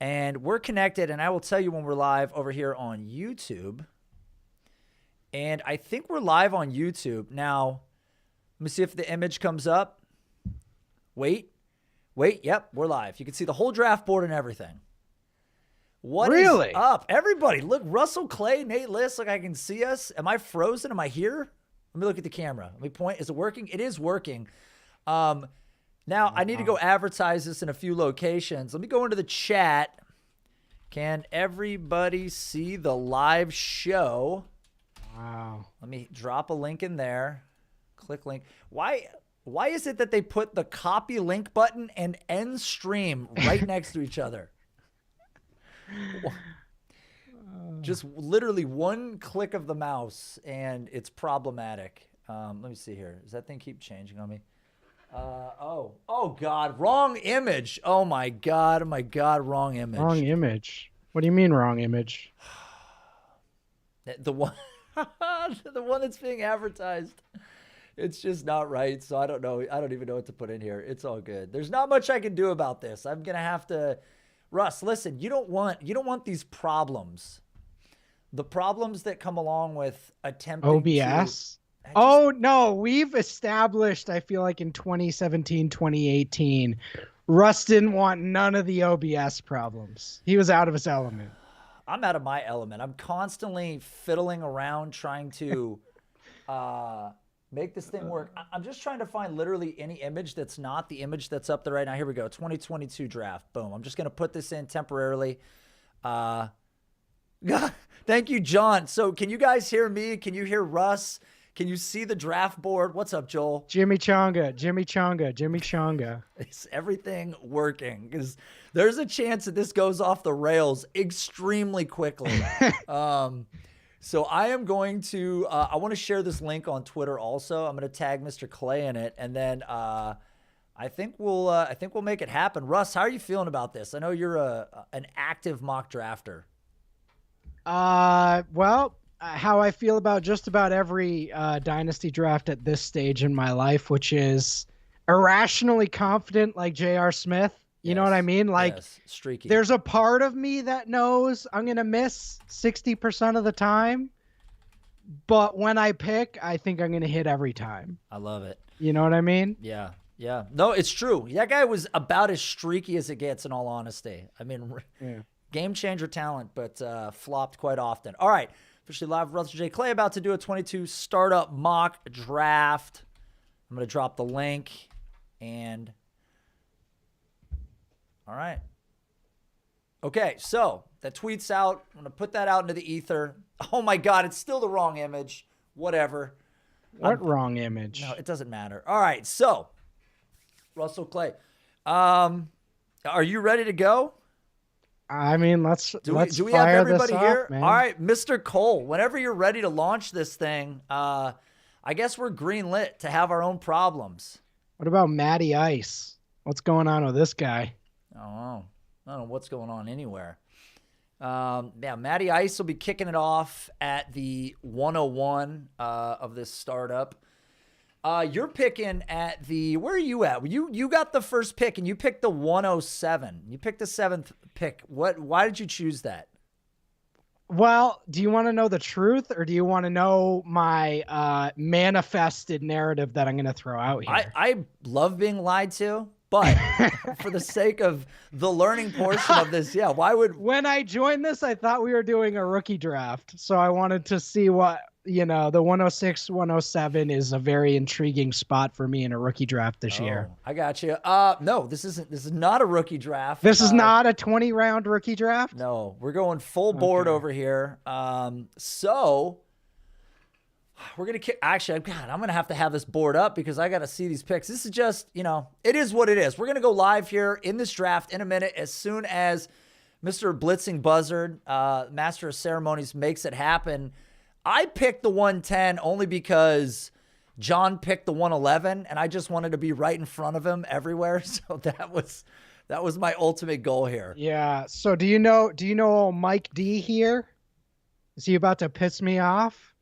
And we're connected, and I will tell you when we're live over here on YouTube. And I think we're live on YouTube. Now, let me see if the image comes up. Wait. Yep, we're live. You can see the whole draft board and everything. What is up? Everybody, look, Russell Clay, Nate Liss, look, I can see us. Am I frozen? Am I here? Let me look at the camera. Let me point. Is it working? It is working. Now, I need to go advertise this in a few locations. Let me go into the chat. Can everybody see the live show? Wow. Let me drop a link in there. Click link. Why is it that they put the copy link button and end stream right next to each other? Just literally one click of the mouse and it's problematic. Let me see here. Does that thing keep changing on me? Oh God, wrong image. Oh my God, wrong image. Wrong image. What do you mean wrong image? The one, the one that's being advertised. It's just not right. So I don't know. I don't even know what to put in here. It's all good. There's not much I can do about this. I'm going to have to, Russ, listen, you don't want these problems. The problems that come along with attempting OBS? Oh, no, we've established, I feel like in 2017, 2018, Russ didn't want none of the OBS problems. He was out of his element. I'm out of my element. I'm constantly fiddling around trying to make this thing work. I'm just trying to find literally any image that's not the image that's up there right now. Here we go. 2022 draft. Boom. I'm just going to put this in temporarily. Thank you, John. So can you guys hear me? Can you hear Russ? Can you see the draft board? What's up, Joel? Jimmy Chonga. Is everything working? Because there's a chance that this goes off the rails extremely quickly. So I am going to, I want to share this link on Twitter also. I'm going to tag Mr. Clay in it. And then I think we'll make it happen. Russ, how are you feeling about this? I know you're an active mock drafter. Well, how I feel about just about every dynasty draft at this stage in my life, which is irrationally confident like J.R. Smith. You know what I mean? Like, streaky. There's a part of me that knows I'm going to miss 60% of the time. But when I pick, I think I'm going to hit every time. I love it. You know what I mean? Yeah. Yeah. No, it's true. That guy was about as streaky as it gets, in all honesty. I mean, game changer talent, but flopped quite often. All right. Officially live, Russell J. Clay about to do a 22 startup mock draft. I'm going to drop the link and all right. Okay, so that tweet's out. I'm going to put that out into the ether. Oh my God, it's still the wrong image. Whatever. What wrong image? No, it doesn't matter. All right, so Russell Clay. Are you ready to go? I mean, let's do we fire have everybody this here? up, man. All right, Mr. Cole, whenever you're ready to launch this thing, I guess we're green lit to have our own problems. What about Matty Ice? What's going on with this guy? I don't know what's going on anywhere. Yeah, Matty Ice will be kicking it off at the 101 of this startup. You're picking at the, where are you at? You got the first pick and you picked the 107. You picked the 7th pick. Why did you choose that? Well, do you want to know the truth or do you want to know my manifested narrative that I'm going to throw out here? I love being lied to, but for the sake of the learning portion of this, yeah, why would... When I joined this, I thought we were doing a rookie draft. So I wanted to see what, the 106, 107 is a very intriguing spot for me in a rookie draft this year. I got you. No, this is not a rookie draft. This is not a 20-round rookie draft? No, we're going full board over here. So we're going to kick. Actually, God, I'm going to have this board up because I got to see these picks. This is just, it is what it is. We're going to go live here in this draft in a minute as soon as Mr. Blitzing Buzzard, Master of Ceremonies, makes it happen. I picked the 110 only because John picked the 111, and I just wanted to be right in front of him everywhere. So that was my ultimate goal here. Yeah. So do you know Mike D here? Is he about to piss me off?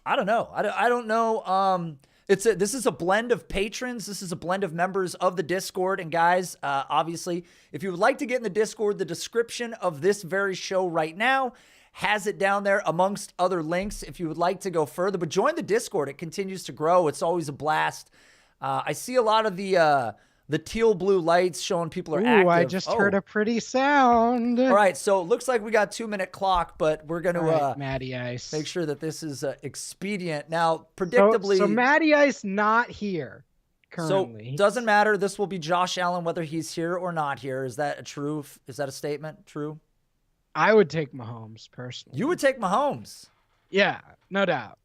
I don't know. I don't know. This is a blend of patrons. This is a blend of members of the Discord. And guys, obviously, if you would like to get in the Discord, the description of this very show right now has it down there amongst other links if you would like to go further. But join the Discord. It continues to grow. It's always a blast. I see a lot of the teal blue lights showing people are active. I just heard a pretty sound. All right, so it looks like we got 2-minute clock, but we're going to Matty Ice. make sure that this is expedient. Now, predictably... So Matty Ice not here currently. So doesn't matter. This will be Josh Allen whether he's here or not here. Is that a statement? True? I would take Mahomes, personally. You would take Mahomes? Yeah, no doubt.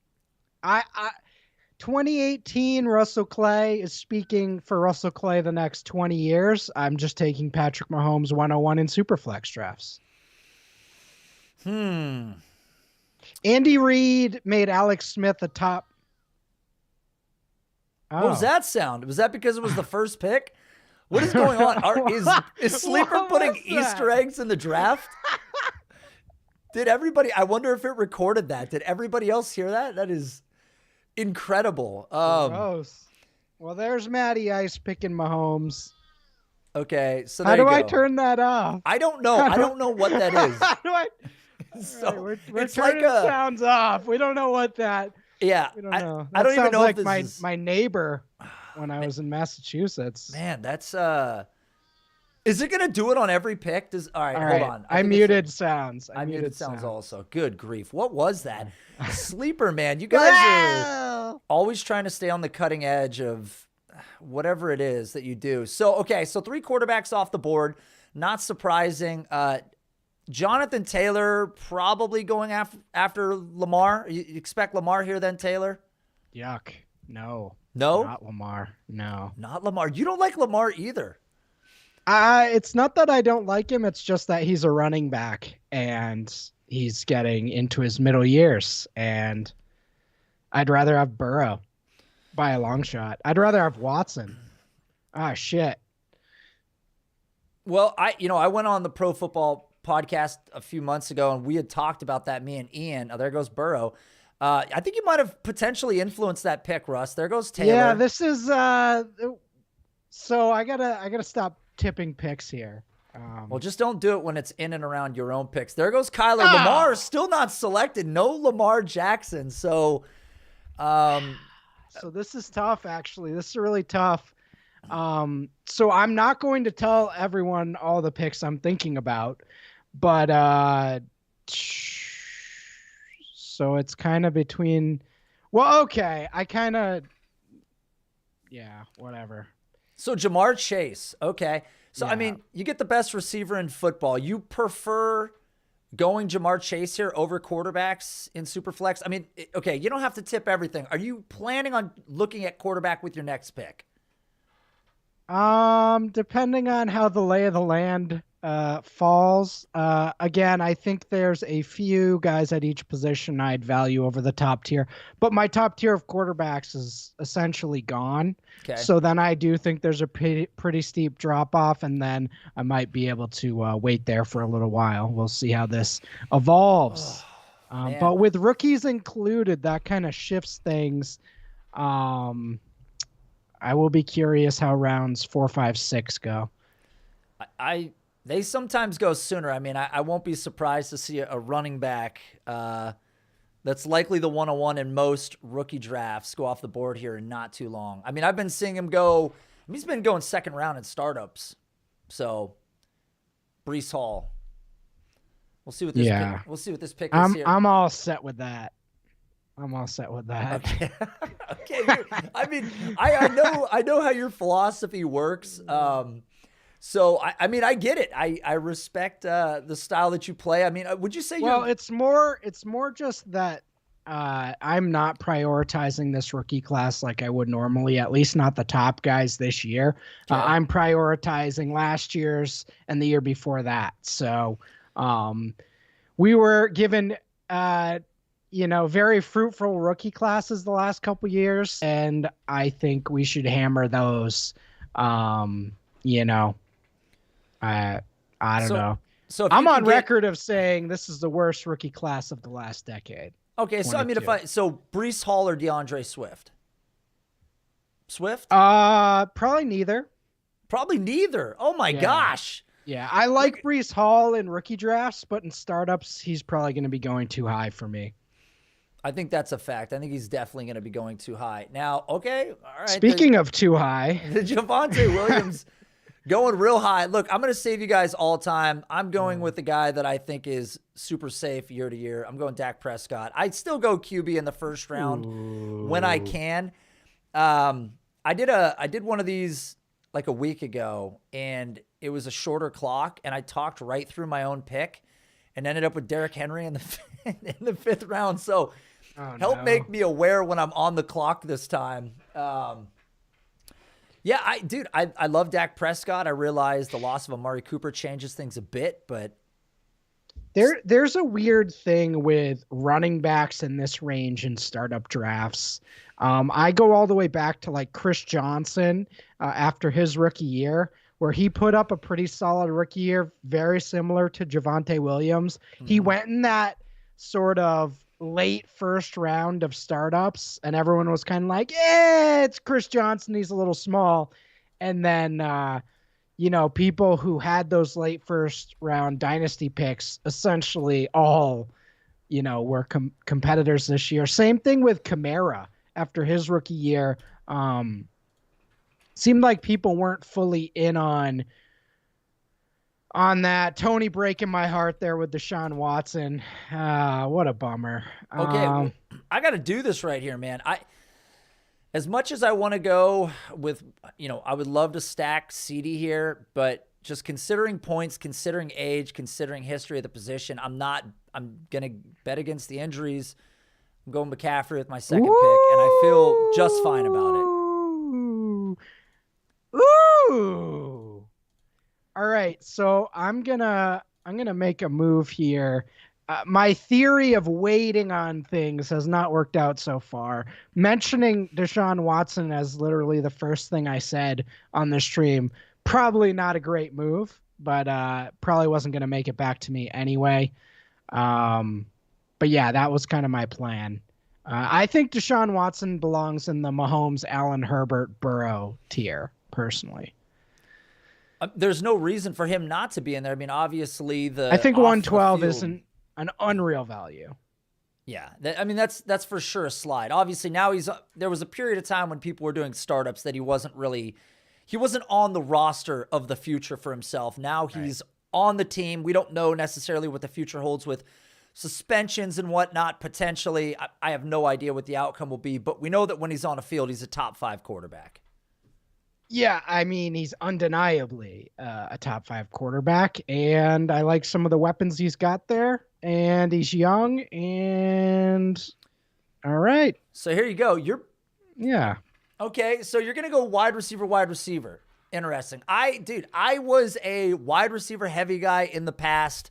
2018, Russell Clay is speaking for Russell Clay the next 20 years. I'm just taking Patrick Mahomes 101 in Superflex drafts. Andy Reid made Alex Smith a top. Oh. What was that sound? Was that because it was the first pick? What is going on? Is Sleeper putting Easter eggs in the draft? Did everybody? I wonder if it recorded that. Did everybody else hear that? That is incredible. Gross. Well, there's Matty Ice picking Mahomes. Okay, so how do I turn that off? I don't know. I don't know what that is. How do I? So right, we're turning sounds off. We don't know what that. Yeah, we don't know. I don't even know like if this my neighbor when I was in Massachusetts. Man, that's Is it gonna do it on every pick? All right, hold on. I muted sounds. I muted sounds also. Good grief. What was that? Sleeper, man. You guys are always trying to stay on the cutting edge of whatever it is that you do. So, okay, so 3 quarterbacks off the board. Not surprising. Jonathan Taylor probably going after Lamar. You expect Lamar here then, Taylor? Yuck. No. No? Not Lamar. No. Not Lamar. You don't like Lamar either. It's not that I don't like him. It's just that he's a running back and he's getting into his middle years. And I'd rather have Burrow by a long shot. I'd rather have Watson. Shit. Well, I went on the Pro Football podcast a few months ago and we had talked about that, me and Ian. Oh, there goes Burrow. I think you might have potentially influenced that pick, Russ. There goes Taylor. Yeah, this is so I gotta stop tipping picks here. Well, just don't do it when it's in and around your own picks. There goes Kyler. Lamar is still not selected. No Lamar Jackson. So this is tough, actually. This is really tough. So I'm not going to tell everyone all the picks I'm thinking about, but so it's kind of between. Well, okay, whatever. So Jamar Chase, okay. So, Yeah. I mean, you get the best receiver in football. You prefer going Jamar Chase here over quarterbacks in Superflex? I mean, okay, you don't have to tip everything. Are you planning on looking at quarterback with your next pick? Depending on how the lay of the land falls. Again, I think there's a few guys at each position I'd value over the top tier, but my top tier of quarterbacks is essentially gone. Okay. So then I do think there's a pretty steep drop off, and then I might be able to wait there for a little while. We'll see how this evolves. But with rookies included, that kind of shifts things. I will be curious how rounds 4, 5, 6 go. They sometimes go sooner. I mean, I won't be surprised to see a running back that's likely the 101 in most rookie drafts go off the board here in not too long. I mean, I've been seeing him go. He's been going second round in startups. So, Breece Hall. We'll see what this pick, we'll see what this pick is here. I'm all set with that. Okay. Okay. I mean, I know how your philosophy works. So I mean, I get it. I respect the style that you play. I mean, would you say? Well, it's more just that I'm not prioritizing this rookie class like I would normally. At least not the top guys this year. Okay. I'm prioritizing last year's and the year before that. So we were given very fruitful rookie classes the last couple years, and I think we should hammer those. I don't know. So I'm on record of saying this is the worst rookie class of the last decade. Okay, so I mean, so Breece Hall or DeAndre Swift? Swift? Probably neither. Probably neither. Oh my gosh. Yeah, I like Breece Hall in rookie drafts, but in startups, he's probably going to be going too high for me. I think that's a fact. I think he's definitely going to be going too high. Now, okay, all right. Speaking of too high, the Javonte Williams going real high. Look, I'm going to save you guys all time. I'm going with the guy that I think is super safe year to year. I'm going Dak Prescott. I'd still go QB in the first round when I can. I did one of these like a week ago, and it was a shorter clock, and I talked right through my own pick and ended up with Derrick Henry in the 5th round. So make me aware when I'm on the clock this time. Yeah, I love Dak Prescott. I realize the loss of Amari Cooper changes things a bit, but there's a weird thing with running backs in this range in startup drafts. I go all the way back to like Chris Johnson after his rookie year, where he put up a pretty solid rookie year, very similar to Javonte Williams. Mm-hmm. He went in that sort of late first round of startups, and everyone was kind of like, yeah, it's Chris Johnson. He's a little small. And then, people who had those late first round dynasty picks essentially all, were competitors this year. Same thing with Kamara after his rookie year. Seemed like people weren't fully in on that. Tony breaking my heart there with Deshaun Watson. What a bummer. Okay, I got to do this right here, man. As much as I want to go with, I would love to stack CD here, but just considering points, considering age, considering history of the position, I'm going to bet against the injuries. I'm going McCaffrey with my second pick, and I feel just fine about it. Ooh. All right, so I'm gonna make a move here. My theory of waiting on things has not worked out so far. Mentioning Deshaun Watson as literally the first thing I said on the stream, probably not a great move, but probably wasn't going to make it back to me anyway. But yeah, that was kind of my plan. I think Deshaun Watson belongs in the Mahomes, Allen, Herbert, Burrow tier, personally. There's no reason for him not to be in there. I mean, obviously I think 112 isn't an unreal value. Yeah, that's for sure a slide. Obviously, now there was a period of time when people were doing startups that he wasn't on the roster of the future for himself. Now he's on the team. We don't know necessarily what the future holds with suspensions and whatnot. Potentially, I have no idea what the outcome will be, but we know that when he's on a field, he's a top 5 quarterback. Yeah, I mean, he's undeniably a top 5 quarterback, and I like some of the weapons he's got there, and he's young, and all right. So here you go. Yeah. Okay, so you're going to go wide receiver. Interesting. I was a wide receiver heavy guy in the past,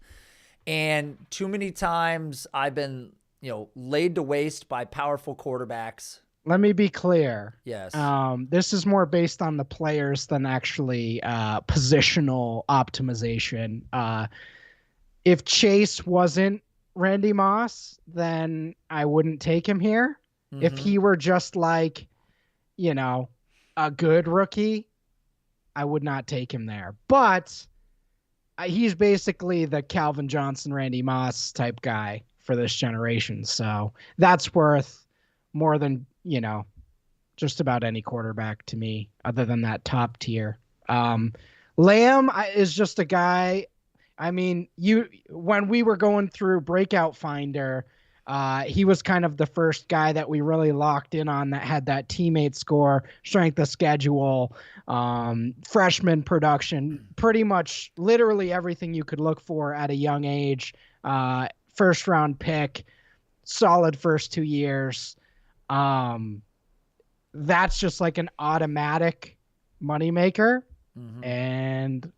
and too many times I've been, laid to waste by powerful quarterbacks. Let me be clear. Yes. This is more based on the players than actually positional optimization. If Chase wasn't Randy Moss, then I wouldn't take him here. Mm-hmm. If he were just like, a good rookie, I would not take him there. But he's basically the Calvin Johnson, Randy Moss type guy for this generation. So that's worth more than, just about any quarterback to me other than that top tier. Lamb is just a guy. I mean, when we were going through Breakout Finder, he was kind of the first guy that we really locked in on that had that teammate score, strength of schedule, freshman production, pretty much literally everything you could look for at a young age, first round pick, solid first 2 years. That's just like an automatic moneymaker. Mm-hmm. And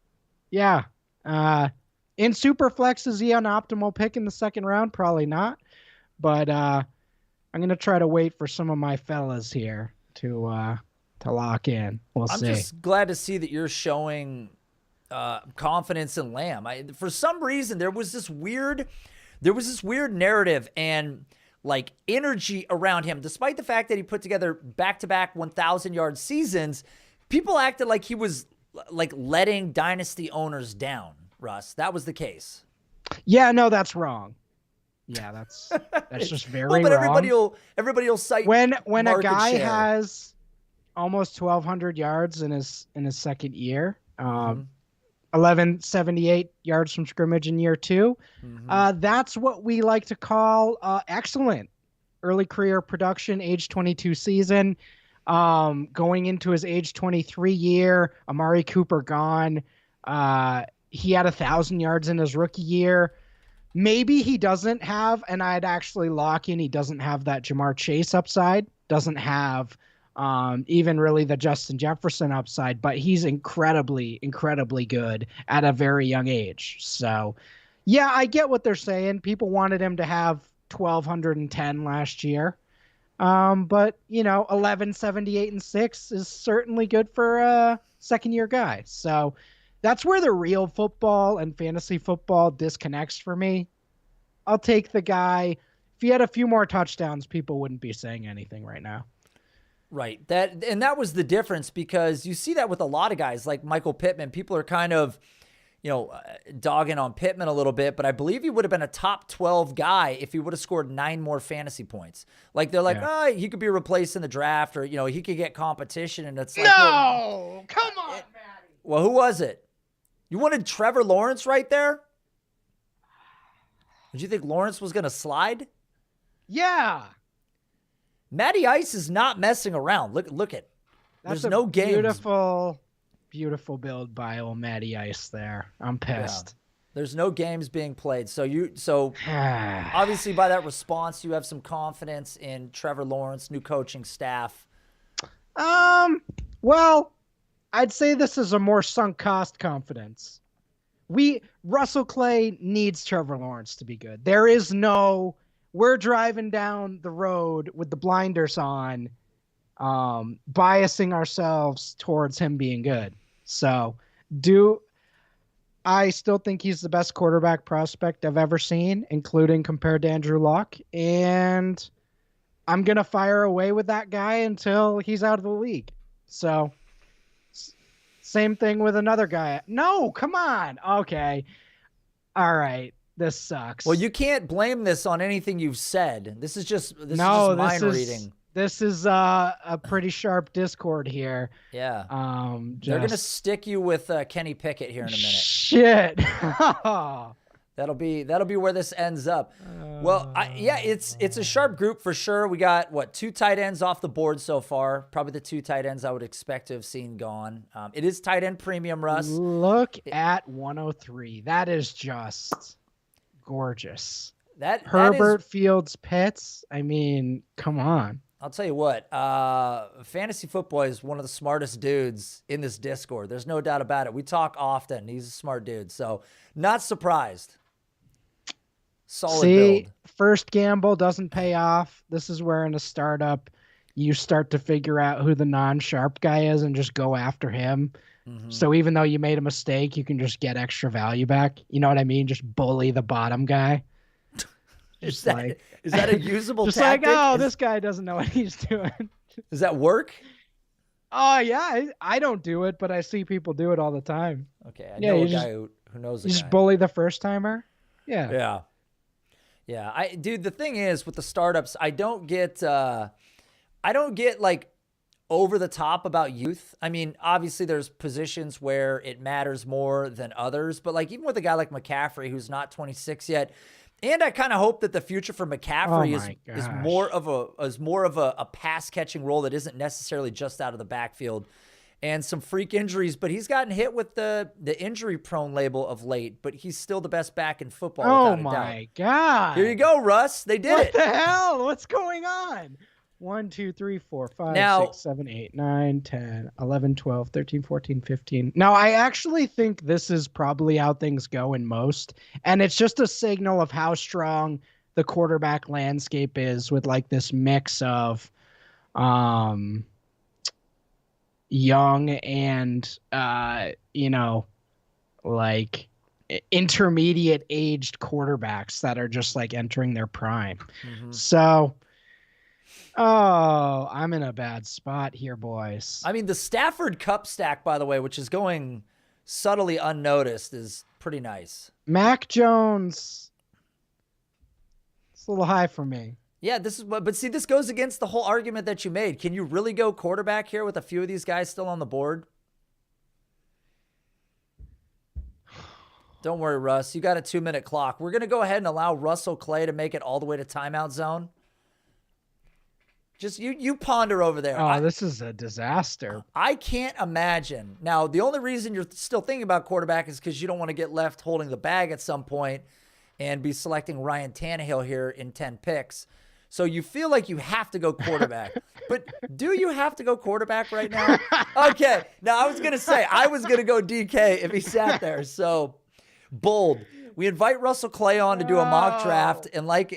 yeah, in Superflex, is he an optimal pick in the second round? Probably not. But I'm going to try to wait for some of my fellas here to lock in. We'll see. I'm just glad to see that you're showing confidence in Lamb. For some reason, there was this weird narrative, and like energy around him, despite the fact that he put together back-to-back 1,000-yard seasons. People acted like he was like letting dynasty owners down, Russ. That was the case. Yeah, no, that's wrong. Yeah, that's just very wrong. But everybody will cite when a guy share. has almost 1,200 yards in his second year, 1,178 yards from scrimmage in year 2. That's what we like to call excellent early career production, age 22 season. Going into his age 23 year, Amari Cooper gone. He had 1,000 yards in his rookie year. Maybe he doesn't have, and I'd actually lock in, he doesn't have that Jamar Chase upside, doesn't have even really the Justin Jefferson upside, but he's incredibly, incredibly good at a very young age. So, yeah, I get what they're saying. People wanted him to have 1,210 last year. But, 1178 and 6 is certainly good for a second-year guy. So that's where the real football and fantasy football disconnects for me. I'll take the guy. If he had a few more touchdowns, people wouldn't be saying anything right now. Right. That was the difference, because you see that with a lot of guys like Michael Pittman. People are kind of, dogging on Pittman a little bit, but I believe he would have been a top 12 guy if he would have scored 9 more fantasy points. Like, they're like, he could be replaced in the draft, or, he could get competition. And it's like, no, come on, Matty. Well, who was it? You wanted Trevor Lawrence right there? Did you think Lawrence was going to slide? Yeah. Matty Ice is not messing around. Look at. There's no games. Beautiful build by old Matty Ice there. I'm pissed. Yeah. There's no games being played. So obviously by that response, you have some confidence in Trevor Lawrence, new coaching staff. Well, I'd say this is a more sunk cost confidence. Russell Clay needs Trevor Lawrence to be good. There is no, we're driving down the road with the blinders on, biasing ourselves towards him being good. So I still think he's the best quarterback prospect I've ever seen, including compared to Andrew Luck. And I'm going to fire away with that guy until he's out of the league. So same thing with another guy. No, come on. Okay. All right. This sucks. Well, you can't blame this on anything you've said. This is just mind reading. This is a pretty sharp Discord here. Yeah. They're going to stick you with Kenny Pickett here in a minute. Shit. That'll be where this ends up. Well, it's a sharp group for sure. We got 2 tight ends off the board so far. Probably the 2 tight ends I would expect to have seen gone. It is tight end premium, Russ. Look at 103. That is just gorgeous. Herbert, Fields, Pitts. I mean, come on. I'll tell you what, Fantasy Football is one of the smartest dudes in this Discord. There's no doubt about it. We talk often. He's a smart dude, so not surprised. Solid build. First gamble doesn't pay off. This is where in a startup you start to figure out who the non-sharp guy is and just go after him. Mm-hmm. So even though you made a mistake, you can just get extra value back. You know what I mean? Just bully the bottom guy. Is that a usable just tactic? Like, this guy doesn't know what he's doing. Does that work? Oh, yeah. I don't do it, but I see people do it all the time. Okay. I know a guy who knows a guy. You just bully the first timer? Yeah. Yeah. Dude, the thing is with the startups, I don't get like over the top about youth. I mean, obviously there's positions where it matters more than others, but like even with a guy like McCaffrey, who's not 26 yet, and I kind of hope that the future for McCaffrey is more of a pass catching role that isn't necessarily just out of the backfield, and some freak injuries. But he's gotten hit with the injury prone label of late. But he's still the best back in football. Oh my God! Here you go, Russ. They did it. What the hell? What's going on? 1, 2, 3, 4, 5, 6, 7, 8, 9, 10, 11, 12, 13, 14, 15. Now, I actually think this is probably how things go in most. And it's just a signal of how strong the quarterback landscape is with like this mix of young and, like intermediate aged quarterbacks that are just like entering their prime. Mm-hmm. So, oh, I'm in a bad spot here, boys. I mean, the Stafford Cup stack, by the way, which is going subtly unnoticed, is pretty nice. Mac Jones, it's a little high for me. Yeah, but see, this goes against the whole argument that you made. Can you really go quarterback here with a few of these guys still on the board? Don't worry, Russ. You got a 2-minute clock. We're going to go ahead and allow Russell Clay to make it all the way to timeout zone. Just you ponder over there. Oh, this is a disaster. I can't imagine. Now, the only reason you're still thinking about quarterback is because you don't want to get left holding the bag at some point and be selecting Ryan Tannehill here in 10 picks. So you feel like you have to go quarterback. But do you have to go quarterback right now? Okay. Now, I was going to say, I was going to go DK if he sat there. So, bold. We invite Russell Clay on to do a mock draft, and like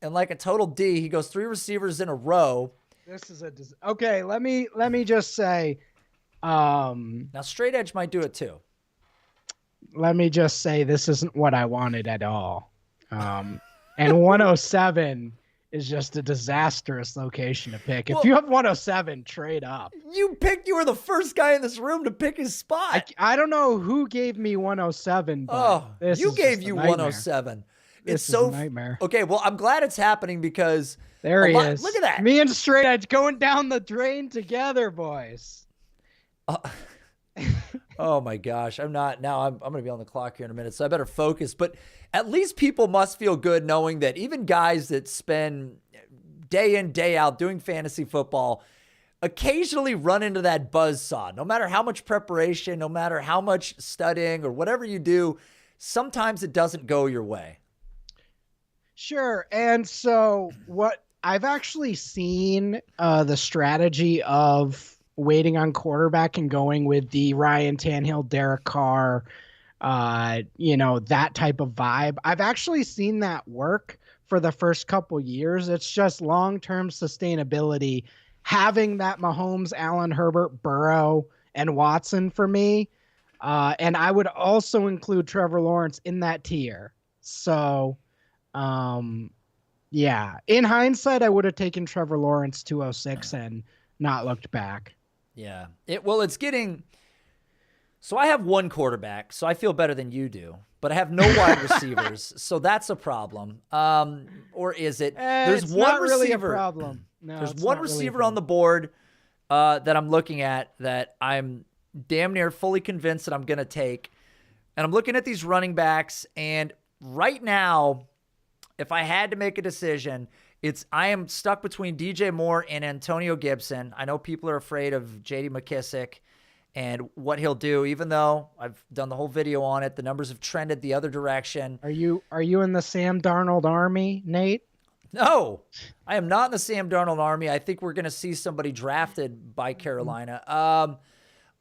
a total D, he goes 3 receivers in a row. This is okay. Let me just say, now straight edge might do it too. Let me just say this isn't what I wanted at all. And 107 is just a disastrous location to pick. If you have 107, trade up. You were the first guy in this room to pick his spot. I don't know who gave me 107. But you gave you 107. It's so a nightmare. Okay, well, I'm glad it's happening because there he is. Look at that. Me and Straight Edge going down the drain together, boys. Oh my gosh. I'm going to be on the clock here in a minute, so I better focus. But at least people must feel good knowing that even guys that spend day in, day out doing fantasy football occasionally run into that buzzsaw. No matter how much preparation, no matter how much studying or whatever you do, sometimes it doesn't go your way. Sure. And so what I've actually seen the strategy of waiting on quarterback and going with the Ryan Tannehill, Derek Carr, that type of vibe. I've actually seen that work for the first couple years. It's just long-term sustainability. Having that Mahomes, Allen, Herbert, Burrow, and Watson for me. And I would also include Trevor Lawrence in that tier. So, yeah. In hindsight, I would have taken Trevor Lawrence 206 and not looked back. Yeah. It's getting... So I have one quarterback, so I feel better than you do. But I have no wide receivers, so that's a problem. Or is it? There's one receiver. Really a problem. No, there's one receiver on the board that I'm looking at that I'm damn near fully convinced that I'm going to take. And I'm looking at these running backs, and right now, if I had to make a decision, I am stuck between DJ Moore and Antonio Gibson. I know people are afraid of J.D. McKissick and what he'll do, even though I've done the whole video on it. The numbers have trended the other direction. Are you in the Sam Darnold army, Nate? No, I am not in the Sam Darnold army. I think we're going to see somebody drafted by Carolina.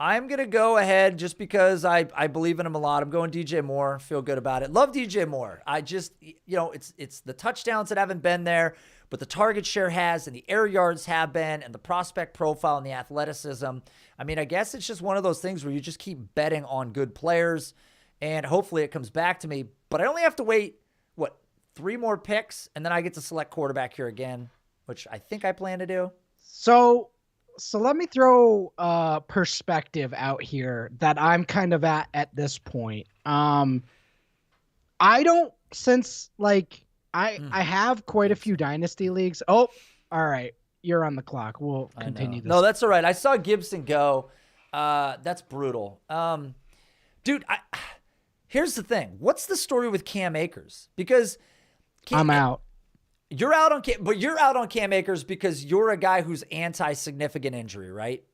I'm going to go ahead just because I believe in him a lot. I'm going DJ Moore. Feel good about it. Love DJ Moore. I just, it's the touchdowns that haven't been there, but the target share has, and the air yards have been, and the prospect profile and the athleticism. I mean, I guess it's just one of those things where you just keep betting on good players, and hopefully it comes back to me. But I only have to wait, 3 more picks, and then I get to select quarterback here again, which I think I plan to do. So let me throw perspective out here that I'm kind of at this point. I have quite a few dynasty leagues. Oh, all right. You're on the clock. We'll continue this. No, that's all right. I saw Gibson go. That's brutal. Dude, here's the thing. What's the story with Cam Akers? Because I'm out. You're out on Cam Akers because you're a guy who's anti-significant injury, right?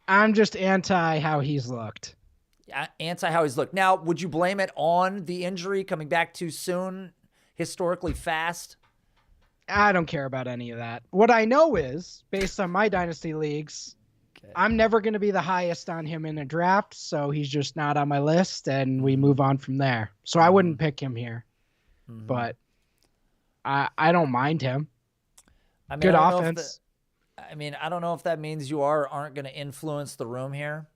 I'm just anti how he's looked. Anti how he's looked. Now, would you blame it on the injury coming back too soon, historically fast? I don't care about any of that. What I know is, based on my dynasty leagues, I'm never going to be the highest on him in a draft, so he's just not on my list, and we move on from there. So I wouldn't pick him here. Mm-hmm. But I don't mind him. I mean, good offense. I don't know if that means you aren't going to influence the room here.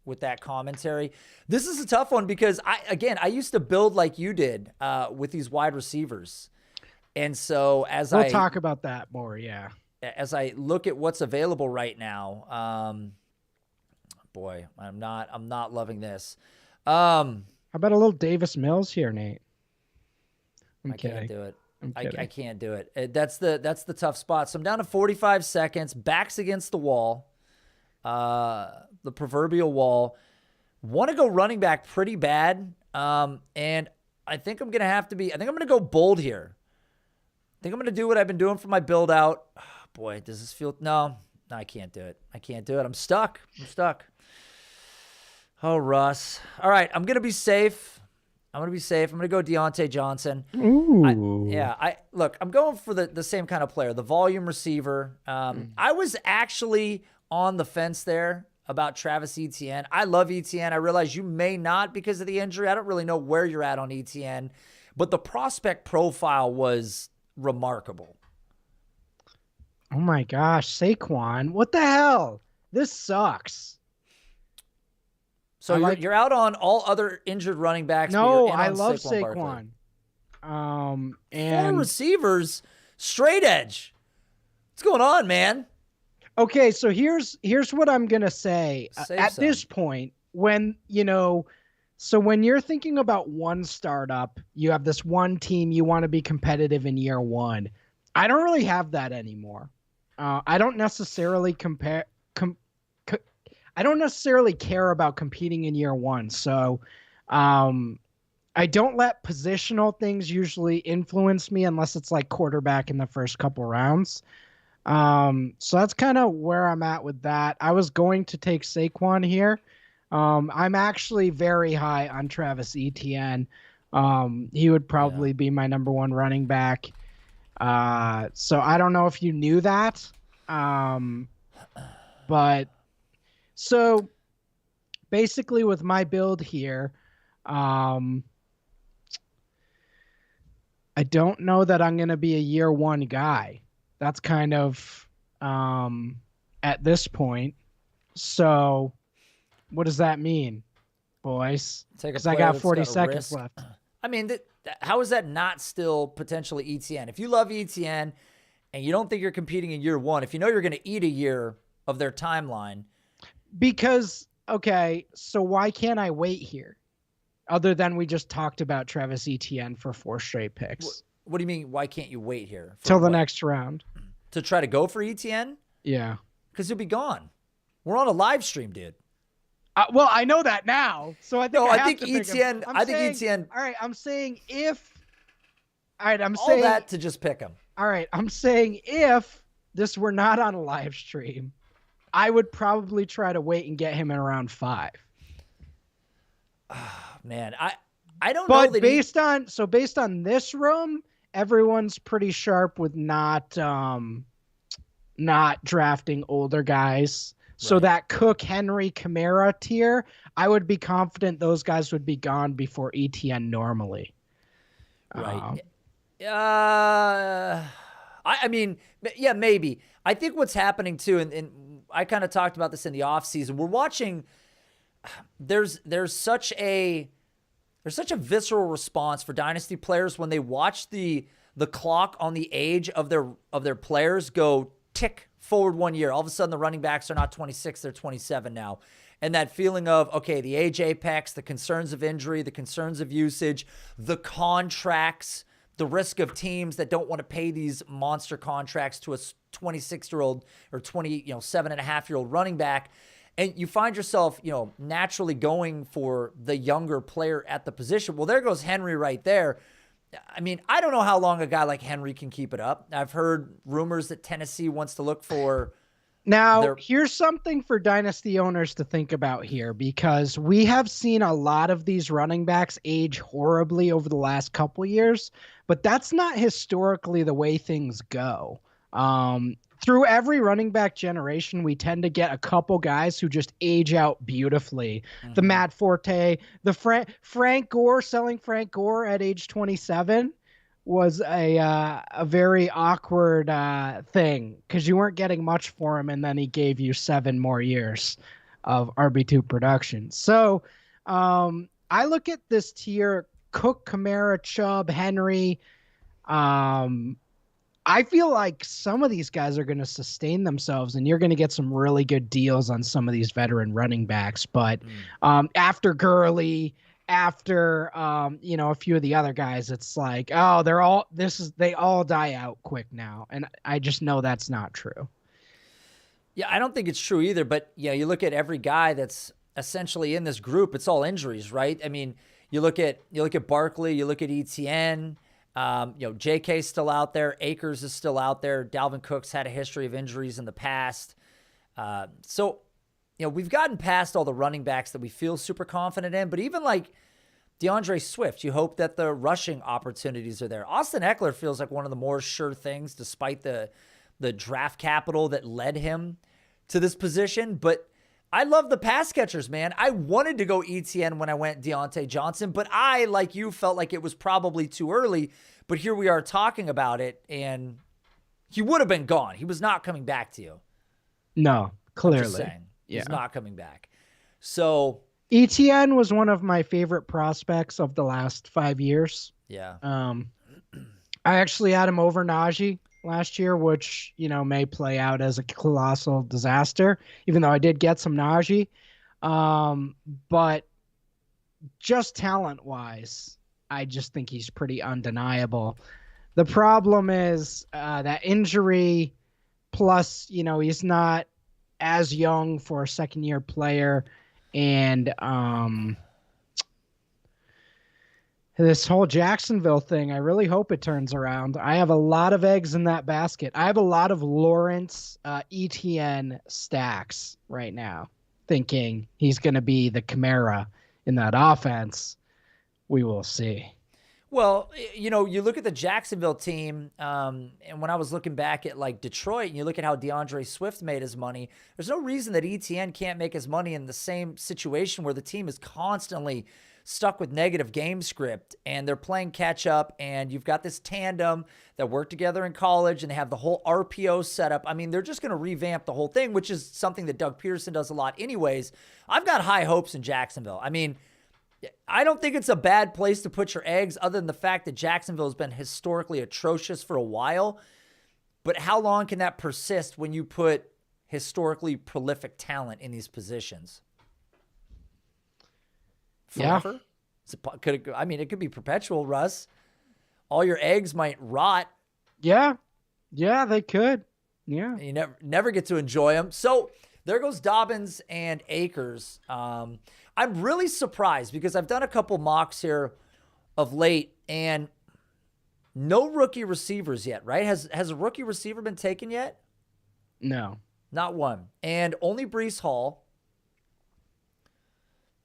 with that commentary. This is a tough one because I used to build like you did with these wide receivers. And so we'll talk about that more. Yeah. As I look at what's available right now, boy, I'm not loving this. How about a little Davis Mills here, Nate? I can't do it. I can't do it. That's the tough spot. So I'm down to 45 seconds, backs against the wall, the proverbial wall. Want to go running back pretty bad, and I think I'm gonna go bold here. I think I'm gonna do what I've been doing for my build out. Oh, boy, does this feel? No, I can't do it. I'm stuck. Oh, Russ. All right, I'm gonna be safe. I'm going to go Deontay Johnson. Ooh. I'm going for the same kind of player, the volume receiver. I was actually on the fence there about Travis Etienne. I love Etienne. I realize you may not because of the injury. I don't really know where you're at on Etienne, but the prospect profile was remarkable. Oh my gosh, Saquon. What the hell? This sucks. So you're out on all other injured running backs. No, I love Saquon. And 4 receivers, straight edge. What's going on, man? Okay, so here's what I'm gonna say. This point, when when you're thinking about one startup, you have this one team you want to be competitive in year one. I don't really have that anymore. I don't necessarily I don't necessarily care about competing in year one. So I don't let positional things usually influence me unless it's like quarterback in the first couple rounds. So that's kind of where I'm at with that. I was going to take Saquon here. I'm actually very high on Travis Etienne. He would probably be my number 1 running back. So I don't know if you knew that. But so basically with my build here, I don't know that I'm going to be a year 1 guy. That's kind of at this point. So what does that mean, boys? Because I got 40 seconds left. I mean, how is that not still potentially Etienne? If you love Etienne and you don't think you're competing in year 1, if you know you're going to eat a year of their timeline. Because, okay, so why can't I wait here? Other than we just talked about Travis Etienne for 4 straight picks. What do you mean, why can't you wait here? Till the next round. To try to go for Etienne? Yeah. Because he'll be gone. We're on a live stream, dude. Well, I know that now. So I think Etienne. Etienne. All right, I'm saying if. All right, I'm all saying that to just pick him. All right, I'm saying if this were not on a live stream, I would probably try to wait and get him in around 5. Man, I don't know. But based on this room, everyone's pretty sharp with not drafting older guys. So that Cook, Henry, Kamara tier, I would be confident those guys would be gone before ETN normally. Right. I mean, yeah, maybe. I think what's happening too, and I kind of talked about this in the offseason, we're watching, there's such a visceral response for dynasty players when they watch the clock on the age of their players go tick forward 1 year. All of a sudden the running backs are not 26, they're 27 now. And that feeling of, okay, the age apex, the concerns of injury, the concerns of usage, the contracts, the risk of teams that don't want to pay these monster contracts to a 26-year-old or 7.5-year-old running back. And you find yourself, naturally going for the younger player at the position. Well, there goes Henry right there. I mean, I don't know how long a guy like Henry can keep it up. I've heard rumors that Tennessee wants to look for. Now, here's something for dynasty owners to think about here, because we have seen a lot of these running backs age horribly over the last couple years, but that's not historically the way things go. Through every running back generation, we tend to get a couple guys who just age out beautifully. Mm-hmm. The Matt Forte, the Frank Gore, selling Frank Gore at age 27 was a very awkward thing because you weren't getting much for him, and then he gave you 7 more years. of RB2 production. So I look at this tier: Cook, Kamara, Chubb, Henry. Um, I feel like some of these guys are going to sustain themselves, and you're going to get some really good deals on some of these veteran running backs. But after Gurley, after a few of the other guys, it's like, oh, they all die out quick now, and I just know that's not true. Yeah, I don't think it's true either. But yeah, you look at every guy that's essentially in this group; it's all injuries, right? I mean, you look at Barkley, you look at ETN. JK's still out there. Akers is still out there. Dalvin Cook's had a history of injuries in the past. So we've gotten past all the running backs that we feel super confident in, but even like DeAndre Swift, you hope that the rushing opportunities are there. Austin Eckler feels like one of the more sure things, despite the draft capital that led him to this position. But I love the pass catchers, man. I wanted to go ETN when I went Deontay Johnson, but I, like you, felt like it was probably too early. But here we are talking about it, and he would have been gone. He was not coming back to you. No, clearly. I'm just saying. Yeah. He's not coming back. So ETN was one of my favorite prospects of the last 5 years. Yeah. I actually had him over Najee last year, which, may play out as a colossal disaster, even though I did get some Najee. But just talent-wise, I just think he's pretty undeniable. The problem is that injury, plus, he's not as young for a second-year player, and this whole Jacksonville thing, I really hope it turns around. I have a lot of eggs in that basket. I have a lot of Lawrence ETN stacks right now, thinking he's going to be the Kamara in that offense. We will see. Well, you look at the Jacksonville team, and when I was looking back at like Detroit, and you look at how DeAndre Swift made his money, there's no reason that ETN can't make his money in the same situation where the team is constantly stuck with negative game script and they're playing catch up, and you've got this tandem that worked together in college and they have the whole RPO setup. I mean, they're just going to revamp the whole thing, which is something that Doug Peterson does a lot anyways. I've got high hopes in Jacksonville. I mean, I don't think it's a bad place to put your eggs, other than the fact that Jacksonville has been historically atrocious for a while. But how long can that persist when you put historically prolific talent in these positions? Forever? Yeah. It could be perpetual, Russ. All your eggs might rot. Yeah. Yeah, they could. Yeah. You never get to enjoy them. So there goes Dobbins and Akers. I'm really surprised because I've done a couple mocks here of late and no rookie receivers yet, right? Has a rookie receiver been taken yet? No. Not one. And only Breece Hall.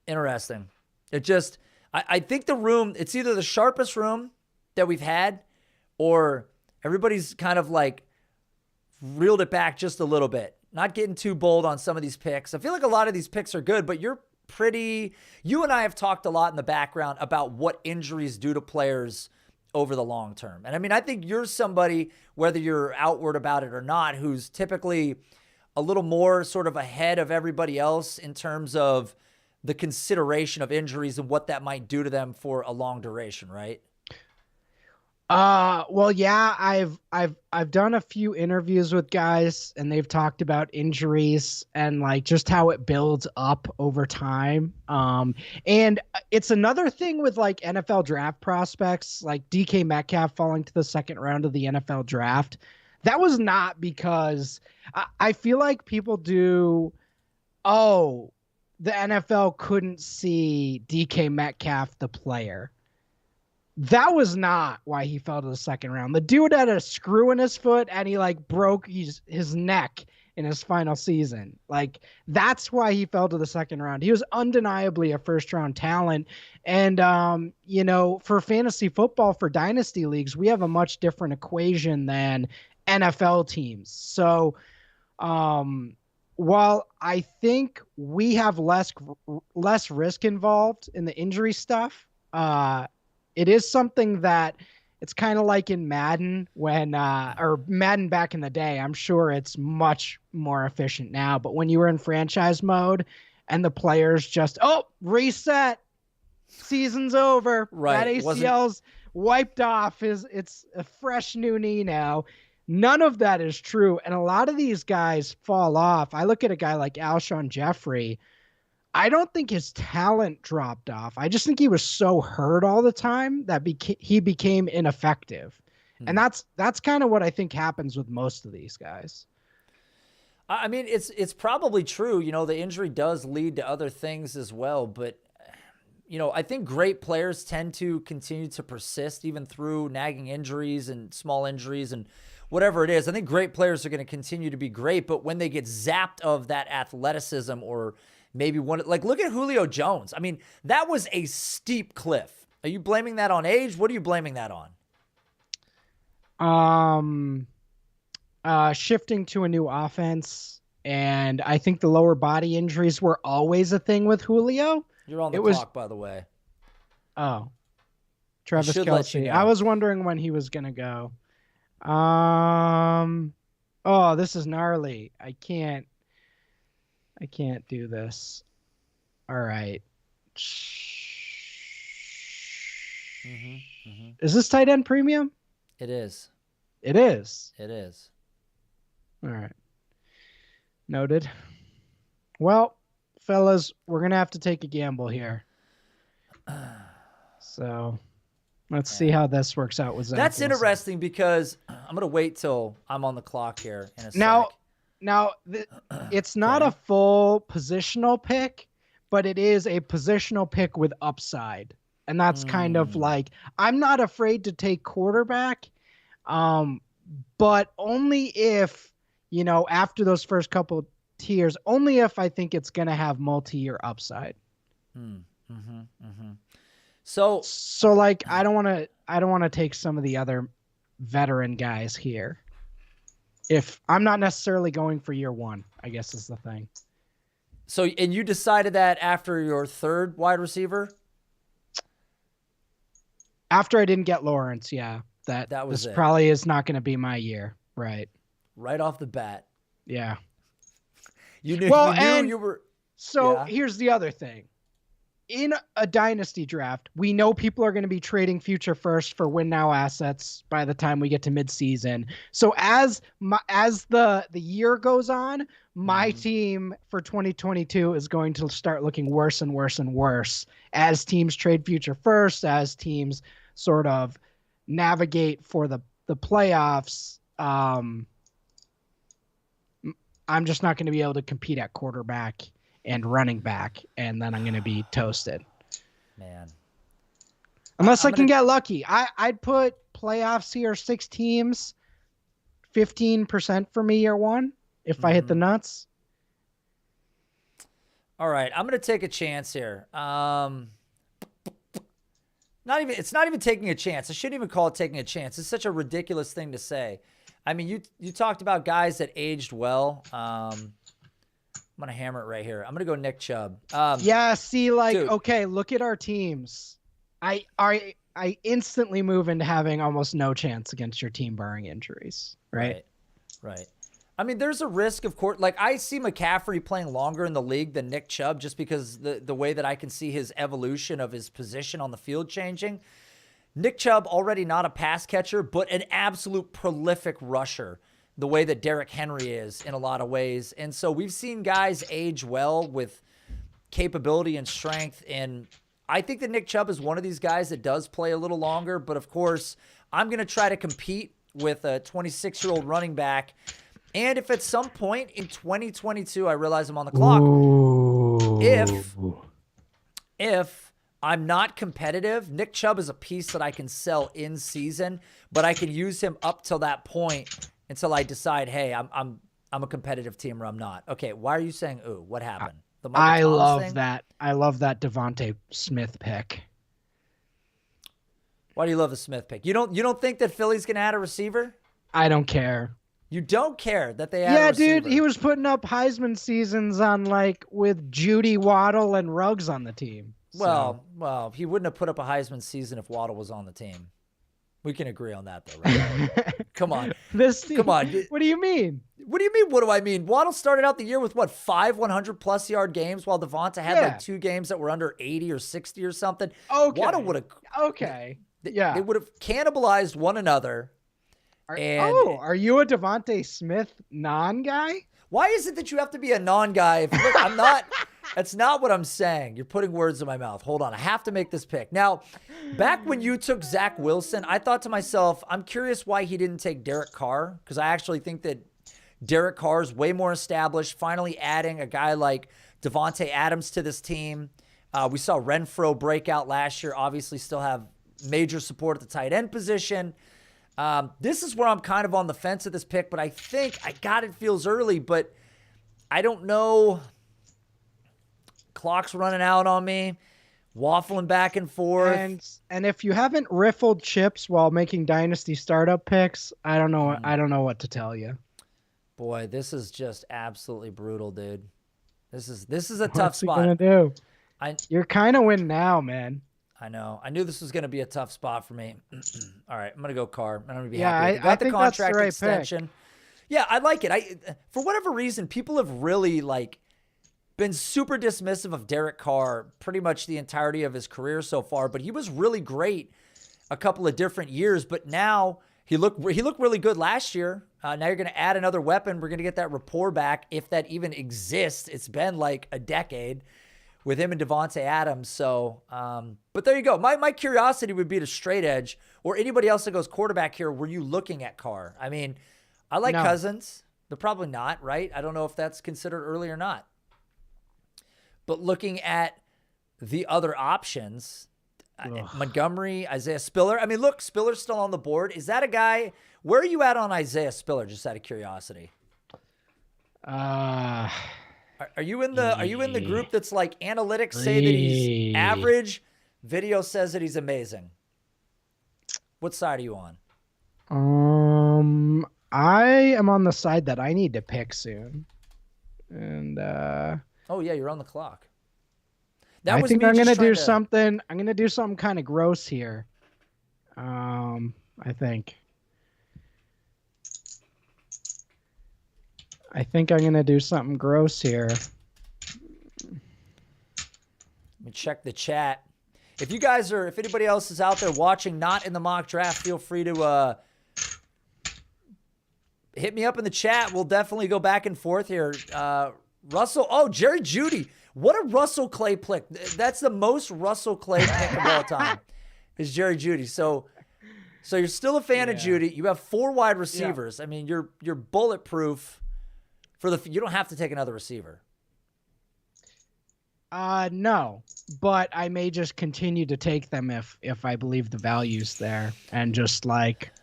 Interesting. It just, I think the room, it's either the sharpest room that we've had or everybody's kind of like reeled it back just a little bit. Not getting too bold on some of these picks. I feel like a lot of these picks are good, but you and I have talked a lot in the background about what injuries do to players over the long term. And I mean, I think you're somebody, whether you're outward about it or not, who's typically a little more sort of ahead of everybody else in terms of the consideration of injuries and what that might do to them for a long duration, right? Well, yeah, I've done a few interviews with guys and they've talked about injuries and like just how it builds up over time. And it's another thing with like NFL draft prospects, like DK Metcalf falling to the second round of the NFL draft. That was not because I feel like people do, the NFL couldn't see DK Metcalf, the player. That was not why he fell to the second round. The dude had a screw in his foot and he like broke his neck in his final season. Like that's why he fell to the second round. He was undeniably a first round talent. And, for fantasy football, for dynasty leagues, we have a much different equation than NFL teams. So, while I think we have less risk involved in the injury stuff, it is something that it's kind of like in Madden or Madden back in the day. I'm sure it's much more efficient now, but when you were in franchise mode, and the players just, oh, reset. Season's over. Right. That ACL's wiped off. It's a fresh new knee now. None of that is true. And a lot of these guys fall off. I look at a guy like Alshon Jeffrey. I don't think his talent dropped off. I just think he was so hurt all the time that he became ineffective. And that's kind of what I think happens with most of these guys. I mean, it's probably true. You know, the injury does lead to other things as well. But, you know, I think great players tend to continue to persist even through nagging injuries and small injuries and whatever it is. I think great players are going to continue to be great. But when they get zapped of that athleticism or maybe one, like look at Julio Jones. I mean, that was a steep cliff. Are you blaming that on age? What are you blaming that on? Shifting to a new offense, and I think the lower body injuries were always a thing with Julio. You're on the clock, by the way. Oh, Travis Kelce. You know. I was wondering when he was gonna go. Oh, this is gnarly. I can't do this. All right. Is this tight end premium? It is. It is. It is. All right. Noted. Well, fellas, we're going to have to take a gamble here. So let's see how this works out with Zach. That's interesting because I'm going to wait till I'm on the clock here in a Now, sec. It's not a full positional pick, but it is a positional pick with upside. And that's kind of like, I'm not afraid to take quarterback, but only if, you know, after those first couple tiers, only if I think it's going to have multi-year upside. So like, I don't want to take some of the other veteran guys here. If I'm not necessarily going for year one, I guess is the thing. So, and you decided that after your third wide receiver? After I didn't get Lawrence, yeah. That was this probably is not going to be my year. Right. Right off the bat. Yeah. You knew you were. So here's the other thing. In a dynasty draft, we know people are going to be trading future first for win now assets by the time we get to midseason. So as the year goes on, my team for 2022 is going to start looking worse and worse and worse as teams trade future first, as teams sort of navigate for the playoffs. I'm just not going to be able to compete at quarterback and running back, and then I'm going to be toasted. Man. Unless I can get lucky. I'd put playoffs here, 6 teams, 15% for me year one if I hit the nuts. All right, I'm going to take a chance here. It's not even taking a chance. I shouldn't even call it taking a chance. It's such a ridiculous thing to say. I mean, you talked about guys that aged well. I'm going to hammer it right here. I'm going to go Nick Chubb. Yeah, see, like, dude. Okay, look at our teams. I instantly move into having almost no chance against your team barring injuries, right? Right. I mean, there's a risk, of course. Like, I see McCaffrey playing longer in the league than Nick Chubb just because the way that I can see his evolution of his position on the field changing. Nick Chubb, already not a pass catcher, but an absolute prolific rusher, the way that Derrick Henry is in a lot of ways. And so we've seen guys age well with capability and strength. And I think that Nick Chubb is one of these guys that does play a little longer. But, of course, I'm going to try to compete with a 26-year-old running back. And if at some point in 2022, I realize I'm on the clock, if I'm not competitive, Nick Chubb is a piece that I can sell in season, but I can use him up till that point until I decide, hey, I'm a competitive team or I'm not. Okay, why are you saying ooh? What happened? I love that. I love that Devontae Smith pick. Why do you love the Smith pick? You don't think that Philly's gonna add a receiver? I don't care. You don't care that they add a receiver? Yeah, dude, he was putting up Heisman seasons on with Judy, Waddle, and Ruggs on the team. Well, he wouldn't have put up a Heisman season if Waddle was on the team. We can agree on that, though, right? Come on. Come on. What do you mean? What do you mean? What do I mean? Waddle started out the year with what, 5 100+ yard games, while Devonta had like 2 games that were under 80 or 60 or something. Okay. Waddle would have. Okay. Yeah. They would have cannibalized one another. Are you a Devontae Smith non-guy? Why is it that you have to be a non-guy? Look, I'm not. That's not what I'm saying. You're putting words in my mouth. Hold on. I have to make this pick. Now, back when you took Zach Wilson, I thought to myself, I'm curious why he didn't take Derek Carr, because I actually think that Derek Carr is way more established, finally adding a guy like Devontae Adams to this team. We saw Renfro break out last year, obviously still have major support at the tight end position. This is where I'm kind of on the fence of this pick, but I think it feels early, but I don't know. Clock's running out on me, waffling back and forth. And if you haven't riffled chips while making dynasty startup picks, I don't know. I don't know what to tell you. Boy, this is just absolutely brutal, dude. This is a tough What's spot. He gonna do? You're kind of win now, man. I know. I knew this was going to be a tough spot for me. All right, I'm going to go Carr. I'm going to be Yeah, happy. Got I the think contract that's the right extension. pick. Yeah, I like it. For whatever reason, people have really been super dismissive of Derek Carr pretty much the entirety of his career so far, but he was really great a couple of different years, but now he looked really good last year. Now you're going to add another weapon. We're going to get that rapport back, if that even exists. It's been like a decade with him and Devontae Adams. So, but there you go. My curiosity would be to straight edge or anybody else that goes quarterback here. Were you looking at Carr? I mean, I like Cousins, but probably not, right? I don't know if that's considered early or not. But looking at the other options, Montgomery, Isaiah Spiller. I mean, look, Spiller's still on the board. Is that a guy? Where are you at on Isaiah Spiller? Just out of curiosity. Are you in the group that's like analytics say that he's average? Video says that he's amazing. What side are you on? I am on the side that I need to pick soon, and oh yeah, you're on the clock. I think I'm gonna do something. I'm gonna do something kind of gross here. I think I'm gonna do something gross here. Let me check the chat. If anybody else is out there watching, not in the mock draft, feel free to hit me up in the chat. We'll definitely go back and forth here. Jerry Jeudy. What a Russell Clay pick. That's the most Russell Clay pick of all time is Jerry Jeudy. So you're still a fan of Jeudy. You have 4 wide receivers. Yeah. I mean, you're bulletproof you don't have to take another receiver. No, but I may just continue to take them if I believe the value's there, and just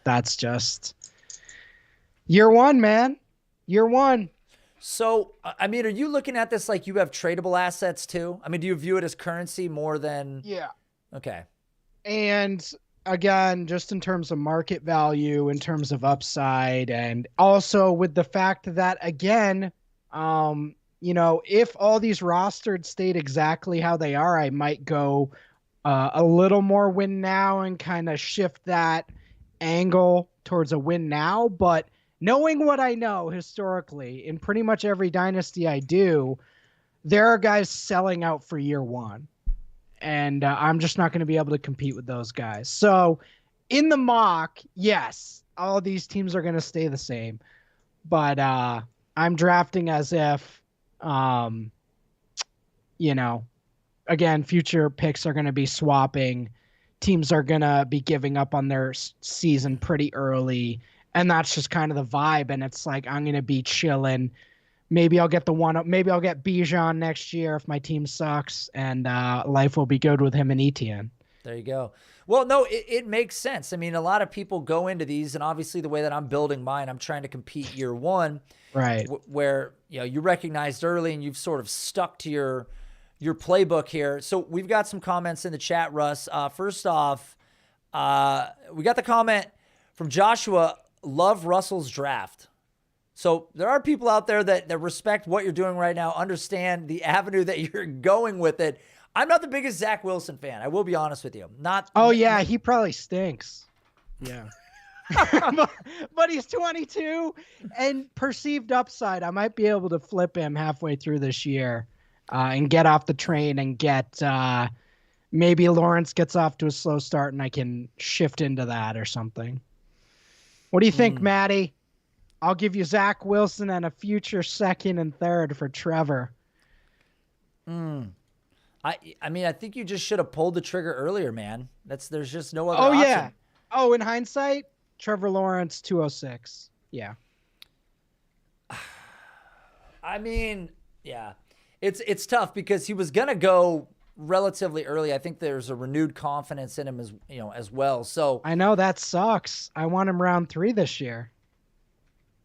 that's just year one, man. Year one. So, I mean, are you looking at this like you have tradable assets too? I mean, do you view it as currency more than? Yeah. Okay. And again, just in terms of market value, in terms of upside, and also with the fact that, again, if all these rostered stayed exactly how they are, I might go a little more win now and kind of shift that angle towards a win now. But knowing what I know historically in pretty much every dynasty I do, there are guys selling out for year one. And I'm just not going to be able to compete with those guys. So in the mock, yes, all these teams are going to stay the same. But I'm drafting as if, again, future picks are going to be swapping. Teams are going to be giving up on their season pretty early. And that's just kind of the vibe. And it's like, I'm going to be chilling. Maybe I'll get maybe I'll get Bijan next year if my team sucks, and life will be good with him and Etienne. There you go. Well, no, it makes sense. I mean, a lot of people go into these, and obviously the way that I'm building mine, I'm trying to compete year one, right? Where you recognized early and you've sort of stuck to your playbook here. So we've got some comments in the chat, Russ. First off, we got the comment from Joshua. Love Russell's draft. So there are people out there that respect what you're doing right now, understand the avenue that you're going with it. I'm not the biggest Zach Wilson fan. I will be honest with you. Oh, yeah, he probably stinks. Yeah. but he's 22 and perceived upside. I might be able to flip him halfway through this year and get off the train and get maybe Lawrence gets off to a slow start and I can shift into that or something. What do you think, Maddie? I'll give you Zach Wilson and a future second and third for Trevor. I mean, I think you just should have pulled the trigger earlier, man. There's just no other option. Yeah. Oh, in hindsight, Trevor Lawrence 206. Yeah. I mean, yeah. It's tough because he was going to go relatively early. I think there's a renewed confidence in him as well. So I know that sucks. I want him round 3 this year.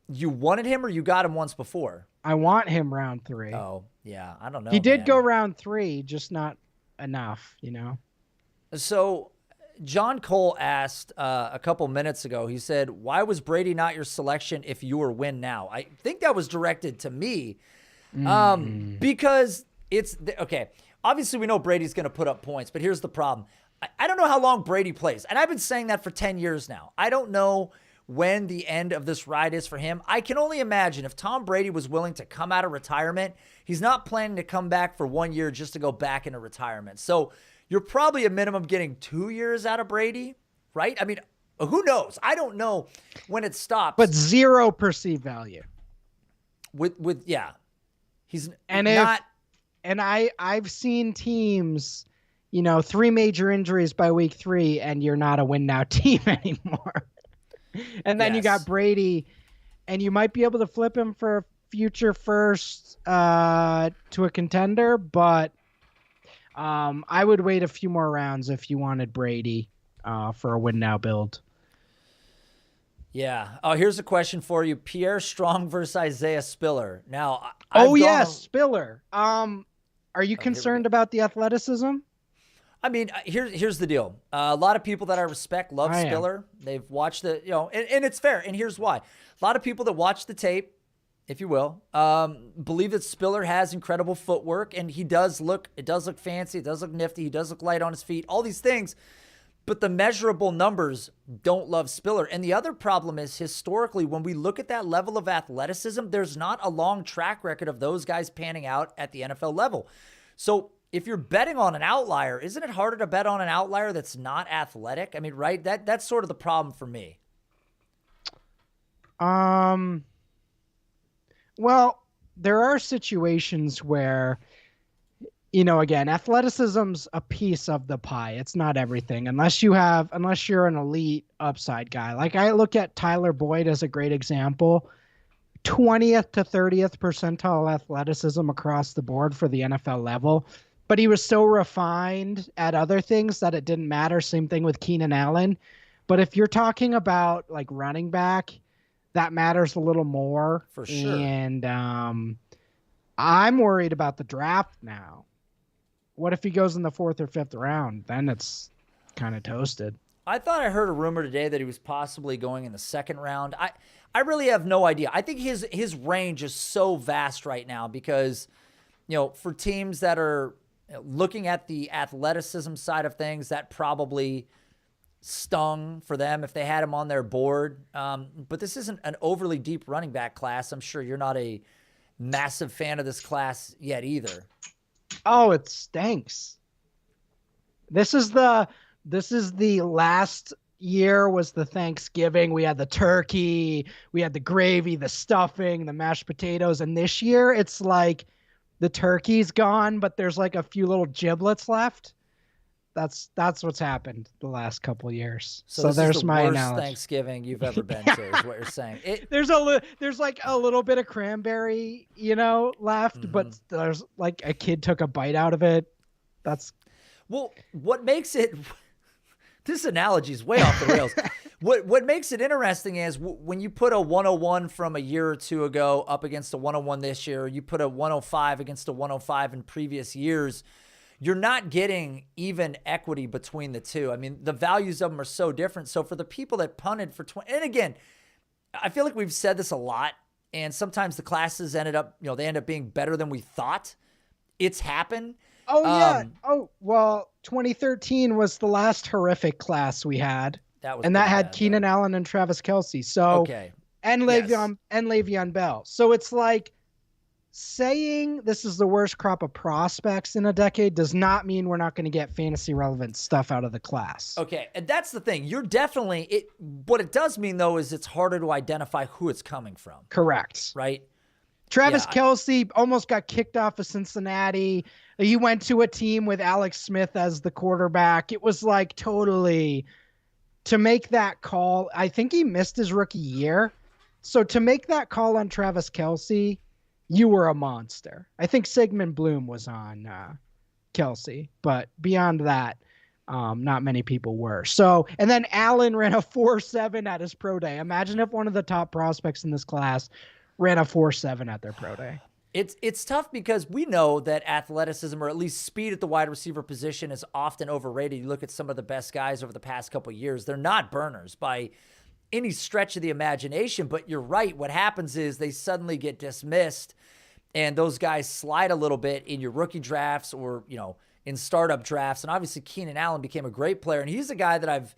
You wanted him or you got him once before? I want him round 3. Oh, yeah. I don't know. He did go round 3, just not enough, So John Cole asked a couple minutes ago, he said, why was Brady not your selection if you were win now? I think that was directed to me because okay. Obviously, we know Brady's going to put up points, but here's the problem. I don't know how long Brady plays, and I've been saying that for 10 years now. I don't know when the end of this ride is for him. I can only imagine if Tom Brady was willing to come out of retirement, he's not planning to come back for 1 year just to go back into retirement. So you're probably a minimum getting 2 years out of Brady, right? I mean, who knows? I don't know when it stops. But 0 perceived value. Yeah. He's I've seen teams, 3 major injuries by week 3, and you're not a win now team anymore. And then you got Brady, and you might be able to flip him for a future first to a contender, but I would wait a few more rounds if you wanted Brady for a win now build. Yeah. Oh, here's a question for you. Pierre Strong versus Isaiah Spiller. Now, Spiller. Are you concerned about the athleticism? I mean, here's the deal. A lot of people that I respect love Spiller. They've watched the, and it's fair. And here's why. A lot of people that watch the tape, if you will, believe that Spiller has incredible footwork, and it does look fancy. It does look nifty. He does look light on his feet, all these things. But the measurable numbers don't love Spiller. And the other problem is, historically, when we look at that level of athleticism, there's not a long track record of those guys panning out at the NFL level. So if you're betting on an outlier, isn't it harder to bet on an outlier that's not athletic? I mean, right? That's sort of the problem for me. Well, there are situations where, again, athleticism's a piece of the pie. It's not everything unless you're an elite upside guy. Like I look at Tyler Boyd as a great example. 20th to 30th percentile athleticism across the board for the NFL level. But he was so refined at other things that it didn't matter. Same thing with Keenan Allen. But if you're talking about like running back, that matters a little more. For sure. And I'm worried about the draft now. What if he goes in the 4th or 5th round? Then it's kind of toasted. I thought I heard a rumor today that he was possibly going in the 2nd round. I really have no idea. I think his range is so vast right now because, for teams that are looking at the athleticism side of things, that probably stung for them if they had him on their board. But this isn't an overly deep running back class. I'm sure you're not a massive fan of this class yet either. Oh, it stinks. This is the last year was the Thanksgiving. We had the turkey, we had the gravy, the stuffing, the mashed potatoes. And this year it's like the turkey's gone, but there's like a few little giblets left. That's what's happened the last couple of years. So there's the my worst analogy. Thanksgiving you've ever been to is what you're saying. There's like a little bit of cranberry, left, but there's like a kid took a bite out of it. What makes it this analogy is way off the rails. What makes it interesting is when you put a 101 from a year or two ago up against a 101 this year, you put a 105 against a 105 in previous years, you're not getting even equity between the two. I mean, the values of them are so different. So for the people that punted for 20, and again, I feel like we've said this a lot, and sometimes the classes ended up, they end up being better than we thought. It's happened. Oh, yeah. 2013 was the last horrific class we had. That was and that pretty had bad, Keenan though. Allen and Travis Kelce. So Okay. and Yes. Le'Veon Bell. So it's like saying this is the worst crop of prospects in a decade does not mean we're not going to get fantasy relevant stuff out of the class. Okay, and that's the thing. You're definitely it. What it does mean though is it's harder to identify who it's coming from. Correct. Right. Travis Yeah, Kelce almost got kicked off of Cincinnati. He went to a team with Alex Smith as the quarterback. It was like totally to make that call. I think he missed his rookie year. So to make that call on Travis Kelce, you were a monster. I think Sigmund Bloom was on Kelce, but beyond that, not many people were. So, and then Allen ran a 4.7 at his pro day. Imagine if one of the top prospects in this class ran a 4.7 at their pro day. It's tough because we know that athleticism, or at least speed at the wide receiver position, is often overrated. You look at some of the best guys over the past couple of years; they're not burners by any stretch of the imagination. But you're right. What happens is they suddenly get dismissed, and those guys slide a little bit in your rookie drafts or, in startup drafts. And obviously Keenan Allen became a great player. And he's a guy that I've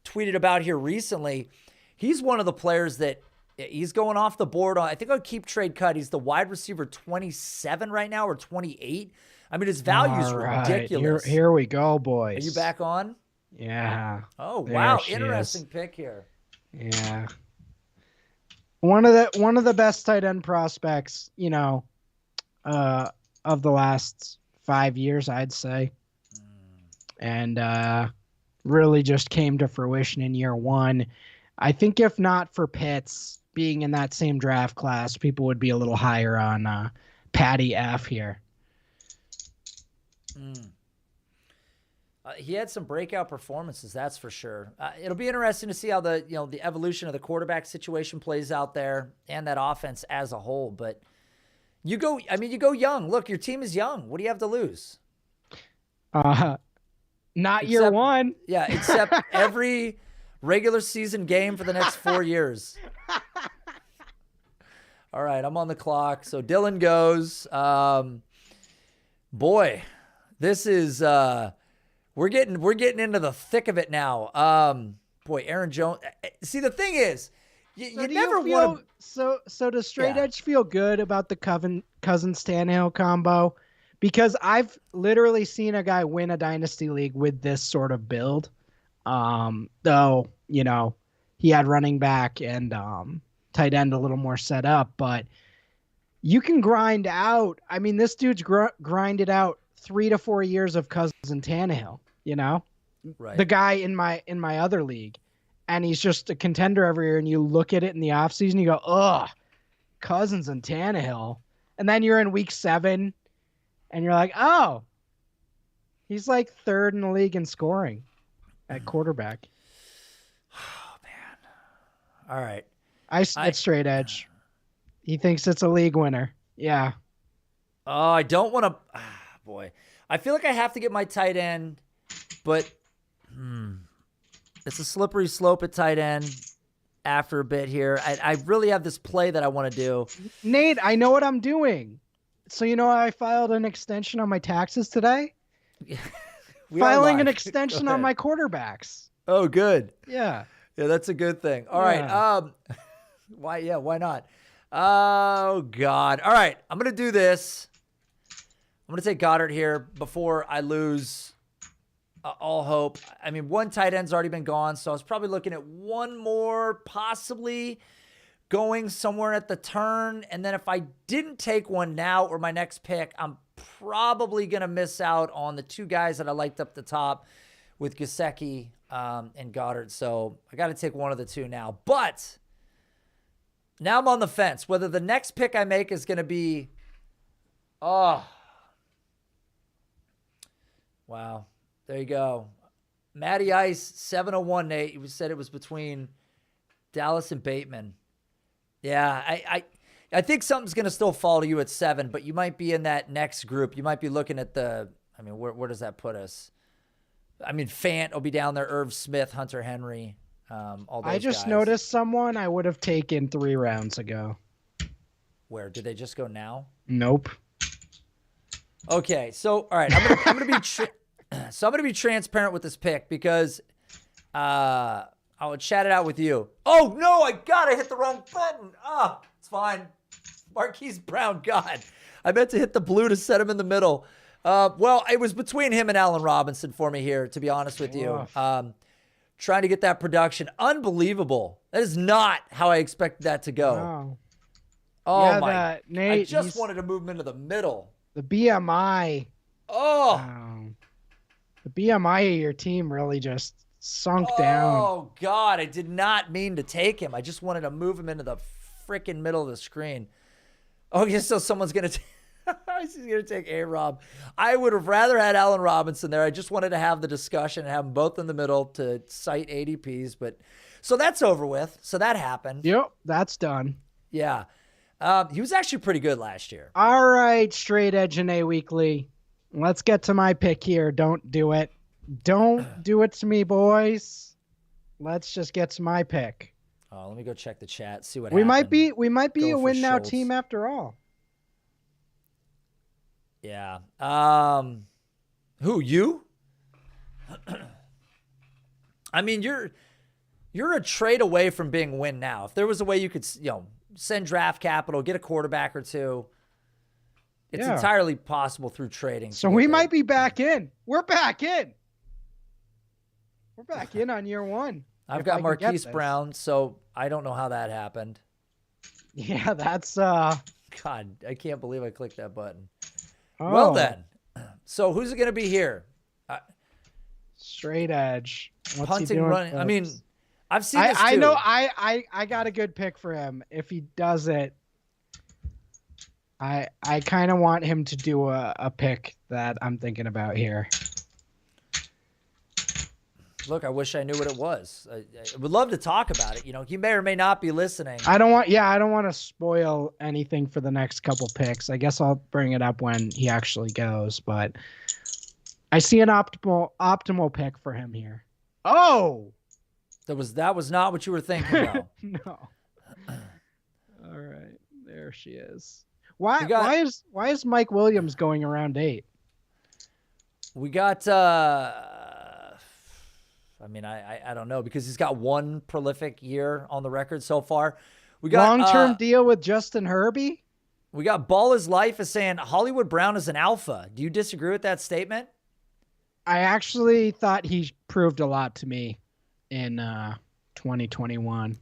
tweeted about here recently. He's one of the players that he's going off the board on. I think on Keep Trade Cut, he's the wide receiver 27 right now, or 28. I mean, his value is ridiculous. Here we go, boys. Are you back on? Yeah. Oh, wow. Interesting pick here. Yeah. One of the best tight end prospects, of the last 5 years, I'd say. And really just came to fruition in year one. I think if not for Pitts being in that same draft class, people would be a little higher on Patty F here. He had some breakout performances, that's for sure. It'll be interesting to see how the evolution of the quarterback situation plays out there and that offense as a whole. But you go young. Look, your team is young. What do you have to lose? Not year one. Yeah, except every regular season game for the next 4 years. All right, I'm on the clock. So Dylan goes. Boy, this is we're getting into the thick of it now. Boy, Aaron Jones. See, the thing is, you never want to. So does Straight Edge feel good about the Cousins Tannehill combo? Because I've literally seen a guy win a dynasty league with this sort of build. Though, he had running back and tight end a little more set up, but you can grind out. I mean, this dude's grinded out 3 to 4 years of Cousins and Tannehill, Right. The guy in my other league, and he's just a contender every year. And you look at it in the offseason, you go, ugh, Cousins and Tannehill. And then you're in week 7 and you're like, oh, he's like 3rd in the league in scoring at quarterback. Oh, man. All right. I said Straight Edge. He thinks it's a league winner. Yeah. Oh, I don't want to. Boy, I feel like I have to get my tight end, but it's a slippery slope at tight end after a bit here. I really have this play that I want to do. Nate, I know what I'm doing. So I filed an extension on my taxes today? Filing an extension on my quarterbacks. Oh, good. Yeah. Yeah, that's a good thing. All right. Why not? Oh, God. All right. I'm going to do this. I'm going to take Goddard here before I lose all hope. I mean, one tight end's already been gone, so I was probably looking at one more, possibly going somewhere at the turn. And then if I didn't take one now or my next pick, I'm probably going to miss out on the 2 guys that I liked up the top with Gesicki and Goddard. So I got to take one of the 2 now. But now I'm on the fence whether the next pick I make is going to be, wow. There you go. Matty Ice, 701, Nate. You said it was between Dallas and Bateman. Yeah, I think something's going to still fall to you at 7, but you might be in that next group. You might be looking at where does that put us? I mean, Fant will be down there, Irv Smith, Hunter Henry, all those I just guys. noticed someone I would have taken 3 rounds ago. Where? Did they just go now? Nope. Okay, so all right, I'm gonna be transparent with this pick because I'm I'll chat it out with you. Oh, no, I hit the wrong button. Ah, it's fine. Marquise Brown, God. I meant to hit the blue to set him in the middle. Well, it was between him and Allen Robinson for me here, to be honest with you. Trying to get that production. Unbelievable. That is not how I expected that to go. Wow. Oh, Yeah, my. Nate, I just wanted to move him into the middle. The BMI. Oh. The BMI of your team really just sunk down. Oh, God. I did not mean to take him. I just wanted to move him into the freaking middle of the screen. Oh, yeah, so someone's going to he's going to take A-Rob. I would have rather had Allen Robinson there. I just wanted to have the discussion and have them both in the middle to cite ADPs. But so that's over with. So that happened. Yep, that's done. Yeah. He was actually pretty good last year. All right, Straight Edge and A Weekly. Let's get to my pick here. Don't do it. Don't do it to me, boys. Let's just get to my pick. Oh, let me go check the chat, see what we happened. We might be Go a for win now Schultz. team after all. Yeah. Who, you? I mean, you're a trade away from being win now. If there was a way you could, send draft capital, get a quarterback or two, it's entirely possible through trading. So we might be back in. We're back in. We're back in on year one. I've got Marquise Brown, so I don't know how that happened. Yeah, that's God, I can't believe I clicked that button. Oh. Well then, so who's it going to be here? Straight Edge. What's Punting, he doing, running. folks? I mean, I've seen this too. I know. I got a good pick for him. If he does it, I kind of want him to do a pick that I'm thinking about here. Look, I wish I knew what it was. I would love to talk about it. He may or may not be listening. I don't want to spoil anything for the next couple picks. I guess I'll bring it up when he actually goes, but I see an optimal pick for him here. Oh, that was not what you were thinking, though. No. All right, there she is. Why is Mike Williams going around 8? We got. I mean, I don't know, because he's got one prolific year on the record so far. We got long-term deal with Justin Herbie. We got Ball is Life is saying Hollywood Brown is an alpha. Do you disagree with that statement? I actually thought he proved a lot to me in 2021.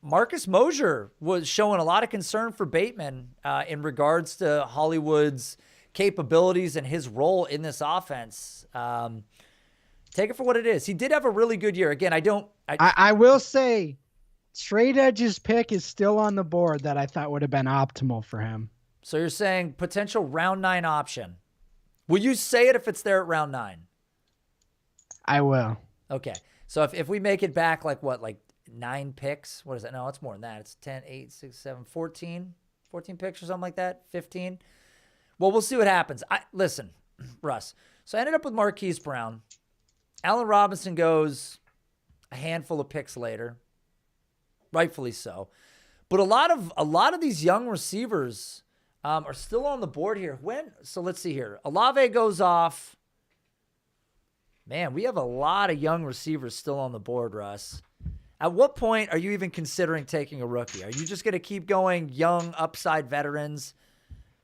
Marcus Mosier was showing a lot of concern for Bateman in regards to Hollywood's capabilities and his role in this offense. Take it for what it is. He did have a really good year. Again, I will say Straight Edge's pick is still on the board that I thought would have been optimal for him. So you're saying potential round 9 option. Will you say it if it's there at round 9? I will. Okay. So if we make it back like 9 picks, what is that? No, it's more than that. It's 10, 8, 6, 7, 14 picks or something like that. 15. Well, we'll see what happens. Listen, Russ. So I ended up with Marquise Brown. Allen Robinson goes a handful of picks later, rightfully so. But a lot of these young receivers are still on the board here. So let's see here. Olave goes off. Man, we have a lot of young receivers still on the board, Russ. At what point are you even considering taking a rookie? Are you just going to keep going young, upside veterans?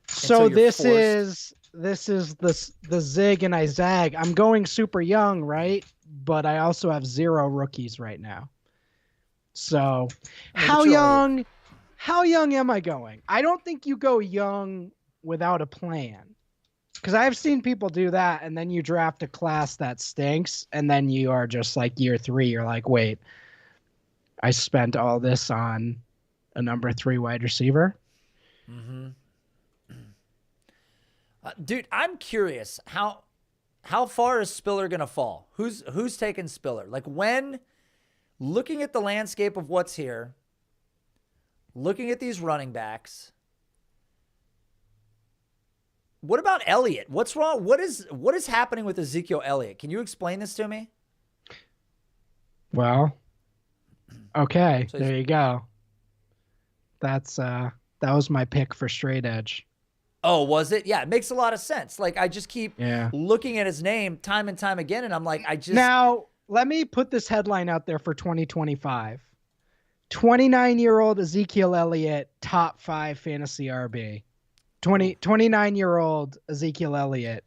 So this is the zig and I zag. I'm going super young, right? But I also have 0 rookies right now. So how young am I going? I don't think you go young without a plan. Because I've seen people do that, and then you draft a class that stinks, and then you are just like year 3, you're like, wait, I spent all this on a number 3 wide receiver? Mm-hmm. Dude, I'm curious how far is Spiller gonna fall? Who's taking Spiller? Like, when looking at the landscape of what's here, looking at these running backs, what about Elliott? What's wrong? What is happening with Ezekiel Elliott? Can you explain this to me? Well, okay, so there you go. That was my pick for Straight Edge. Oh, was it? Yeah, it makes a lot of sense. Like, I just keep looking at his name time and time again, and I'm like, Let me put this headline out there for 2025. 29-year-old Ezekiel Elliott, top 5 fantasy RB. 29-year-old Ezekiel Elliott.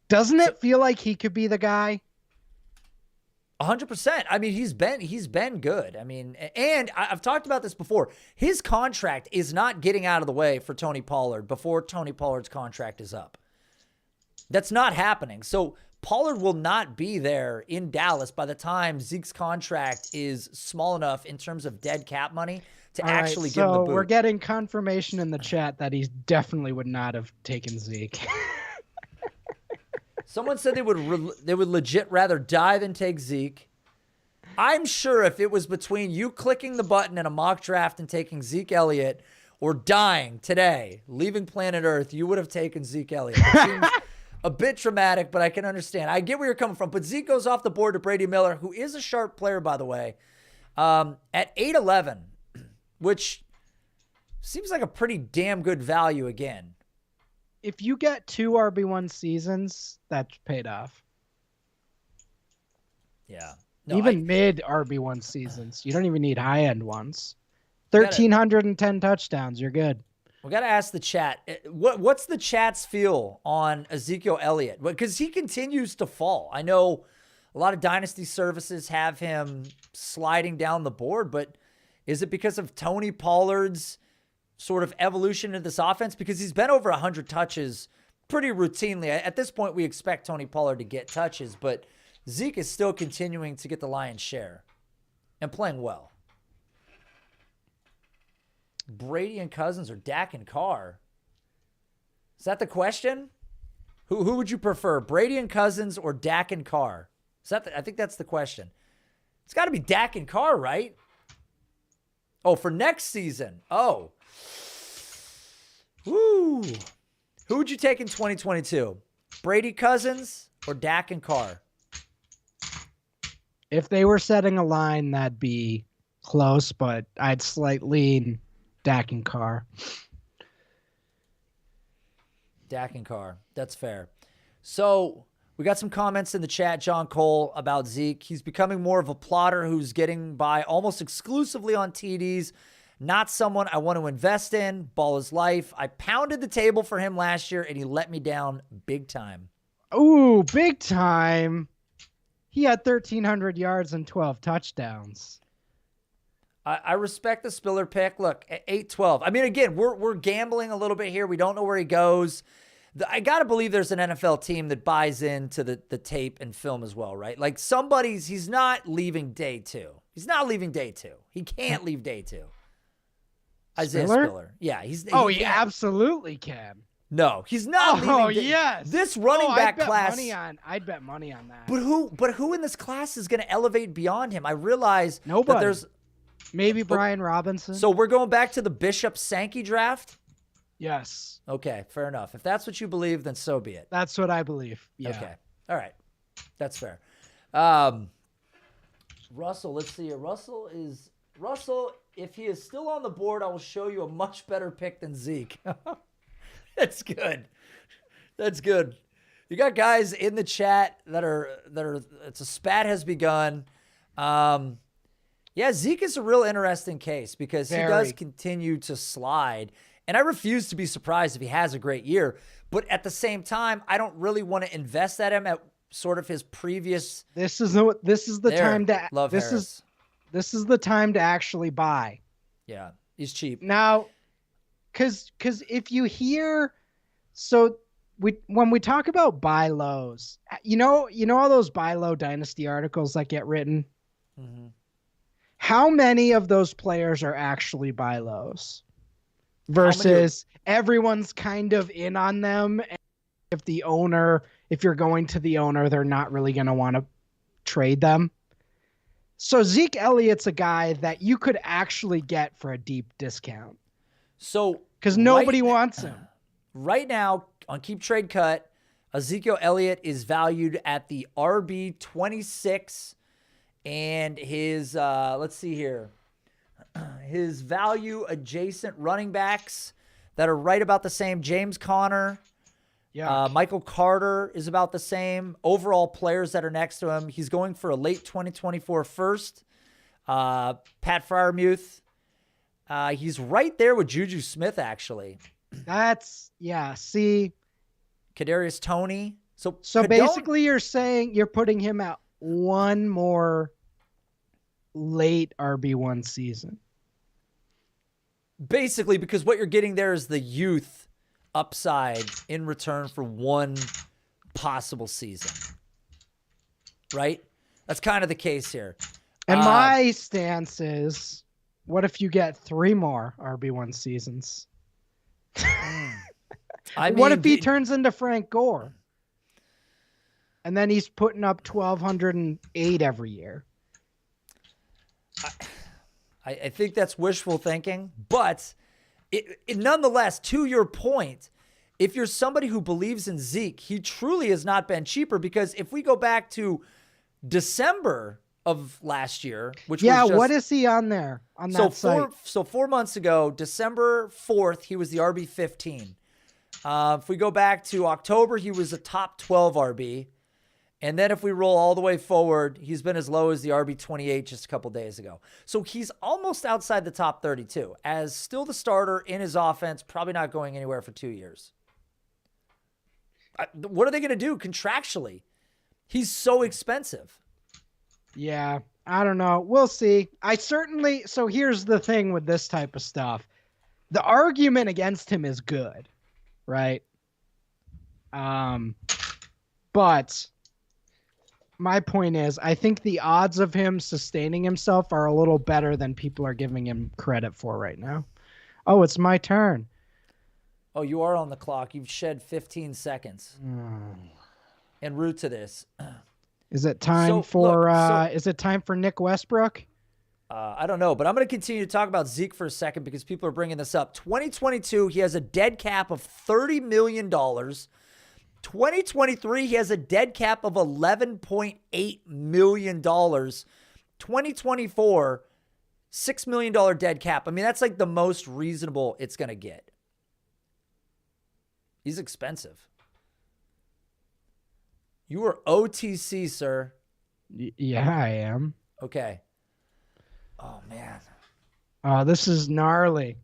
Doesn't it feel like he could be the guy? 100%. I mean, he's been good. I mean, and I've talked about this before. His contract is not getting out of the way for Tony Pollard before Tony Pollard's contract is up. That's not happening. So Pollard will not be there in Dallas by the time Zeke's contract is small enough in terms of dead cap money to actually give him the boot. So we're getting confirmation in the chat that he definitely would not have taken Zeke. Someone said they would legit rather die than take Zeke. I'm sure if it was between you clicking the button in a mock draft and taking Zeke Elliott or dying today, leaving planet Earth, you would have taken Zeke Elliott. It seems a bit dramatic, but I can understand. I get where you're coming from. But Zeke goes off the board to Brady Miller, who is a sharp player, by the way, at 8'11", which seems like a pretty damn good value again. If you get 2 RB1 seasons, that's paid off. Yeah. Even mid RB1 seasons. You don't even need high-end ones. 1,310 touchdowns. You're good. We got to ask the chat. What's the chat's feel on Ezekiel Elliott? Because he continues to fall. I know a lot of dynasty services have him sliding down the board, but is it because of Tony Pollard's sort of evolution of this offense? Because he's been over 100 touches pretty routinely. At this point, we expect Tony Pollard to get touches, but Zeke is still continuing to get the lion's share and playing well. Brady and Cousins or Dak and Carr? Is that the question? Who would you prefer, Brady and Cousins or Dak and Carr? I think that's the question. It's got to be Dak and Carr, right? Oh, for next season. Oh. Woo. Who would you take in 2022? Brady, Cousins, or Dak and Carr? If they were setting a line, that'd be close, but I'd slightly lean Dak and Carr. Dak and Carr. That's fair. So we got some comments in the chat, John Cole, about Zeke. He's becoming more of a plotter who's getting by almost exclusively on TDs. Not someone I want to invest in. Ball is life. I pounded the table for him last year, and he let me down big time. Ooh, big time. He had 1,300 yards and 12 touchdowns. I respect the Spiller pick. Look, 8-12. I mean, again, we're gambling a little bit here. We don't know where he goes. I got to believe there's an NFL team that buys into the tape and film as well, right? Like he's not leaving day 2. He's not leaving day 2. He can't leave day 2. Isaiah Spiller. Yeah. He absolutely can. No, he's not leaving. Oh, yes. This running back class. I'd bet money on that. But who in this class is going to elevate beyond him? I realize nobody. That there's maybe Brian Robinson. So we're going back to the Bishop Sankey draft? Yes. Okay, fair enough. If that's what you believe, then so be it. That's what I believe. Yeah. Okay. All right. That's fair. Russell, let's see here. Russell, if he is still on the board, I will show you a much better pick than Zeke. That's good. That's good. You got guys in the chat that are it's a spat has begun. Yeah, Zeke is a real interesting case because he does continue to slide. And I refuse to be surprised if he has a great year. But at the same time, I don't really want to invest at him at sort of his previous. This is the time to love Harris. This is the time to actually buy. Yeah, he's cheap. Now, because if you hear, when we talk about buy lows, you know all those buy low dynasty articles that get written? Mm-hmm. How many of those players are actually buy lows versus everyone's kind of in on them? And if you're going to the owner, they're not really going to want to trade them. So Zeke Elliott's a guy that you could actually get for a deep discount. So because nobody wants him. Right now on Keep Trade Cut, Ezekiel Elliott is valued at the RB 26, and his let's see here, his value adjacent running backs that are right about the same. James Conner, Yeah. Michael Carter is about the same. Overall players that are next to him, he's going for a late 2024 first. Pat Freiermuth, he's right there with Juju Smith, actually. See, Kadarius Toney. So basically you're saying you're putting him at one more late RB1 season. Basically, because what you're getting there is the youth upside in return for one possible season. Right? That's kind of the case here. And my stance is, what if you get 3 more RB1 seasons? What if he turns into Frank Gore? And then he's putting up 1,208 every year. I think that's wishful thinking, but it nonetheless, to your point, if you're somebody who believes in Zeke, he truly has not been cheaper, because if we go back to December of last year, which was just, what is he on there on that site? So 4 months ago, December 4th, he was the RB 15. If we go back to October, he was a top 12 RB. And then if we roll all the way forward, he's been as low as the RB 28 just a couple days ago. So he's almost outside the top 32 as still the starter in his offense, probably not going anywhere for 2 years. What are they going to do contractually? He's so expensive. Yeah, I don't know. We'll see. So here's the thing with this type of stuff. The argument against him is good, right? But my point is, I think the odds of him sustaining himself are a little better than people are giving him credit for right now. Oh, it's my turn. Oh, you are on the clock. You've shed 15 seconds. En route to this. Is it time is it time for Nick Westbrook? I don't know, but I'm going to continue to talk about Zeke for a second because people are bringing this up. 2022, he has a dead cap of $30 million. 2023, he has a dead cap of $11.8 million. 2024, $6 million dead cap. I mean, that's like the most reasonable it's going to get. He's expensive. You are OTC, sir. Yeah, I am. Okay. Oh, man. Oh, this is gnarly.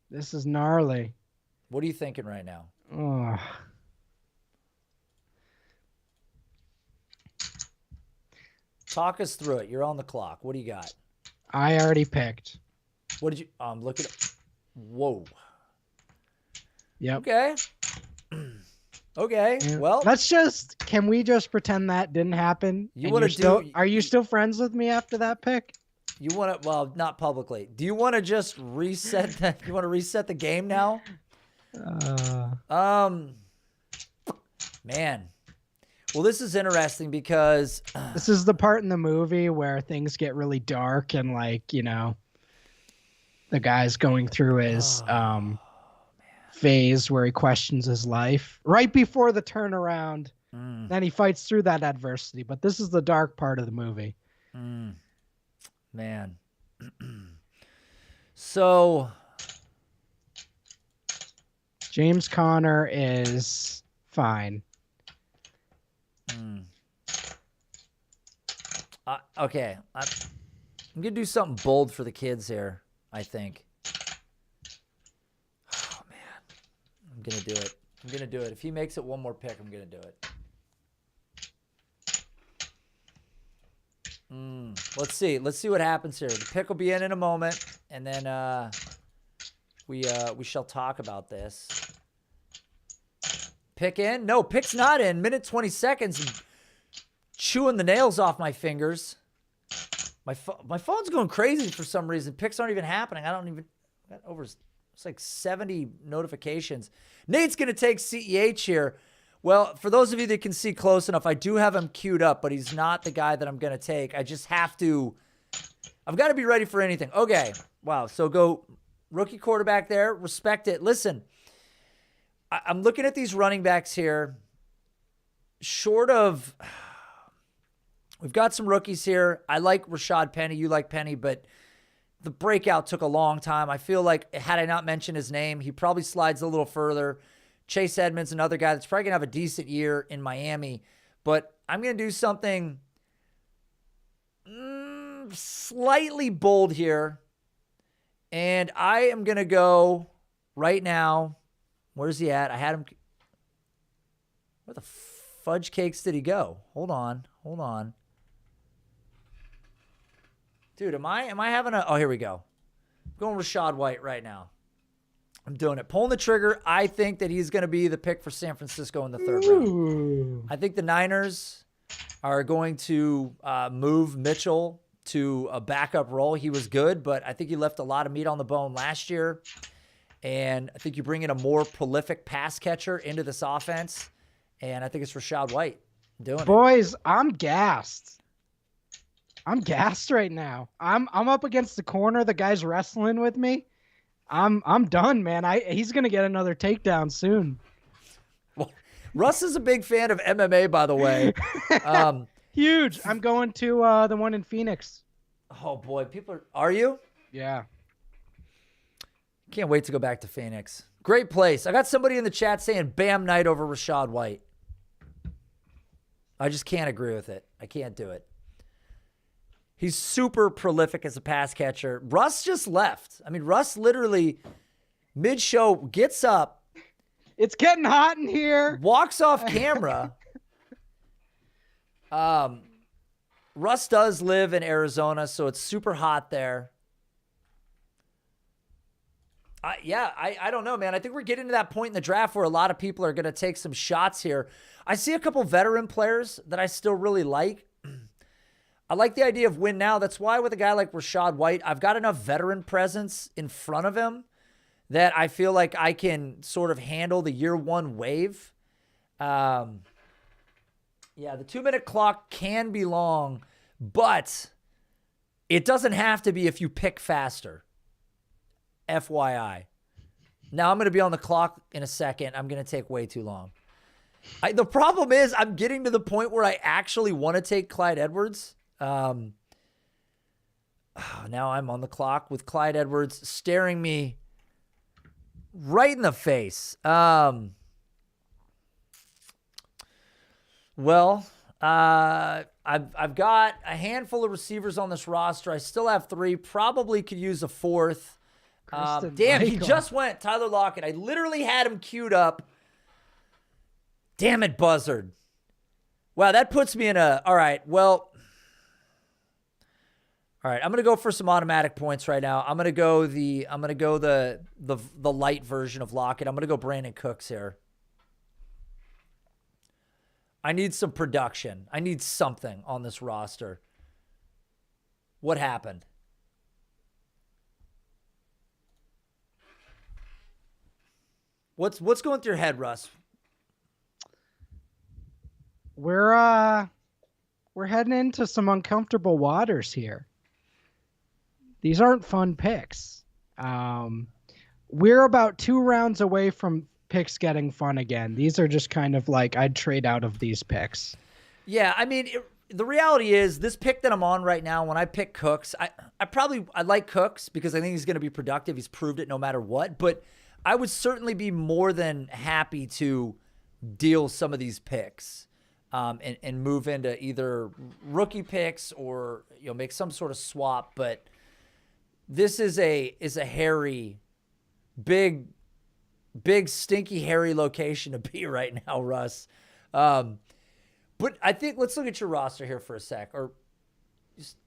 What are you thinking right now? Oh. Talk us through it. You're on the clock. What do you got? I already picked. What did you look at? Whoa. Yep. Okay. Okay. Yeah. Well, can we just pretend that didn't happen? Are you still friends with me after that pick? You want to, well, not publicly. Do you want to just reset that? You want to reset the game now? Man. Well, this is interesting because this is the part in the movie where things get really dark and the guy's going through his phase where he questions his life right before the turnaround. Then he fights through that adversity. But this is the dark part of the movie. Man. So James Conner is fine. Okay. I'm going to do something bold for the kids here, I think. Oh, man. I'm going to do it. If he makes it one more pick, I'm going to do it. Let's see. Let's see what happens here. The pick will be in a moment, and then we shall talk about this. Pick in? No, pick's not in. Minute 20 seconds. Chewing the nails off my fingers. My phone's going crazy for some reason. Picks aren't even happening. It's like 70 notifications. Nate's going to take CEH here. Well, for those of you that can see close enough, I do have him queued up, but he's not the guy that I'm going to take. I've got to be ready for anything. Okay. Wow. So go rookie quarterback there. Respect it. Listen, I'm looking at these running backs here. We've got some rookies here. I like Rashad Penny. You like Penny, but the breakout took a long time. I feel like had I not mentioned his name, he probably slides a little further. Chase Edmonds, another guy that's probably going to have a decent year in Miami. But I'm going to do something slightly bold here. And I am going to go right now. Where's he at? I had him. Where the fudge cakes did he go? Hold on. Dude, am I having a... Oh, here we go. I'm going Rachaad White right now. I'm doing it. Pulling the trigger. I think that he's going to be the pick for San Francisco in the third round. I think the Niners are going to move Mitchell to a backup role. He was good, but I think he left a lot of meat on the bone last year. And I think you bring in a more prolific pass catcher into this offense. And I think it's Rachaad White doing it. Boys, I'm gassed. I'm gassed right now. I'm up against the corner. The guy's wrestling with me. I'm done, man. He's gonna get another takedown soon. Well, Russ is a big fan of MMA, by the way. Huge. I'm going to the one in Phoenix. Oh boy, are you? Yeah. Can't wait to go back to Phoenix. Great place. I got somebody in the chat saying Bam Knight over Rachaad White. I just can't agree with it. I can't do it. He's super prolific as a pass catcher. Russ just left. I mean, Russ literally mid-show gets up. It's getting hot in here. Walks off camera. Russ does live in Arizona, so it's super hot there. I don't know, man. I think we're getting to that point in the draft where a lot of people are going to take some shots here. I see a couple veteran players that I still really like. I like the idea of win now. That's why with a guy like Rachaad White, I've got enough veteran presence in front of him that I feel like I can sort of handle the year one wave. Yeah, the 2-minute clock can be long, but it doesn't have to be if you pick faster. FYI. Now I'm going to be on the clock in a second. I'm going to take way too long. The problem is I'm getting to the point where I actually want to take Clyde Edwards. Now I'm on the clock with Clyde Edwards staring me right in the face. I've got a handful of receivers on this roster. I still have 3. Probably could use a 4th. Damn, he just went. Tyler Lockett. I literally had him queued up. Damn it, buzzard. Wow, that puts me in a... All right, I'm going to go for some automatic points right now. I'm going to go the light version of Lockett. I'm going to go Brandon Cooks here. I need some production. I need something on this roster. What happened? What's going through your head, Russ? We're heading into some uncomfortable waters here. These aren't fun picks. We're about 2 rounds away from picks getting fun again. These are just kind of like I'd trade out of these picks. Yeah, I mean, the reality is this pick that I'm on right now, when I pick Cooks, I like Cooks because I think he's going to be productive. He's proved it no matter what. But I would certainly be more than happy to deal some of these picks. And move into either rookie picks or make some sort of swap, but this is a hairy, big stinky hairy location to be right now, Russ. But I think let's look at your roster here for a sec. Or just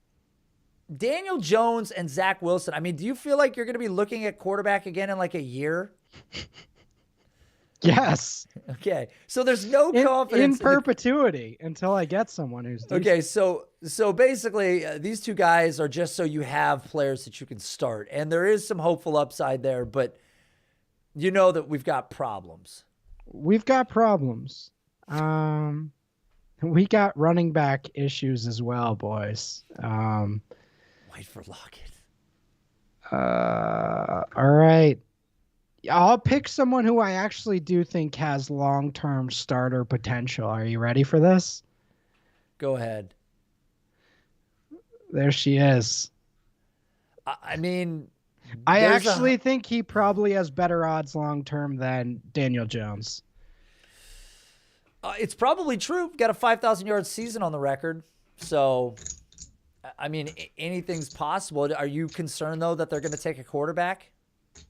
Daniel Jones and Zach Wilson. I mean, do you feel like you're going to be looking at quarterback again in like a year? Yes. Okay. So there's no confidence in perpetuity until I get someone who's decent. Okay. So basically, these two guys are just so you have players that you can start, and there is some hopeful upside there, but you know that we've got problems. We've got problems. We got running back issues as well, boys. Wait for Lockett. All right. I'll pick someone who I actually do think has long-term starter potential. Are you ready for this? Go ahead. There she is. I mean, I actually think he probably has better odds long term than Daniel Jones. It's probably true. Got a 5,000 yard season on the record. So, I mean, anything's possible. Are you concerned, though, that they're going to take a quarterback?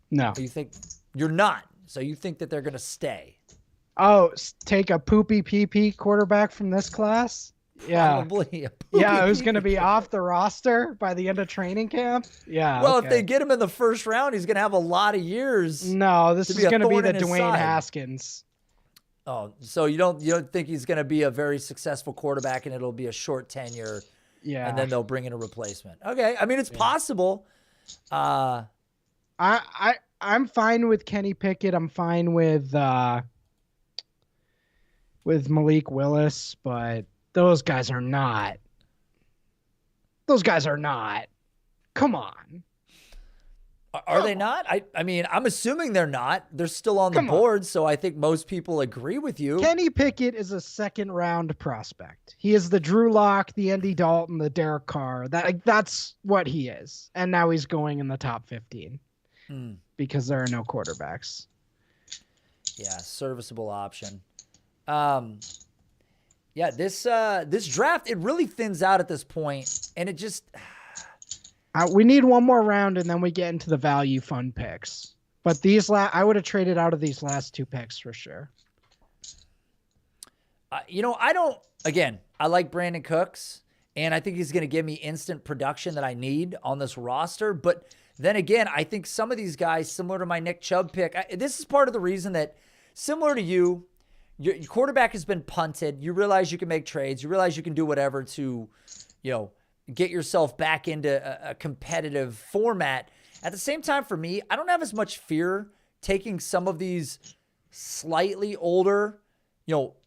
No. Or you think you're not? So you think that they're going to stay? Oh, take a poopy PP quarterback from this class? Yeah. Probably. Yeah, who's going to be off the roster by the end of training camp? Yeah. Well, if they get him in the first round, he's going to have a lot of years. No, this is going to be the Dwayne side. Haskins. Oh, so you don't think he's going to be a very successful quarterback and it'll be a short tenure? Yeah. And then they'll bring in a replacement. Okay. I mean, it's possible. I'm fine with Kenny Pickett. I'm fine with Malik Willis, but those guys are not. Come on. Are they not? I mean, I'm assuming they're not. They're still on the board, so I think most people agree with you. Kenny Pickett is a second-round prospect. He is the Drew Lock, the Andy Dalton, the Derek Carr. That's what he is. And now he's going in the top 15 because there are no quarterbacks. Yeah, serviceable option. Yeah, this draft, it really thins out at this point, and it just... we need one more round, and then we get into the value fund picks. But I would have traded out of these last two picks for sure. I like Brandon Cooks, and I think he's going to give me instant production that I need on this roster. But then again, I think some of these guys, similar to my Nick Chubb pick, this is part of the reason that, similar to you, your quarterback has been punted. You realize you can make trades. You realize you can do whatever to, get yourself back into a competitive format. At the same time, for me, I don't have as much fear taking some of these slightly older,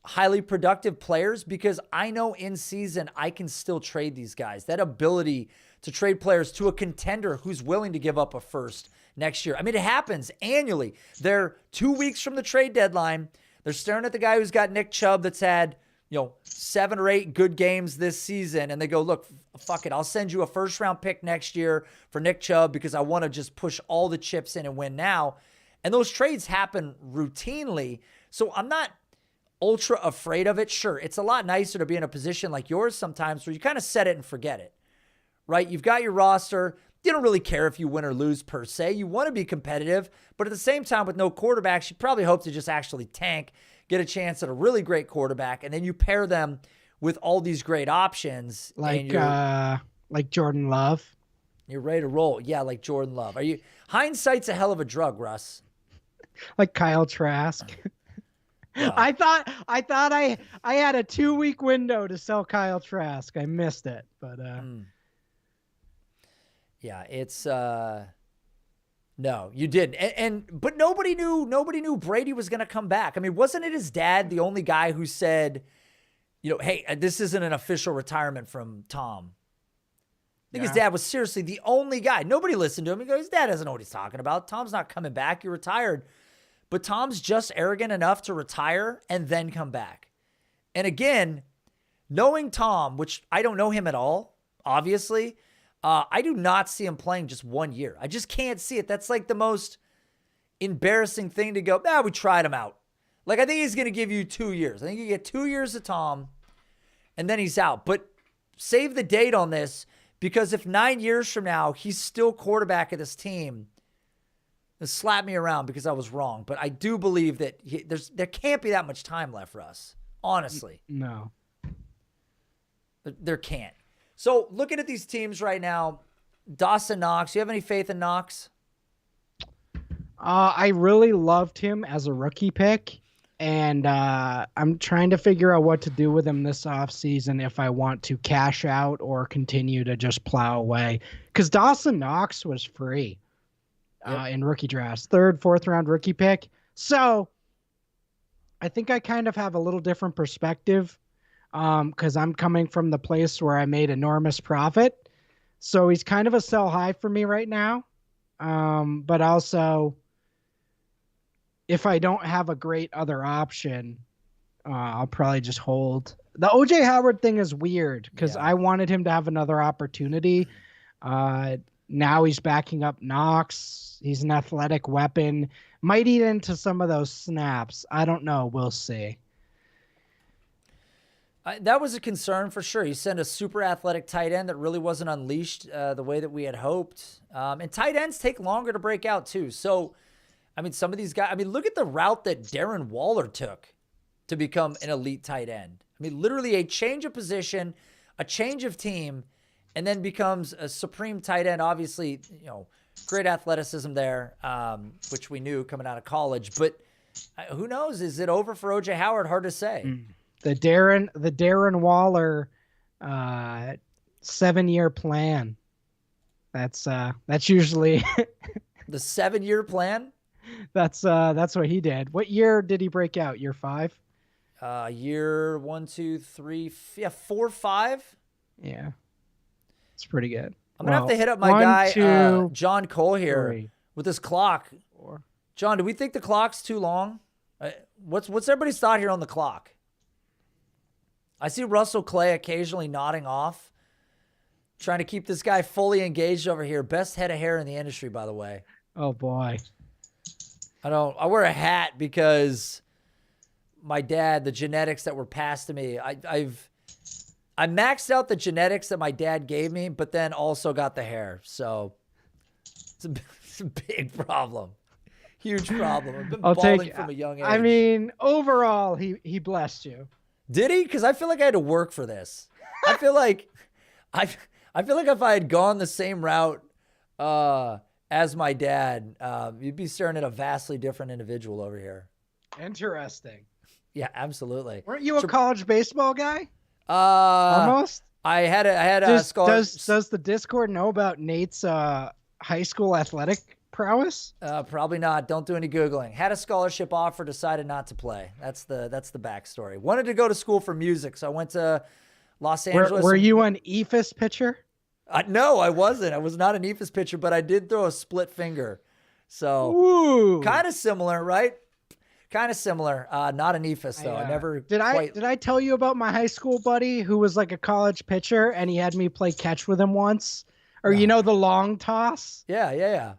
highly productive players because I know in season I can still trade these guys. That ability to trade players to a contender who's willing to give up a first next year. I mean, it happens annually. They're 2 weeks from the trade deadline. They're staring at the guy who's got Nick Chubb that's had 7 or 8 good games this season. And they go, look, fuck it. I'll send you a first round pick next year for Nick Chubb because I want to just push all the chips in and win now. And those trades happen routinely. So I'm not ultra afraid of it. Sure, it's a lot nicer to be in a position like yours sometimes where you kind of set it and forget it, right? You've got your roster. You don't really care if you win or lose per se. You want to be competitive, but at the same time with no quarterbacks, you probably hope to just actually tank, get a chance at a really great quarterback, and then you pair them with all these great options. Like Jordan Love. You're ready to roll. Yeah, like Jordan Love. Hindsight's a hell of a drug, Russ. Like Kyle Trask. Wow. I thought I had a 2-week window to sell Kyle Trask. I missed it, but yeah, it's no, you didn't. But nobody knew Brady was going to come back. I mean, wasn't it his dad, the only guy who said, hey, this isn't an official retirement from Tom? I think his dad was seriously the only guy. Nobody listened to him. He goes, his dad doesn't know what he's talking about. Tom's not coming back. You're retired. But Tom's just arrogant enough to retire and then come back. And again, knowing Tom, which I don't know him at all, obviously, I do not see him playing just 1 year. I just can't see it. That's like the most embarrassing thing to go, we tried him out. Like, I think he's going to give you 2 years. I think you get 2 years of Tom, and then he's out. But save the date on this, because if 9 years from now he's still quarterback of this team, then slap me around because I was wrong. But I do believe that there can't be that much time left for us, honestly. No. There can't. So looking at these teams right now, Dawson Knox, you have any faith in Knox? I really loved him as a rookie pick, and I'm trying to figure out what to do with him this offseason if I want to cash out or continue to just plow away. Because Dawson Knox was free in rookie drafts, 3rd, 4th round rookie pick. So I think I kind of have a little different perspective. Because I'm coming from the place where I made enormous profit. So he's kind of a sell high for me right now. But also, if I don't have a great other option, I'll probably just hold. The OJ Howard thing is weird because I wanted him to have another opportunity. Now he's backing up Knox. He's an athletic weapon. Might eat into some of those snaps. I don't know. We'll see. That was a concern for sure. You sent a super athletic tight end that really wasn't unleashed the way that we had hoped. And tight ends take longer to break out too. So, I mean, some of these guys, I mean, look at the route that Darren Waller took to become an elite tight end. I mean, literally a change of position, a change of team, and then becomes a supreme tight end. Obviously, you know, great athleticism there, which we knew coming out of college. But who knows? Is it over for O.J. Howard? Hard to say. The Darren Waller 7-year plan. That's usually the 7-year plan. That's what he did. What year did he break out? Year 5? Year 1, 2, 3, 4, 5. Yeah, it's pretty good. I'm gonna have to hit up my guy John Cole here with this clock. 4. John, do we think the clock's too long? What's everybody's thought here on the clock? I see Russell Clay occasionally nodding off, trying to keep this guy fully engaged over here. Best head of hair in the industry, by the way. Oh boy. I wear a hat because my dad, the genetics that were passed to me, I maxed out the genetics that my dad gave me, but then also got the hair. So it's a big problem. Huge problem. I've been balding from a young age. I mean, overall, he blessed you. Did he? Because I feel like I had to work for this. I feel like if I had gone the same route as my dad, you'd be staring at a vastly different individual over here. Interesting. Yeah, absolutely. Weren't you a college baseball guy? Almost. I had a scholarship. Does the Discord know about Nate's high school athletic prowess? Probably not. Don't do any Googling. Had a scholarship offer, decided not to play. That's the backstory. Wanted to go to school for music, so I went to Los Angeles. Were you an EFIS pitcher? No, I wasn't. I was not an EFIS pitcher, but I did throw a split finger. So kind of similar, right? Kind of similar. Not an EFIS though. I never did. I tell you about my high school buddy who was like a college pitcher and he had me play catch with him once? Or you know the long toss? Yeah.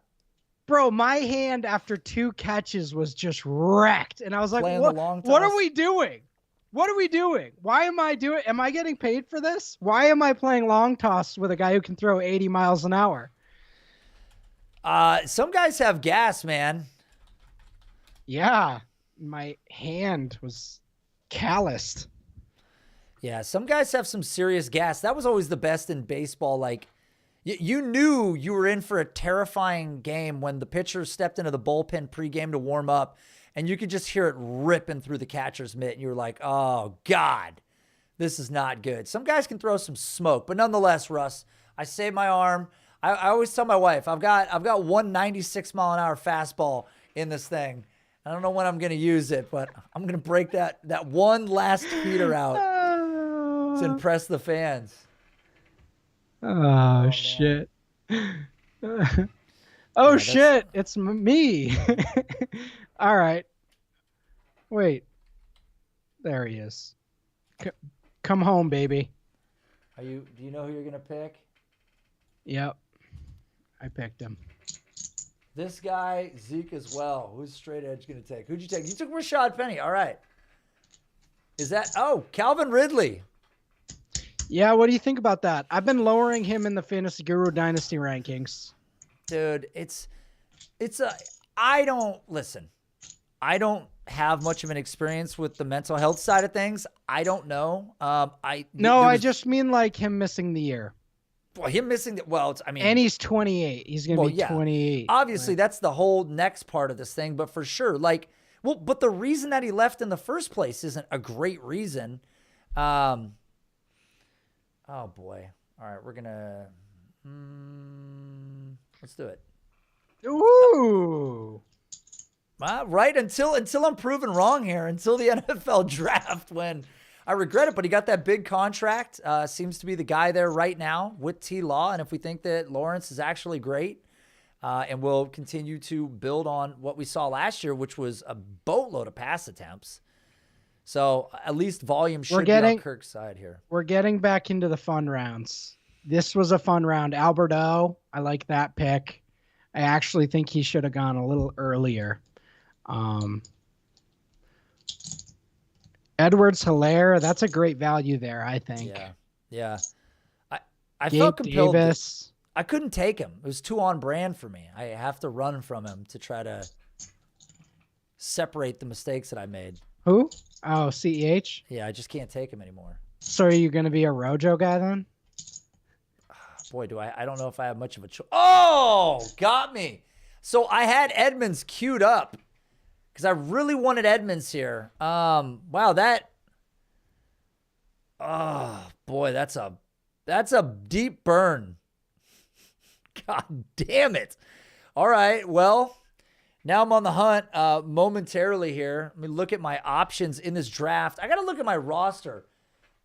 Bro, my hand after 2 catches was just wrecked. And I was like, what are we doing? What are we doing? Why am I doing? Am I getting paid for this? Why am I playing long toss with a guy who can throw 80 miles an hour? Some guys have gas, man. Yeah. My hand was calloused. Yeah. Some guys have some serious gas. That was always the best in baseball. Like, you knew you were in for a terrifying game when the pitcher stepped into the bullpen pregame to warm up, and you could just hear it ripping through the catcher's mitt, and you were like, oh, God, this is not good. Some guys can throw some smoke, but nonetheless, Russ, I saved my arm. I always tell my wife, I've got 196-mile-an-hour fastball in this thing. I don't know when I'm going to use it, but I'm going to break that one last heater out to impress the fans. Oh shit. Shit. It's me. All right. Wait. There he is. Come home, baby. Do you know who you're going to pick? Yep. I picked him. This guy, Zeke as well. Who's straight edge going to take? Who'd you take? You took Rashad Penny. All right. Is that Calvin Ridley? Yeah, what do you think about that? I've been lowering him in the Fantasy Guru Dynasty rankings. Dude, I don't have much of an experience with the mental health side of things. I don't know. I just mean like him missing the year. Well, him missing and he's 28. He's going to be 28. Obviously, right? That's the whole next part of this thing, but for sure, but the reason that he left in the first place isn't a great reason. Oh boy. All right, we're going to let's do it. Ooh. Right, until I'm proven wrong here, until the NFL draft when I regret it, but he got that big contract. Seems to be the guy there right now with T. Law, and if we think that Lawrence is actually great and will continue to build on what we saw last year, which was a boatload of pass attempts. So at least volume should be on Kirk's side here. We're getting back into the fun rounds. This was a fun round. Alberto, I like that pick. I actually think he should have gone a little earlier. Edwards Hilaire, that's a great value there, I think. Yeah. Yeah. I Gabe felt compelled. Davis. I couldn't take him. It was too on brand for me. I have to run from him to try to separate the mistakes that I made. Who? Oh, CEH? Yeah, I just can't take him anymore. So are you going to be a Rojo guy then? Boy, do I don't know if I have much of a choice. Oh, got me. So I had Edmonds queued up because I really wanted Edmonds here. Wow, that. Oh boy, that's a deep burn. God damn it. All right, well, now I'm on the hunt momentarily here. Let me look at my options in this draft. I got to look at my roster.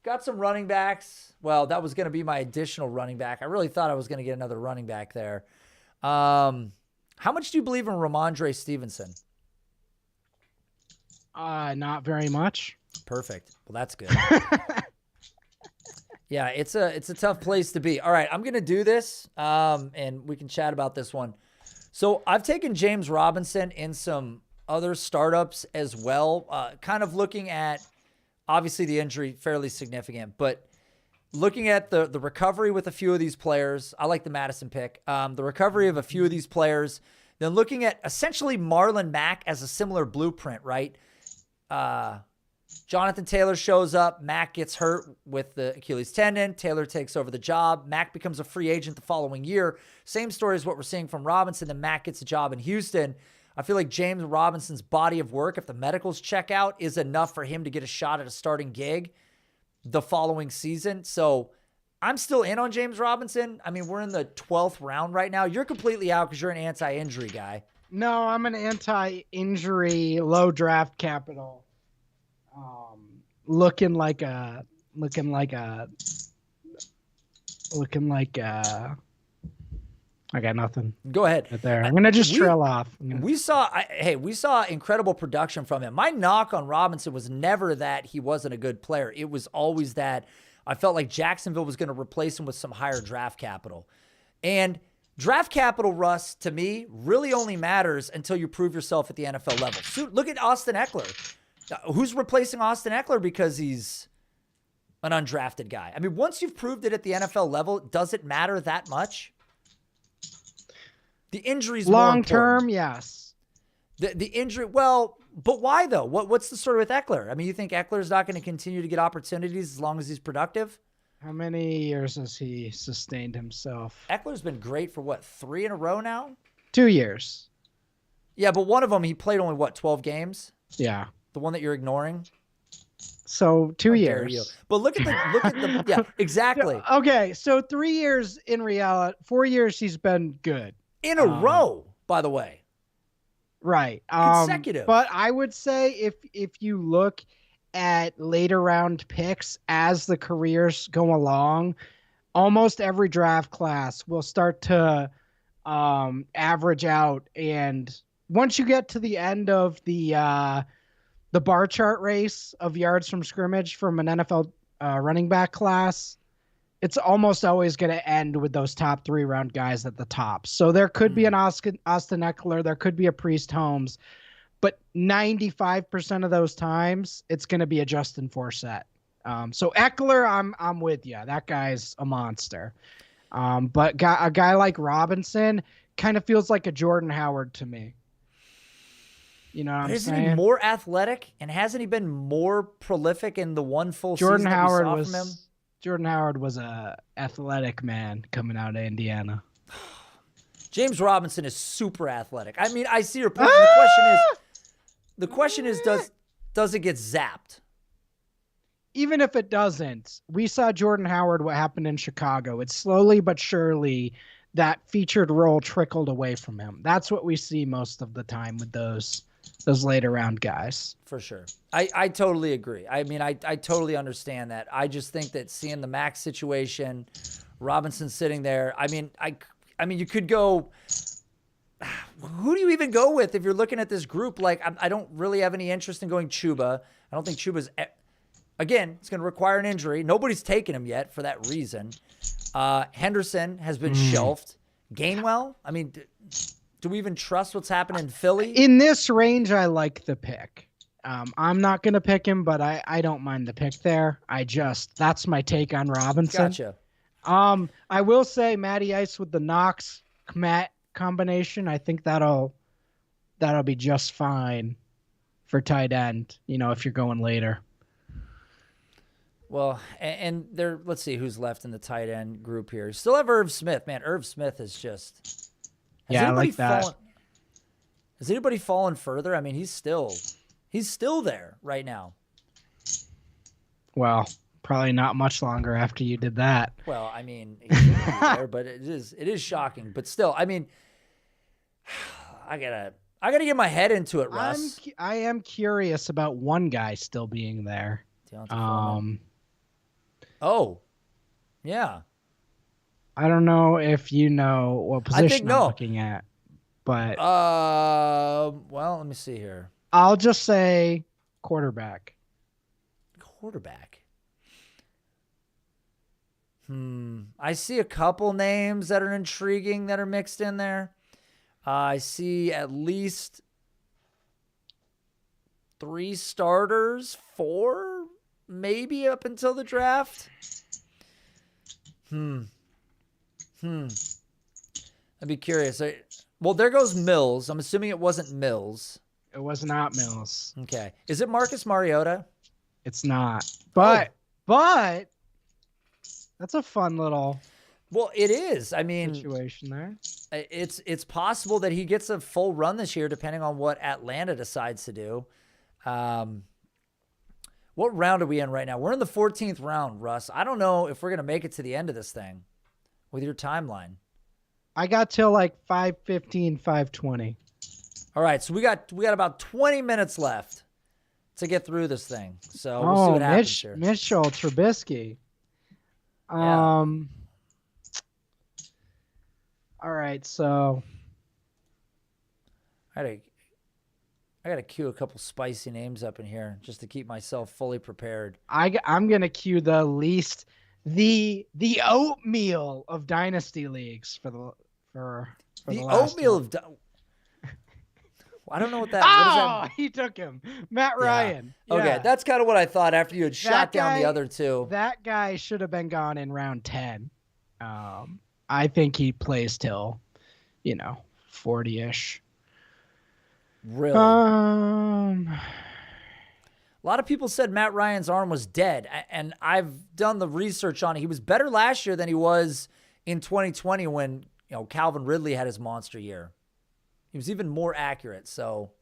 Got some running backs. Well, that was going to be my additional running back. I really thought I was going to get another running back there. How much do you believe in Ramondre Stevenson? Not very much. Perfect. Well, that's good. Yeah, it's a tough place to be. All right, I'm going to do this, and we can chat about this one. So I've taken James Robinson in some other startups as well, kind of looking at, obviously the injury fairly significant, but looking at the recovery with a few of these players. I like the Madison pick. The recovery of a few of these players. Then looking at essentially Marlon Mack as a similar blueprint, right? Jonathan Taylor shows up. Mack gets hurt with the Achilles tendon. Taylor takes over the job. Mack becomes a free agent the following year. Same story as what we're seeing from Robinson. Then Mack gets a job in Houston. I feel like James Robinson's body of work, if the medicals check out, is enough for him to get a shot at a starting gig the following season. So I'm still in on James Robinson. I mean, we're in the 12th round right now. You're completely out because you're an anti-injury guy. No, I'm an anti-injury, low draft capital. Looking like a. I got nothing. Go ahead. Right there. I'm gonna just trail off. We saw incredible production from him. My knock on Robinson was never that he wasn't a good player. It was always that I felt like Jacksonville was going to replace him with some higher draft capital. And draft capital, Russ, to me, really only matters until you prove yourself at the NFL level. So look at Austin Eckler. Who's replacing Austin Eckler because he's an undrafted guy? I mean, once you've proved it at the NFL level, does it matter that much? The injuries long term, yes. The injury, well, but why though? What's the story with Eckler? I mean, you think Eckler's not going to continue to get opportunities as long as he's productive? How many years has he sustained himself? Eckler's been great for what, 3 in a row now? 2 years. Yeah, but one of them he played only 12 games? Yeah. The one that you're ignoring? So 2 years. But look at the yeah, exactly. Okay, so 3 years in reality, 4 years he's been good. In a row, by the way. Right. Consecutive. But I would say if you look at later round picks as the careers go along, almost every draft class will start to average out. And once you get to the end of the bar chart race of yards from scrimmage from an NFL running back class, it's almost always going to end with those top 3 round guys at the top. So there could be an Austin Eckler, there could be a Priest Holmes, but 95% of those times it's going to be a Justin Forsett. So Eckler, I'm with you. That guy's a monster. But a guy like Robinson kind of feels like a Jordan Howard to me. You know what I'm saying? Isn't he more athletic, and hasn't he been more prolific in the one full Jordan season Howard that we saw from him? Jordan Howard was a athletic man coming out of Indiana. James Robinson is super athletic. I mean, I see your point. The question is, does it get zapped? Even if it doesn't, we saw Jordan Howard, what happened in Chicago. It's slowly but surely that featured role trickled away from him. That's what we see most of the time with those later round guys. For sure. I totally agree. I mean, I totally understand that. I just think that seeing the Max situation, Robinson sitting there, I mean, you could go, who do you even go with if you're looking at this group? Like, I don't really have any interest in going Chuba. I don't think Chuba's Again, it's going to require an injury. Nobody's taken him yet for that reason. Henderson has been shelved. Gainwell, I mean, do we even trust what's happening in Philly? In this range, I like the pick. I'm not going to pick him, but I don't mind the pick there. That's my take on Robinson. Gotcha. I will say Matty Ice with the Knox Matt combination. I think that'll be just fine for tight end, if you're going later. Well, and let's see who's left in the tight end group here. Still have Irv Smith. Man, Irv Smith is just... I like that. Has anybody fallen further? I mean, he's still there right now. Well, probably not much longer after you did that. Well, I mean, he's there, but it is shocking. But still, I mean, I gotta get my head into it, Russ. I am curious about one guy still being there. Oh, yeah. I don't know if you know what position I'm looking at, but well, let me see here. I'll just say quarterback. Quarterback. I see a couple names that are intriguing that are mixed in there. I see at least 3 starters, 4 maybe up until the draft. I'd be curious. Well, there goes Mills. I'm assuming it wasn't Mills. It was not Mills. Okay. Is it Marcus Mariota? It's not. But that's a fun little Well, it is. I mean, situation there. It's possible that he gets a full run this year, depending on what Atlanta decides to do. What round are we in right now? We're in the 14th round, Russ. I don't know if we're going to make it to the end of this thing with your timeline. I got till like 5:15, 5:20. All right, so we got about 20 minutes left to get through this thing. So we'll see what happens here. Mitchell Trubisky. Yeah. All right, so I gotta cue a couple spicy names up in here just to keep myself fully prepared. I'm gonna cue the oatmeal of dynasty leagues for the last oatmeal one. of. I don't know what that. Oh, what does that... he took him, Matt Ryan. Yeah. Okay, that's kind of what I thought after you had shot down the other two. That guy should have been gone in round 10. I think he plays till, 40-ish. Really? A lot of people said Matt Ryan's arm was dead, and I've done the research on it. He was better last year than he was in 2020 when Calvin Ridley had his monster year. He was even more accurate. So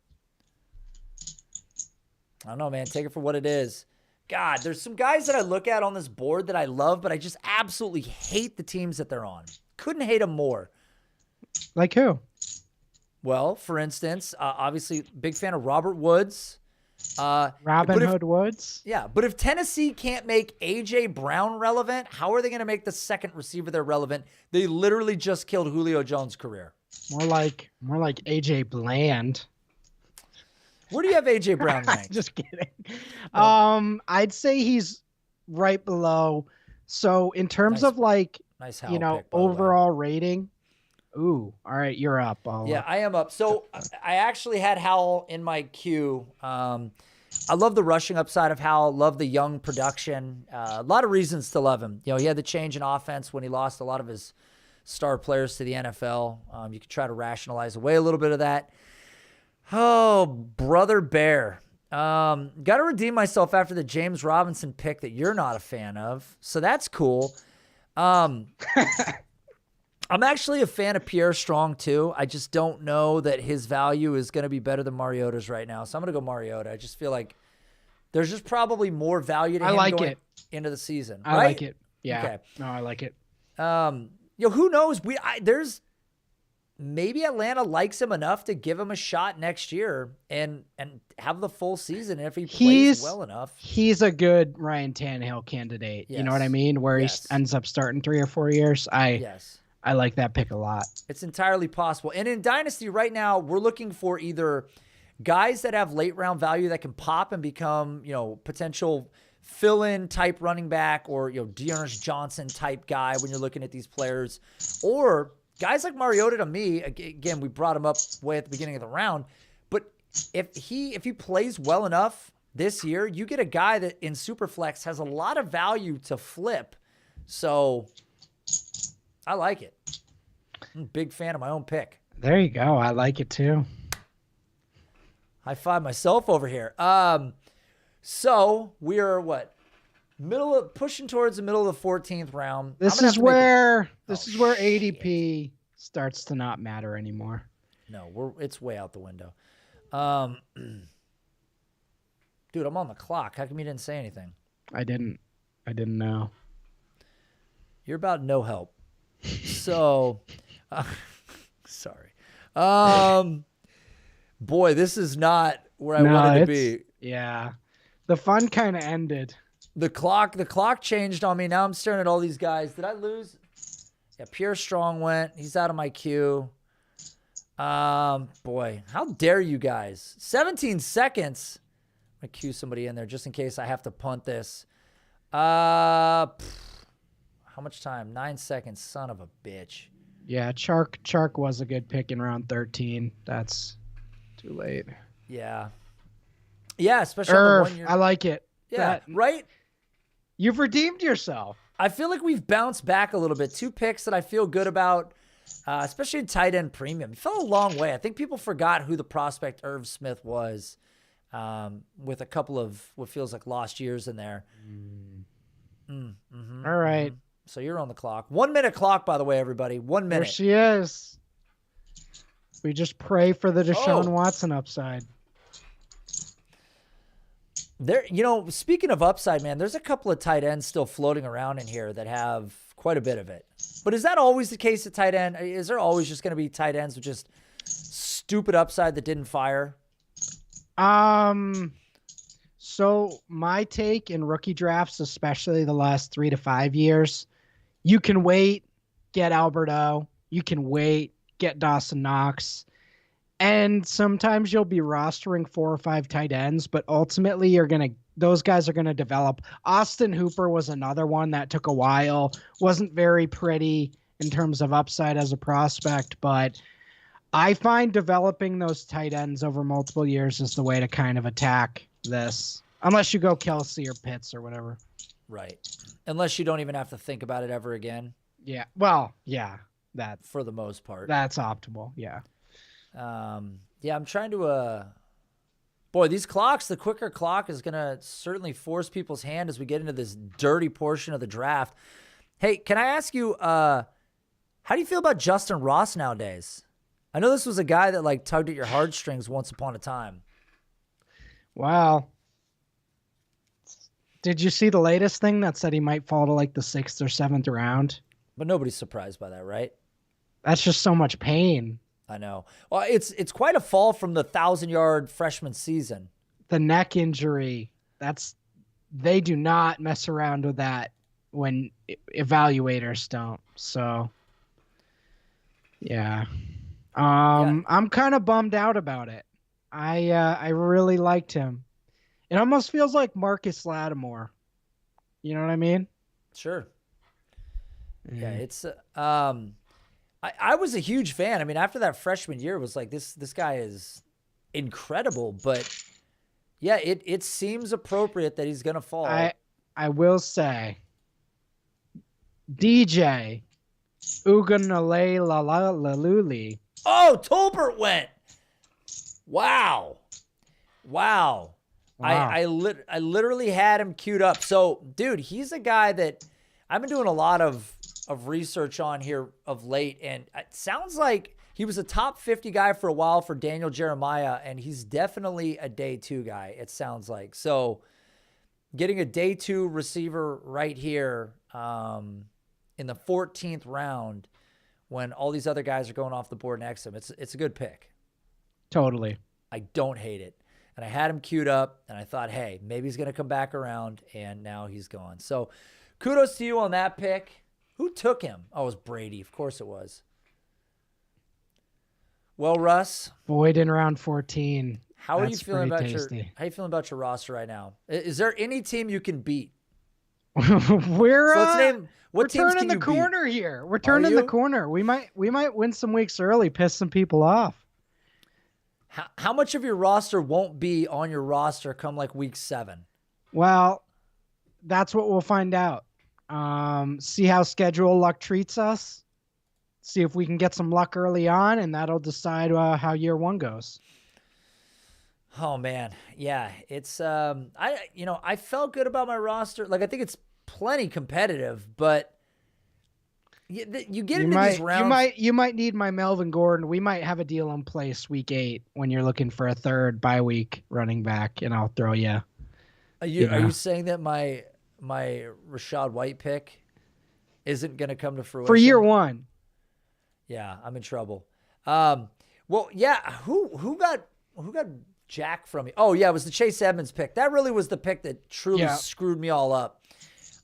I don't know, man. Take it for what it is. God, there's some guys that I look at on this board that I love, but I just absolutely hate the teams that they're on. Couldn't hate them more. Like who? Well, for instance, obviously, big fan of Robert Woods. Robin Hood Woods? Yeah, but if Tennessee can't make A.J. Brown relevant, how are they going to make the second receiver there relevant? They literally just killed Julio Jones' career. More like A.J. Bland. Where do you have A.J. Brown ranked? Just kidding. No. I'd say he's right below. So in terms of pick, overall rating. Ooh, all right, you're up. I am up. So I actually had Howell in my queue. I love the rushing upside of Howell. Love the young production. A lot of reasons to love him. He had the change in offense when he lost a lot of his star players to the NFL. You could try to rationalize away a little bit of that. Oh, brother Bear. Got to redeem myself after the James Robinson pick that you're not a fan of. So that's cool. I'm actually a fan of Pierre Strong, too. I just don't know that his value is going to be better than Mariota's right now. So I'm going to go Mariota. I just feel like there's just probably more value to him going into the season. I like it. Yeah. Okay. No, I like it. Who knows? There's maybe Atlanta likes him enough to give him a shot next year and have the full season if he plays well enough. He's a good Ryan Tannehill candidate. Yes. You know what I mean? Where he ends up starting 3 or 4 years. I like that pick a lot. It's entirely possible. And in Dynasty right now, we're looking for either guys that have late round value that can pop and become, potential fill-in type running back or, Dearness Johnson type guy when you're looking at these players, or guys like Mariota. To me, again, we brought him up way at the beginning of the round, but if he plays well enough this year, you get a guy that in Superflex has a lot of value to flip. So I like it. I'm a big fan of my own pick. There you go. I like it too. High five myself over here. So we are pushing towards the middle of the 14th round. This is where ADP starts to not matter anymore. No, it's way out the window. Dude, I'm on the clock. How come you didn't say anything? I didn't know. You're about no help. So, sorry. Boy, this is not where I wanted to be. Yeah. The fun kind of ended. The clock changed on me. Now I'm staring at all these guys. Did I lose? Yeah, Pierre Strong went. He's out of my queue. Boy, how dare you guys? 17 seconds. I'm going to queue somebody in there just in case I have to punt this. How much time? 9 seconds. Son of a bitch. Yeah, Chark was a good pick in round 13. That's too late. Yeah. Yeah, especially on the 1 year. I like it. Yeah, right? You've redeemed yourself. I feel like we've bounced back a little bit. 2 picks that I feel good about, especially in tight end premium. It fell a long way. I think people forgot who the prospect Irv Smith was, with a couple of what feels like lost years in there. All right. So you're on the clock. 1 minute clock, by the way, everybody. 1 minute. There she is. We just pray for the Deshaun Watson upside. There, speaking of upside, man, there's a couple of tight ends still floating around in here that have quite a bit of it. But is that always the case at tight end? Is there always just going to be tight ends with just stupid upside that didn't fire? So my take in rookie drafts, especially the last 3 to 5 years, you can wait, get Alberto. You can wait, get Dawson Knox. And sometimes you'll be rostering 4 or 5 tight ends, but ultimately those guys are going to develop. Austin Hooper was another one that took a while, wasn't very pretty in terms of upside as a prospect, but I find developing those tight ends over multiple years is the way to kind of attack this, unless you go Kelsey or Pitts or whatever. Right. Unless you don't even have to think about it ever again. Yeah. Well, yeah, that for the most part. That's optimal. Yeah. Yeah, I'm trying to, boy, these clocks, the quicker clock is going to certainly force people's hand as we get into this dirty portion of the draft. Hey, can I ask you, how do you feel about Justin Ross nowadays? I know this was a guy that tugged at your heartstrings once upon a time. Wow. Did you see the latest thing that said he might fall to the 6th or 7th round? But nobody's surprised by that, right? That's just so much pain. I know. Well, it's quite a fall from the 1,000-yard freshman season. The neck injury, they do not mess around with that when evaluators don't. So, yeah. I'm kind of bummed out about it. I really liked him. It almost feels like Marcus Lattimore. You know what I mean? Sure. Yeah, it's I was a huge fan. I mean, after that freshman year, it was like this guy is incredible. But yeah, it seems appropriate that he's gonna fall. I will say, DJ Uganale. Oh, Tolbert went. Wow. I literally had him queued up. So, dude, he's a guy that I've been doing a lot of research on here of late, and it sounds like he was a top 50 guy for a while for Daniel Jeremiah, and he's definitely a day 2 guy, it sounds like. So getting a day 2 receiver right here in the 14th round when all these other guys are going off the board next to him, it's a good pick. Totally. I don't hate it. And I had him queued up, and I thought, hey, maybe he's going to come back around, and now he's gone. So kudos to you on that pick. Who took him? Oh, it was Brady. Of course it was. Well, Russ. Boyd in round 14. How are you That's feeling pretty about tasty. how you feeling about your roster right now? Is there any team you can beat? we're So let's name we're what teams turning can the you beat? corner here. We're Are turning the you? corner. We might win some weeks early, piss some people off. How much of your roster won't be on your roster come like week 7? Well, that's what we'll find out. See how schedule luck treats us. See if we can get some luck early on, and that'll decide how year 1 goes. Oh man, yeah, it's I felt good about my roster. Like I think it's plenty competitive, but you get into these rounds. You might need my Melvin Gordon. We might have a deal in place week 8 when you're looking for a third bye week running back, and I'll throw you. Are you saying that my Rashad White pick isn't going to come to fruition for year 1? Yeah, I'm in trouble. Well, yeah, who got Jack from me? Oh yeah, it was the Chase Edmonds pick. That really was the pick that truly screwed me all up.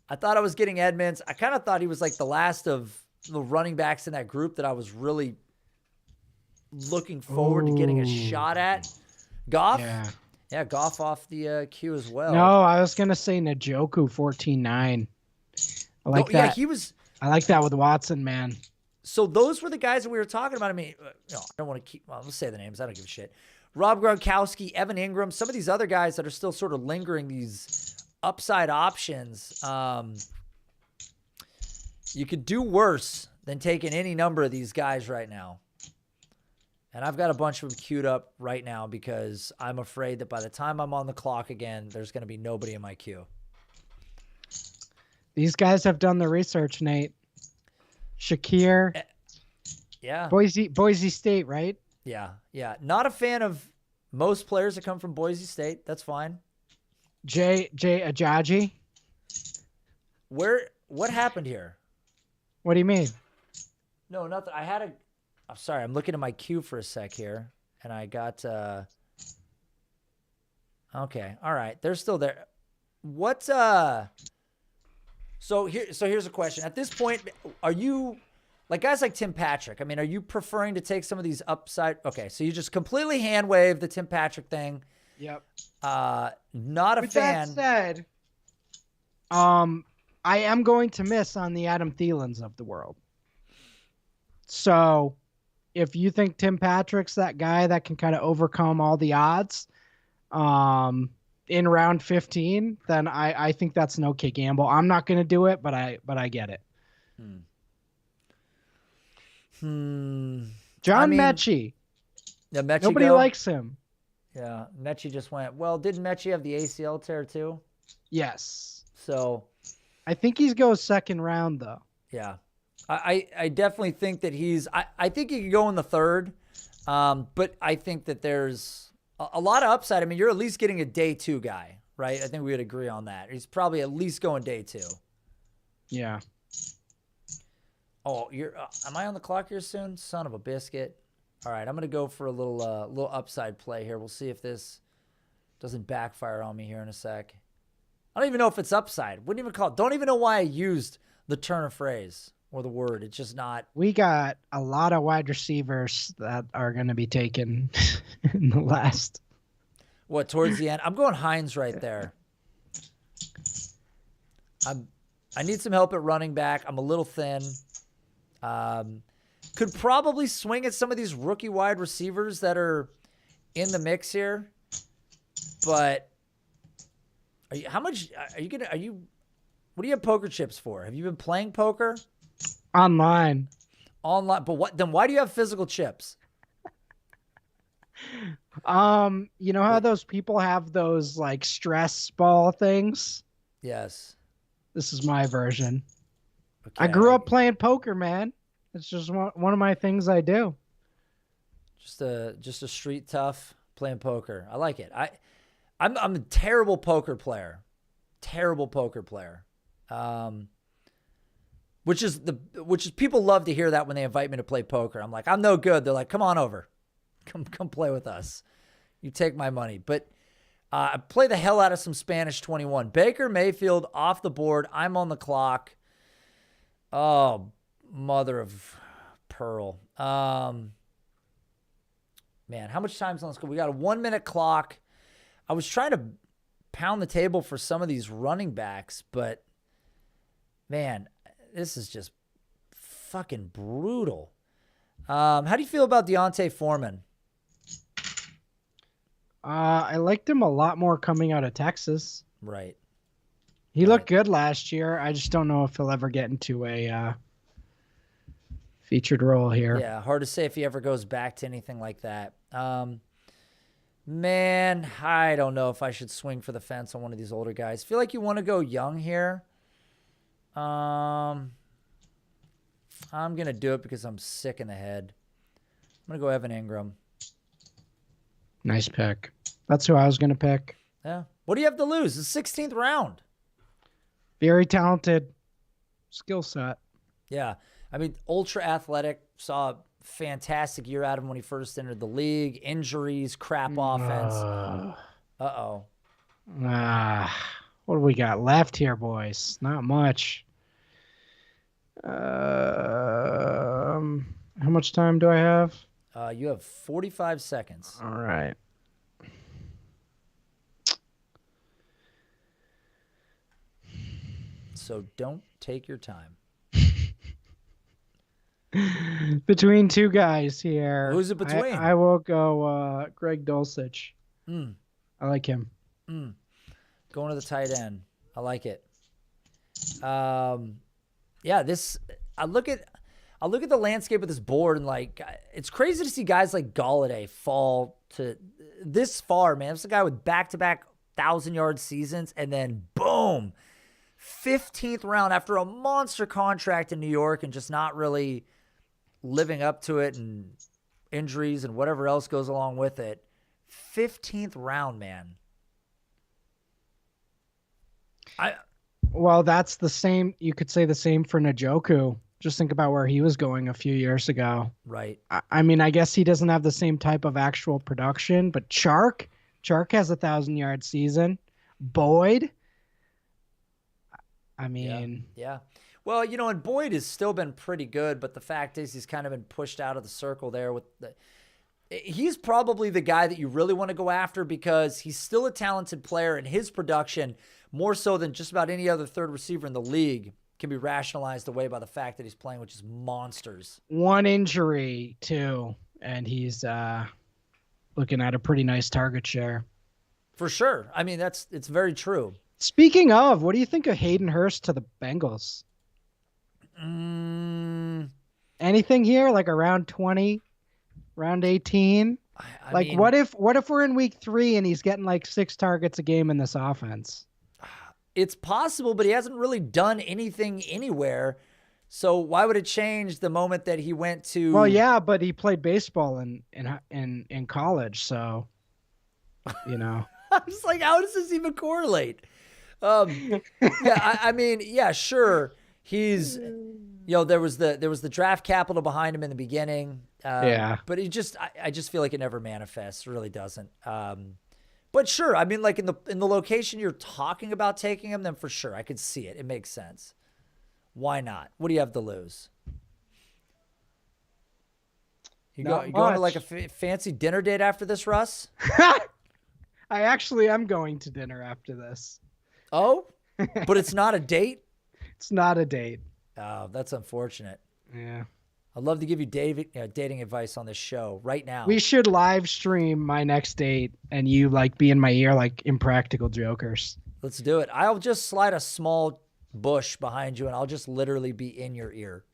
I thought I was getting Edmonds. I kind of thought he was like the last of the running backs in that group that I was really looking forward to getting a shot at. Goff? Yeah, Goff off the queue as well. No, I was going to say Njoku 14-9. I like that. Yeah, I like that with Watson, man. So those were the guys that we were talking about. I mean, I don't want to keep, well, let's say the names. I don't give a shit. Rob Gronkowski, Evan Ingram, some of these other guys that are still sort of lingering, these upside options. You could do worse than taking any number of these guys right now. And I've got a bunch of them queued up right now because I'm afraid that by the time I'm on the clock again, there's going to be nobody in my queue. These guys have done the research, Nate. Shakir. Yeah. Boise State, right? Yeah. Not a fan of most players that come from Boise State. That's fine. Jay Ajaji. What happened here? What do you mean? No, nothing. I'm sorry. I'm looking at my queue for a sec here, and I got. Okay, all right. They're still there. What? So here's a question. At this point, are you like guys like Tim Patrick? I mean, are you preferring to take some of these upside? Okay, so you just completely hand wave the Tim Patrick thing. Yep. Not a With fan. That said, I am going to miss on the Adam Thielens of the world. So if you think Tim Patrick's that guy that can kind of overcome all the odds in round 15, then I think that's an okay gamble. I'm not going to do it, but I get it. John Mechie. Yeah, Mechie Nobody likes him. Yeah, Mechie just went. Well, didn't Mechie have the ACL tear too? Yes. So I think he goes second round though. Yeah. I definitely think that I think he could go in the third, but I think that there's a lot of upside. I mean, you're at least getting a day 2 guy, right? I think we would agree on that. He's probably at least going day 2. Yeah. Oh, am I on the clock here soon? Son of a biscuit. All right, I'm going to go for a little upside play here. We'll see if this doesn't backfire on me here in a sec. I don't even know if it's upside. Wouldn't even call it. Don't even know why I used the turn of phrase or the word. It's just not. We got a lot of wide receivers that are going to be taken in the last. What, towards the end? I'm going Hines right there. I need some help at running back. I'm a little thin. Could probably swing at some of these rookie wide receivers that are in the mix here. But what do you have poker chips for? Have you been playing poker? Online. But why do you have physical chips? You know how those people have those like stress ball things? Yes. This is my version. Okay. I grew up playing poker, man. It's just one of my things I do. Just a street tough playing poker. I like it. I'm a terrible poker player. Which is people love to hear that when they invite me to play poker. I'm like, I'm no good. They're like, come on over. Come play with us. You take my money. But I play the hell out of some Spanish 21. Baker Mayfield off the board. I'm on the clock. Oh, mother of pearl. Man, how much time's on this? We got a 1 minute clock. I was trying to pound the table for some of these running backs, but man, this is just fucking brutal. How do you feel about Deontay Foreman? I liked him a lot more coming out of Texas. Right. He looked good last year. I just don't know if he'll ever get into a featured role here. Yeah, hard to say if he ever goes back to anything like that. Man, I don't know if I should swing for the fence on one of these older guys. Feel like you want to go young here. I'm going to do it because I'm sick in the head. I'm going to go Evan Ingram. Nice pick. That's who I was going to pick. Yeah. What do you have to lose? The 16th round. Very talented skill set. Yeah. I mean, ultra athletic. Saw a fantastic year out of him when he first entered the league. Injuries, crap offense. Uh-oh. What do we got left here, boys? Not much. How much time do I have? You have 45 seconds. All right. So don't take your time. Between two guys here. Who's it between? I will go Greg Dulcich. I like him. Going to the tight end. I like it. Yeah, I look at the landscape of this board and like it's crazy to see guys like Galladay fall to this far, man. It's a guy with back-to-back 1,000-yard seasons and then boom, 15th round after a monster contract in New York and just not really living up to it and injuries and whatever else goes along with it. 15th round, man. Well, that's the same. You could say the same for Njoku. Just think about where he was going a few years ago. Right. I mean, I guess he doesn't have the same type of actual production, but Chark has 1,000-yard season. Boyd. I mean. Yeah. Well, and Boyd has still been pretty good, but the fact is he's kind of been pushed out of the circle there he's probably the guy that you really want to go after because he's still a talented player and his production, more so than just about any other third receiver in the league, can be rationalized away by the fact that he's playing with just monsters. One injury, too, and he's looking at a pretty nice target share. For sure. I mean, it's very true. Speaking of, what do you think of Hayden Hurst to the Bengals? Anything here, like around 20, around 18? I mean, what if we're in week 3 and he's getting like 6 targets a game in this offense? It's possible, but he hasn't really done anything anywhere. So why would it change the moment that he went to? Well, yeah, but he played baseball in college, so I was like, how does this even correlate? I mean, sure. He's, there was the draft capital behind him in the beginning. But I just feel like it never manifests. It really doesn't. But sure, I mean, like in the location you're talking about taking him, then for sure I could see it. It makes sense. Why not? What do you have to lose? You going to like a fancy dinner date after this, Russ? I actually am going to dinner after this. Oh, but it's not a date? It's not a date. Oh, that's unfortunate. Yeah. I'd love to give you dating advice on this show right now. We should live stream my next date and you like be in my ear like Impractical Jokers. Let's do it. I'll just slide a small bush behind you and I'll just literally be in your ear.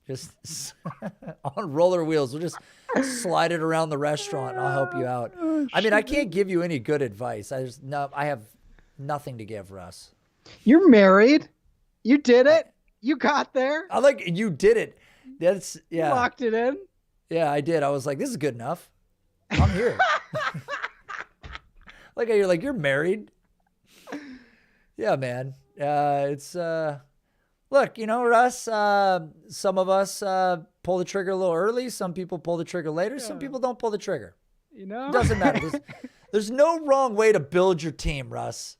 Just on roller wheels. We'll just slide it around the restaurant and I'll help you out. I mean, I can't give you any good advice. I have nothing to give, Russ. You're married. You did it. You got there. I like you did it. That's You locked it in. Yeah, I did. I was like, this is good enough. I'm here. Like you're like, you're married. Yeah, man. It's look, Russ, some of us pull the trigger a little early, some people pull the trigger later, some people don't pull the trigger. It doesn't matter. There's no wrong way to build your team, Russ.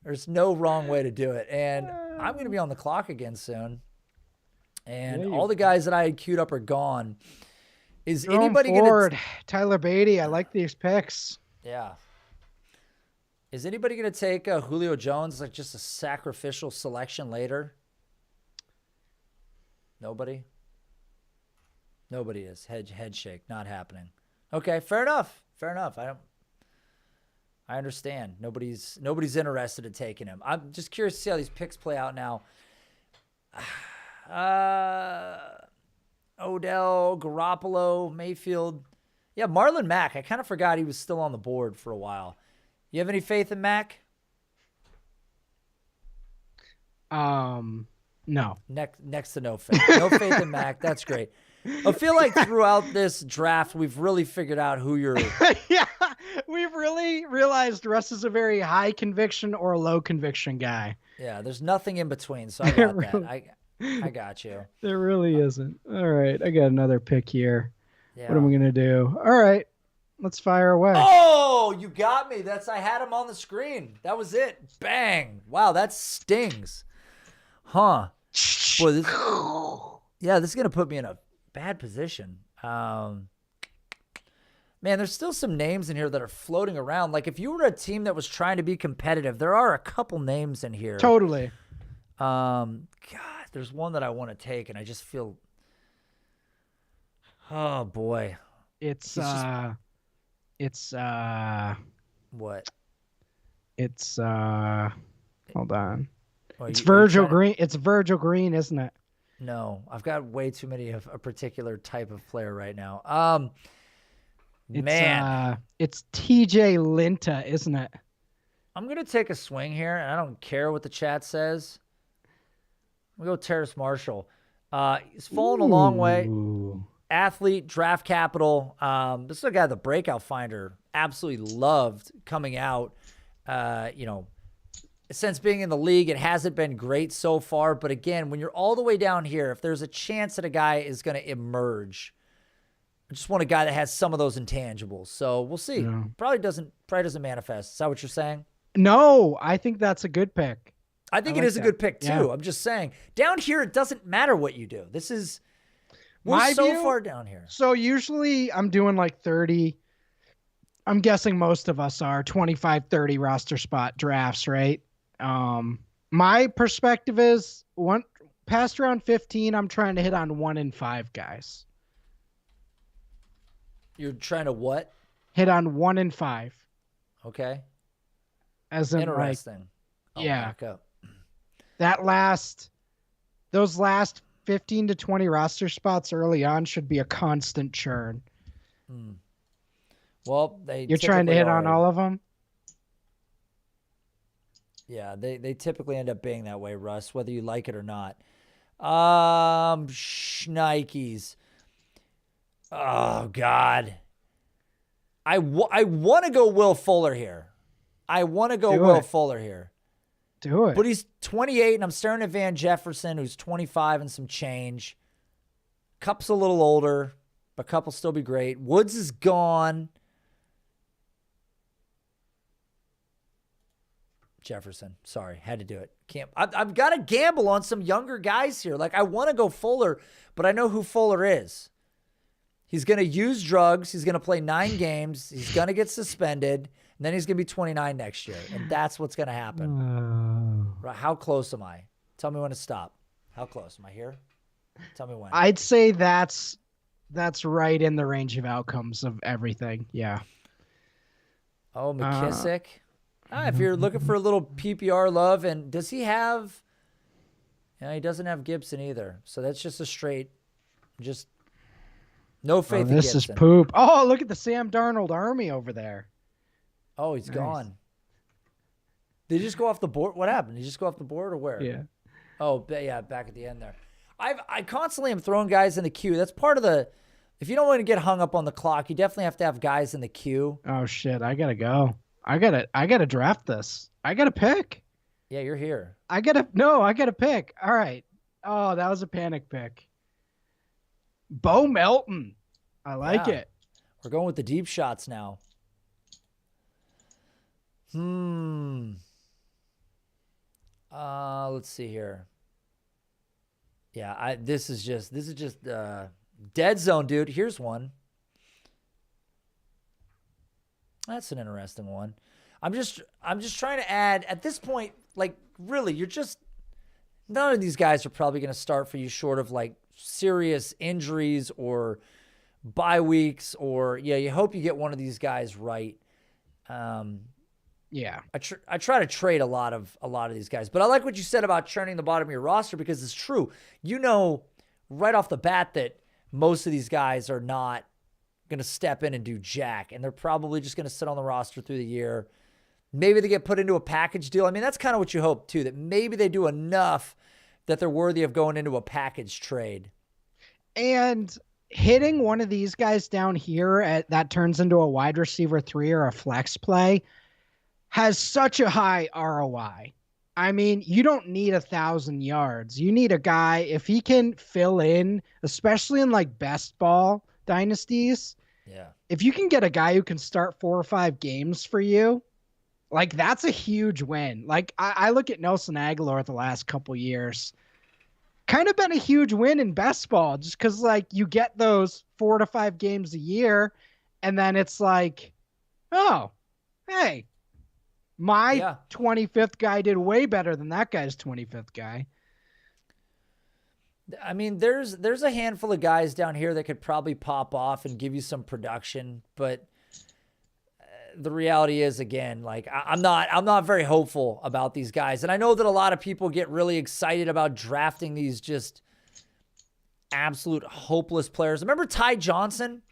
There's no wrong way to do it. And I'm going to be on the clock again soon. And all the guys that I had queued up are gone. Is Jerome anybody Ford, gonna? Tyler Beatty. I like these picks. Yeah. Is anybody gonna take Julio Jones like just a sacrificial selection later? Nobody. Nobody is. Head shake. Not happening. Okay, fair enough. Fair enough. I understand. Nobody's interested in taking him. I'm just curious to see how these picks play out now. Odell, Garoppolo, Mayfield. Yeah, Marlon Mack. I kind of forgot he was still on the board for a while. You have any faith in Mack? No. Next to no faith. No faith in Mack. That's great. I feel like throughout this draft, we've really figured out who you're. Yeah, we've really realized Russ is a very high conviction or low conviction guy. Yeah, there's nothing in between, so I got that. I got you. There really isn't. All right, I got another pick here. Yeah. What am I gonna do? All right, let's fire away. Oh, you got me. I had him on the screen. That was it. Bang. Wow, that stings. Huh. Boy, this is gonna put me in a bad position. Man, there's still some names in here that are floating around. Like if you were a team that was trying to be competitive, there are a couple names in here. Totally. God, there's one that I want to take, and I just feel. Oh boy. It's what? It's hold on. Well, It's Virgil Green. It's Virgil Green, isn't it? No, I've got way too many of a particular type of player right now. Man, it's TJ Linta, isn't it? I'm gonna take a swing here, and I don't care what the chat says. I'm gonna go Terrace Marshall. He's fallen a long way. Athlete, draft capital. This is a guy the Breakout Finder absolutely loved coming out. Since being in the league, it hasn't been great so far. But again, when you're all the way down here, if there's a chance that a guy is going to emerge, I just want a guy that has some of those intangibles. So we'll see. Yeah. Probably doesn't manifest. Is that what you're saying? No, I think that's a good pick. I think it is a good pick too. Yeah. I'm just saying down here, it doesn't matter what you do. We're My so view, far down here. So usually I'm doing like 30. I'm guessing most of us are 25, 30 roster spot drafts, right? My perspective is past round 15, I'm trying to hit on 1 in 5 guys. You're trying to what? Hit on 1 in 5. Okay. As in interesting. Yeah. Back up. Those last 15 to 20 roster spots early on should be a constant churn. Well, you're trying to hit on all of them. Yeah, they typically end up being that way, Russ, whether you like it or not. Schnikes. Oh, God. I want to go Will Fuller here. Do it. But he's 28, and I'm staring at Van Jefferson, who's 25 and some change. Cup's a little older, but Cup will still be great. Woods is gone. Jefferson. Sorry, had to do it. I've got to gamble on some younger guys here. Like, I want to go Fuller, but I know who Fuller is. He's going to use drugs. He's going to play 9 games. He's going to get suspended. And then he's going to be 29 next year. And that's what's going to happen. How close am I? Tell me when to stop. How close? Am I here? Tell me when. I'd say that's right in the range of outcomes of everything. Yeah. Oh, McKissick. If you're looking for a little PPR love, and does he have? Yeah, he doesn't have Gibson either. So that's just a straight, just no faith in this Gibson. Is poop. Oh, look at the Sam Darnold army over there. Oh, he's gone. Did he just go off the board? What happened? Did he just go off the board or where? Yeah. Oh, yeah, back at the end there. I constantly am throwing guys in the queue. That's part of the. If you don't want to get hung up on the clock, you definitely have to have guys in the queue. Oh shit! I gotta go. I gotta draft this. I gotta pick. Yeah, you're here. I gotta pick. All right. Oh, that was a panic pick. Bo Melton. I like it. We're going with the deep shots now. Let's see here. Yeah, this is just dead zone, dude. Here's one. That's an interesting one. I'm just trying to add at this point, like really, none of these guys are probably going to start for you short of like serious injuries or bye weeks, or you hope you get one of these guys right. Yeah. I try to trade a lot of these guys, but I like what you said about churning the bottom of your roster, because it's true. Right off the bat that most of these guys are not going to step in and do jack, and they're probably just going to sit on the roster through the year. Maybe they get put into a package deal. I mean, that's kind of what you hope too, that maybe they do enough that they're worthy of going into a package trade. And hitting one of these guys down here that turns into a wide receiver 3 or a flex play has such a high ROI. I mean, you don't need 1,000 yards. You need a guy, if he can fill in, especially in like best ball dynasties. Yeah. If you can get a guy who can start 4 or 5 games for you, like that's a huge win. Like I look at Nelson Aguilar the last couple years, kind of been a huge win in best ball, just because like you get those 4 to 5 games a year, and then it's like, oh, hey, my 25th guy did way better than that guy's 25th guy. I mean, there's a handful of guys down here that could probably pop off and give you some production, but the reality is, again, like I'm not very hopeful about these guys. And I know that a lot of people get really excited about drafting these just absolute hopeless players. Remember Ty Johnson?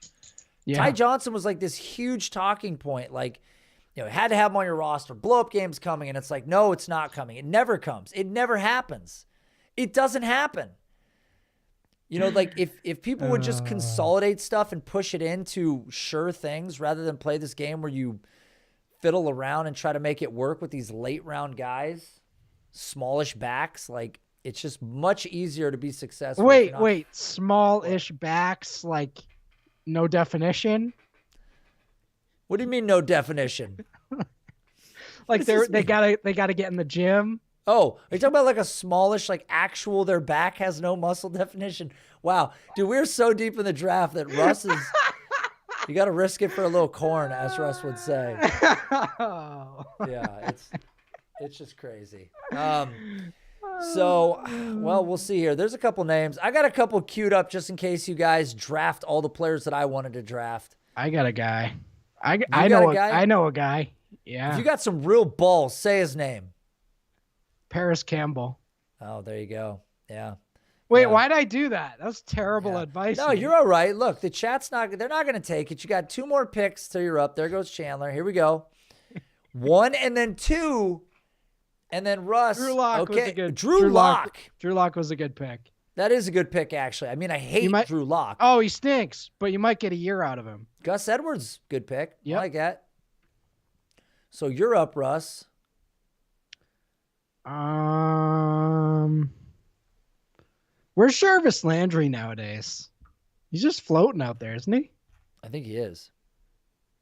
Yeah. Ty Johnson was like this huge talking point. Like, had to have him on your roster. Blow up game's coming. And it's like, no, it's not coming. It never comes. It never happens. It doesn't happen. Like if people would just consolidate stuff and push it into sure things rather than play this game where you fiddle around and try to make it work with these late round guys, smallish backs, like it's just much easier to be successful. Wait, smallish backs, like no definition? What do you mean no definition? Like they gotta get in the gym. Oh, are you talking about like a smallish, like actual, their back has no muscle definition? Wow. Dude, we're so deep in the draft that Russ is, you got to risk it for a little corn, as Russ would say. Yeah, it's just crazy. So, well, we'll see here. There's a couple names. I got a couple queued up just in case you guys draft all the players that I wanted to draft. I got a guy. I know a guy. Yeah. If you got some real balls, say his name. Paris Campbell. Oh, there you go. Yeah. Wait, why'd I do that? That was terrible advice. No, you're all right. Look, the chat's they're not going to take it. You got 2 more picks till you're up. There goes Chandler. Here we go. 1 and then 2. And then Russ. Drew Lock was a good Drew Lock. Drew Lock was a good pick. That is a good pick, actually. I mean, I hate Drew Lock. Oh, he stinks, but you might get a year out of him. Gus Edwards, good pick. Yep. I like that. So you're up, Russ. Where's Jarvis Landry nowadays? He's just floating out there, isn't he? I think he is.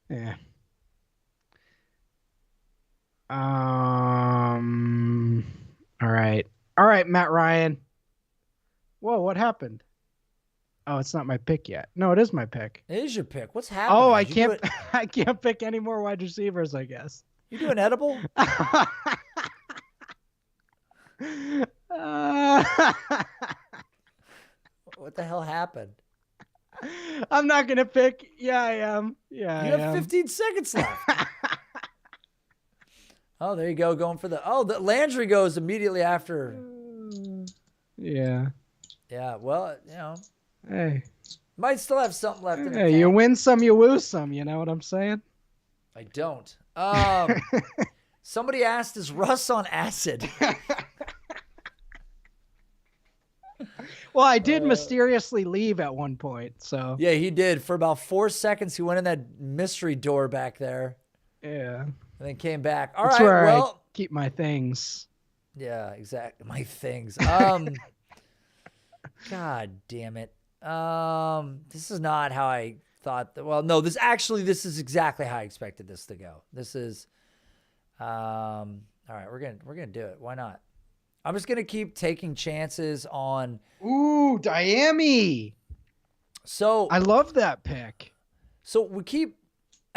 Yeah. All right, Matt Ryan. Whoa, what happened? Oh, it's not my pick yet. No, it is my pick. It is your pick. What's happening? Oh, I can't pick any more wide receivers, I guess. You doing edible? What the hell happened? I'm not going to pick. Yeah, I am. Yeah, you have 15 seconds left. Oh, there you go. Going for the Landry goes immediately after. Yeah. Yeah. Well, Hey. Might still have something left in the tank. You win some, you lose some. You know what I'm saying? I don't. Somebody asked, is Russ on acid? Well, I did mysteriously leave at one point, so. Yeah, he did. For about 4 seconds, he went in that mystery door back there. Yeah. And then came back. All That's right, where well. I keep my things. Yeah, exactly. My things. God damn it. This is not how I thought that. Well, no, this is exactly how I expected this to go. This is, all right, we're going to do it. Why not? I'm just going to keep taking chances on. Ooh, Diami. So I love that pick. So we keep,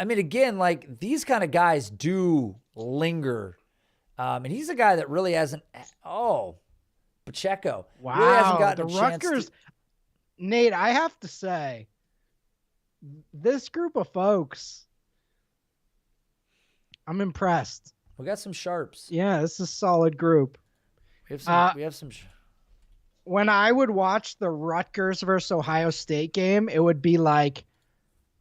I mean, again, like these kind of guys do linger. And he's a guy that really hasn't. Oh, Pacheco. Wow. Really hasn't gotten The a chance Rutgers. to. Nate, I have to say, this group of folks, I'm impressed. We got some sharps. Yeah, this is a solid group. We have some. When I would watch the Rutgers versus Ohio State game, it would be like,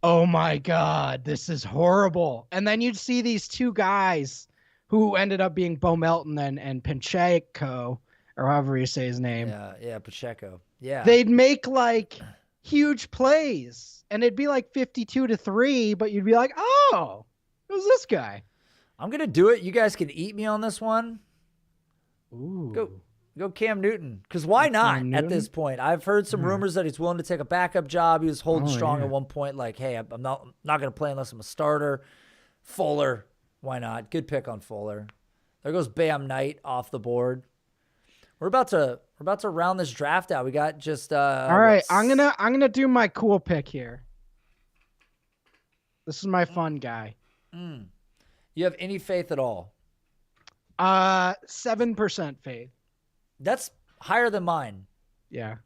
oh my God, this is horrible. And then you'd see these two guys who ended up being Bo Melton and Pacheco, or however you say his name. Yeah, Pacheco. Yeah. They'd make like huge plays, and it'd be like 52-3, but you'd be like, oh, who's this guy? I'm going to do it. You guys can eat me on this one. Ooh. Go Cam Newton. Because why not at this point? I've heard some rumors that he's willing to take a backup job. He was holding strong at one point, like, hey, I'm not going to play unless I'm a starter. Fuller, why not? Good pick on Fuller. There goes Bam Knight off the board. We're about to round this draft out. We got just all right. I'm gonna do my cool pick here. This is my fun guy. You have any faith at all? 7% faith. That's higher than mine. Yeah.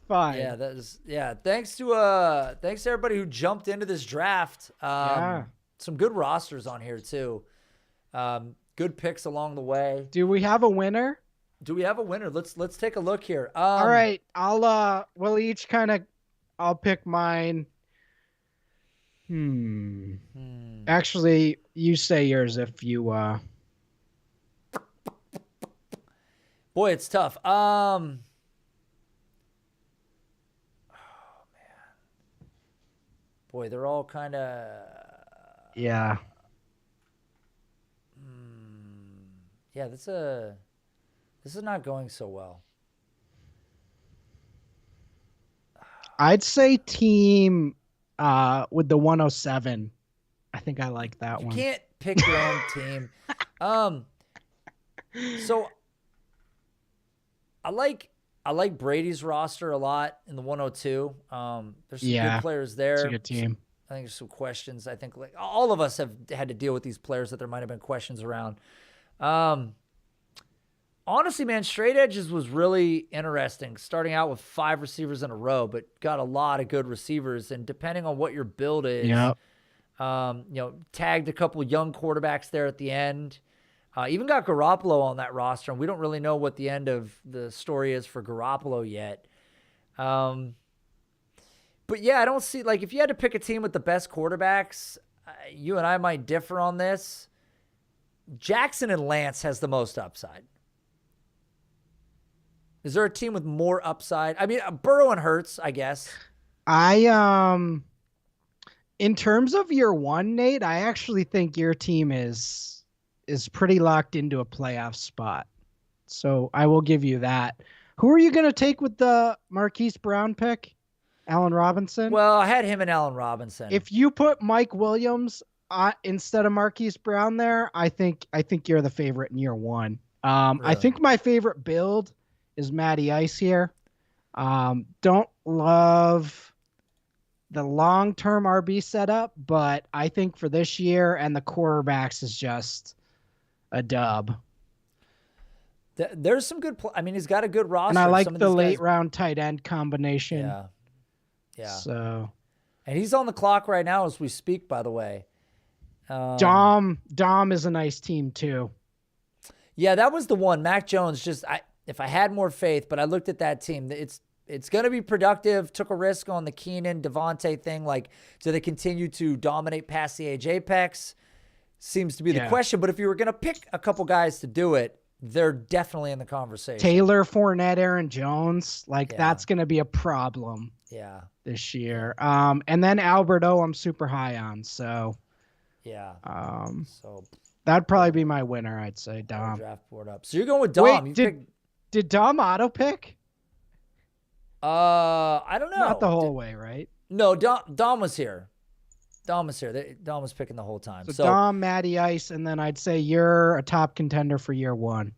Fine. Yeah, that is. Yeah, thanks to everybody who jumped into this draft. Some good rosters on here too. Good picks along the way. Do we have a winner? Let's take a look here. All right, we'll each I'll pick mine. Actually, you say yours if you Boy, it's tough. Oh man. Boy, they're all kind of. Yeah. Yeah, this is not going so well. I'd say team with the 107. I think I like that one. You can't pick your own team. So I like Brady's roster a lot in the 102. There's some good players there. It's a good team. I think there's some questions. I think like all of us have had to deal with these players that there might have been questions around. Honestly, man, straight edges was really interesting. Starting out with 5 receivers in a row, but got a lot of good receivers. And depending on what your build is, tagged a couple young quarterbacks there at the end. Even got Garoppolo on that roster, and we don't really know what the end of the story is for Garoppolo yet. But yeah, I don't see, like, if you had to pick a team with the best quarterbacks, you and I might differ on this. Jackson and Lance has the most upside. Is there a team with more upside? I mean, Burrow and Hurts, I guess. In terms of year one, Nate, I actually think your team is pretty locked into a playoff spot. So I will give you that. Who are you going to take with the Marquise Brown pick? Allen Robinson? Well, I had him and Allen Robinson. If you put Mike Williams instead of Marquise Brown there, I think you're the favorite in year one. Really? I think my favorite build is Matty Ice here. Don't love the long-term RB setup, but I think for this year and the quarterbacks is just a dub. There's some good I mean, he's got a good roster. And I like the late round tight end combination. Yeah. So, and he's on the clock right now as we speak, by the way. Dom is a nice team too. Yeah, that was the one. Mac Jones, if I had more faith, but I looked at that team. It's going to be productive. Took a risk on the Keenan Devontae thing. Like, do they continue to dominate past the age apex? Seems to be the question. But if you were going to pick a couple guys to do it, they're definitely in the conversation. Taylor, Fournette, Aaron Jones, that's going to be a problem. Yeah, this year. And then Albert O, I'm super high on. So, so that'd probably be my winner. I'd say Dom. Draft board up. So you're going with Dom. Wait, did Dom auto pick? I don't know. Not the whole way, right? No, Dom was here. Dom was here. Dom was picking the whole time. So Dom, Matty Ice, and then I'd say you're a top contender for year one.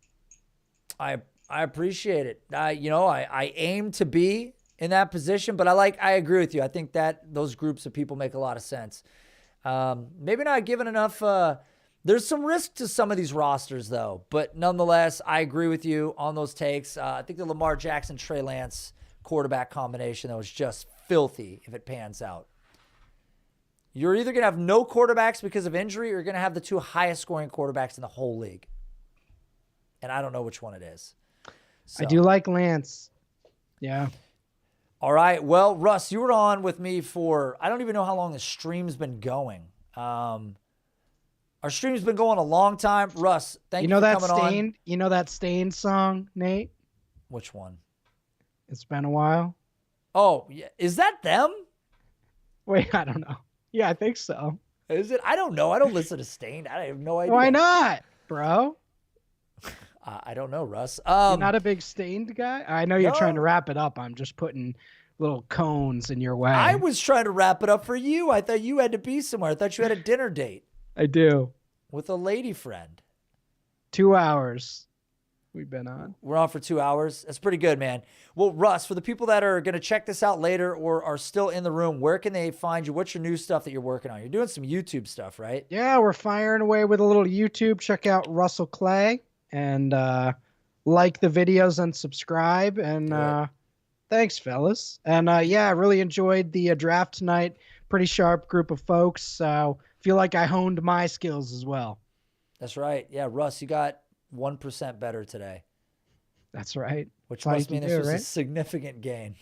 I appreciate it. I aim to be in that position, but I agree with you. I think that those groups of people make a lot of sense. Maybe not given enough. There's some risk to some of these rosters, though. But nonetheless, I agree with you on those takes. I think the Lamar Jackson, Trey Lance quarterback combination that was just filthy if it pans out. You're either going to have no quarterbacks because of injury, or you're going to have the 2 highest scoring quarterbacks in the whole league. And I don't know which one it is. So. I do like Lance. Yeah. All right. Well, Russ, you were on with me for, I don't even know how long the stream's been going. Our stream's been going a long time. Russ, thank you for coming on. You know that Stained song, Nate? Which one? It's been a while. Oh, yeah. Is that them? Wait, I don't know. Yeah, I think so. Is it? I don't know. I don't listen to Stained. I have no idea. Why not, bro? I don't know, Russ. You're not a big Stained guy? I know you're trying to wrap it up. I'm just putting little cones in your way. I was trying to wrap it up for you. I thought you had to be somewhere. I thought you had a dinner date. I do. With a lady friend. 2 hours we've been on. We're on for 2 hours. That's pretty good, man. Well, Russ, for the people that are going to check this out later or are still in the room, where can they find you? What's your new stuff that you're working on? You're doing some YouTube stuff, right? Yeah, we're firing away with a little YouTube. Check out Russell Clay and like the videos and subscribe. And thanks, fellas. And yeah, I really enjoyed the draft tonight. Pretty sharp group of folks. So feel like I honed my skills as well. That's right. Yeah, Russ, you got 1% better today. That's right. Which must mean this was a significant gain.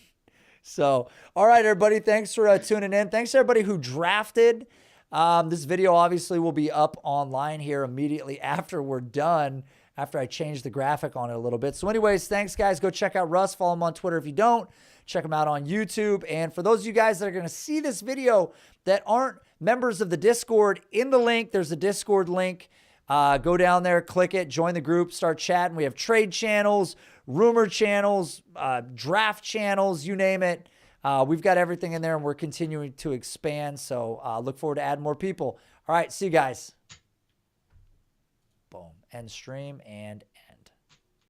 So, all right, everybody. Thanks for tuning in. Thanks to everybody who drafted. This video obviously will be up online here immediately after we're done, after I change the graphic on it a little bit. So anyways, thanks, guys. Go check out Russ. Follow him on Twitter if you don't. Check him out on YouTube. And for those of you guys that are going to see this video that aren't members of the Discord, in the link, there's a Discord link. Go down there, click it, join the group, start chatting. We have trade channels, rumor channels, draft channels, you name it. We've got everything in there, and we're continuing to expand. So look forward to adding more people. All right, see you guys. Boom. End stream and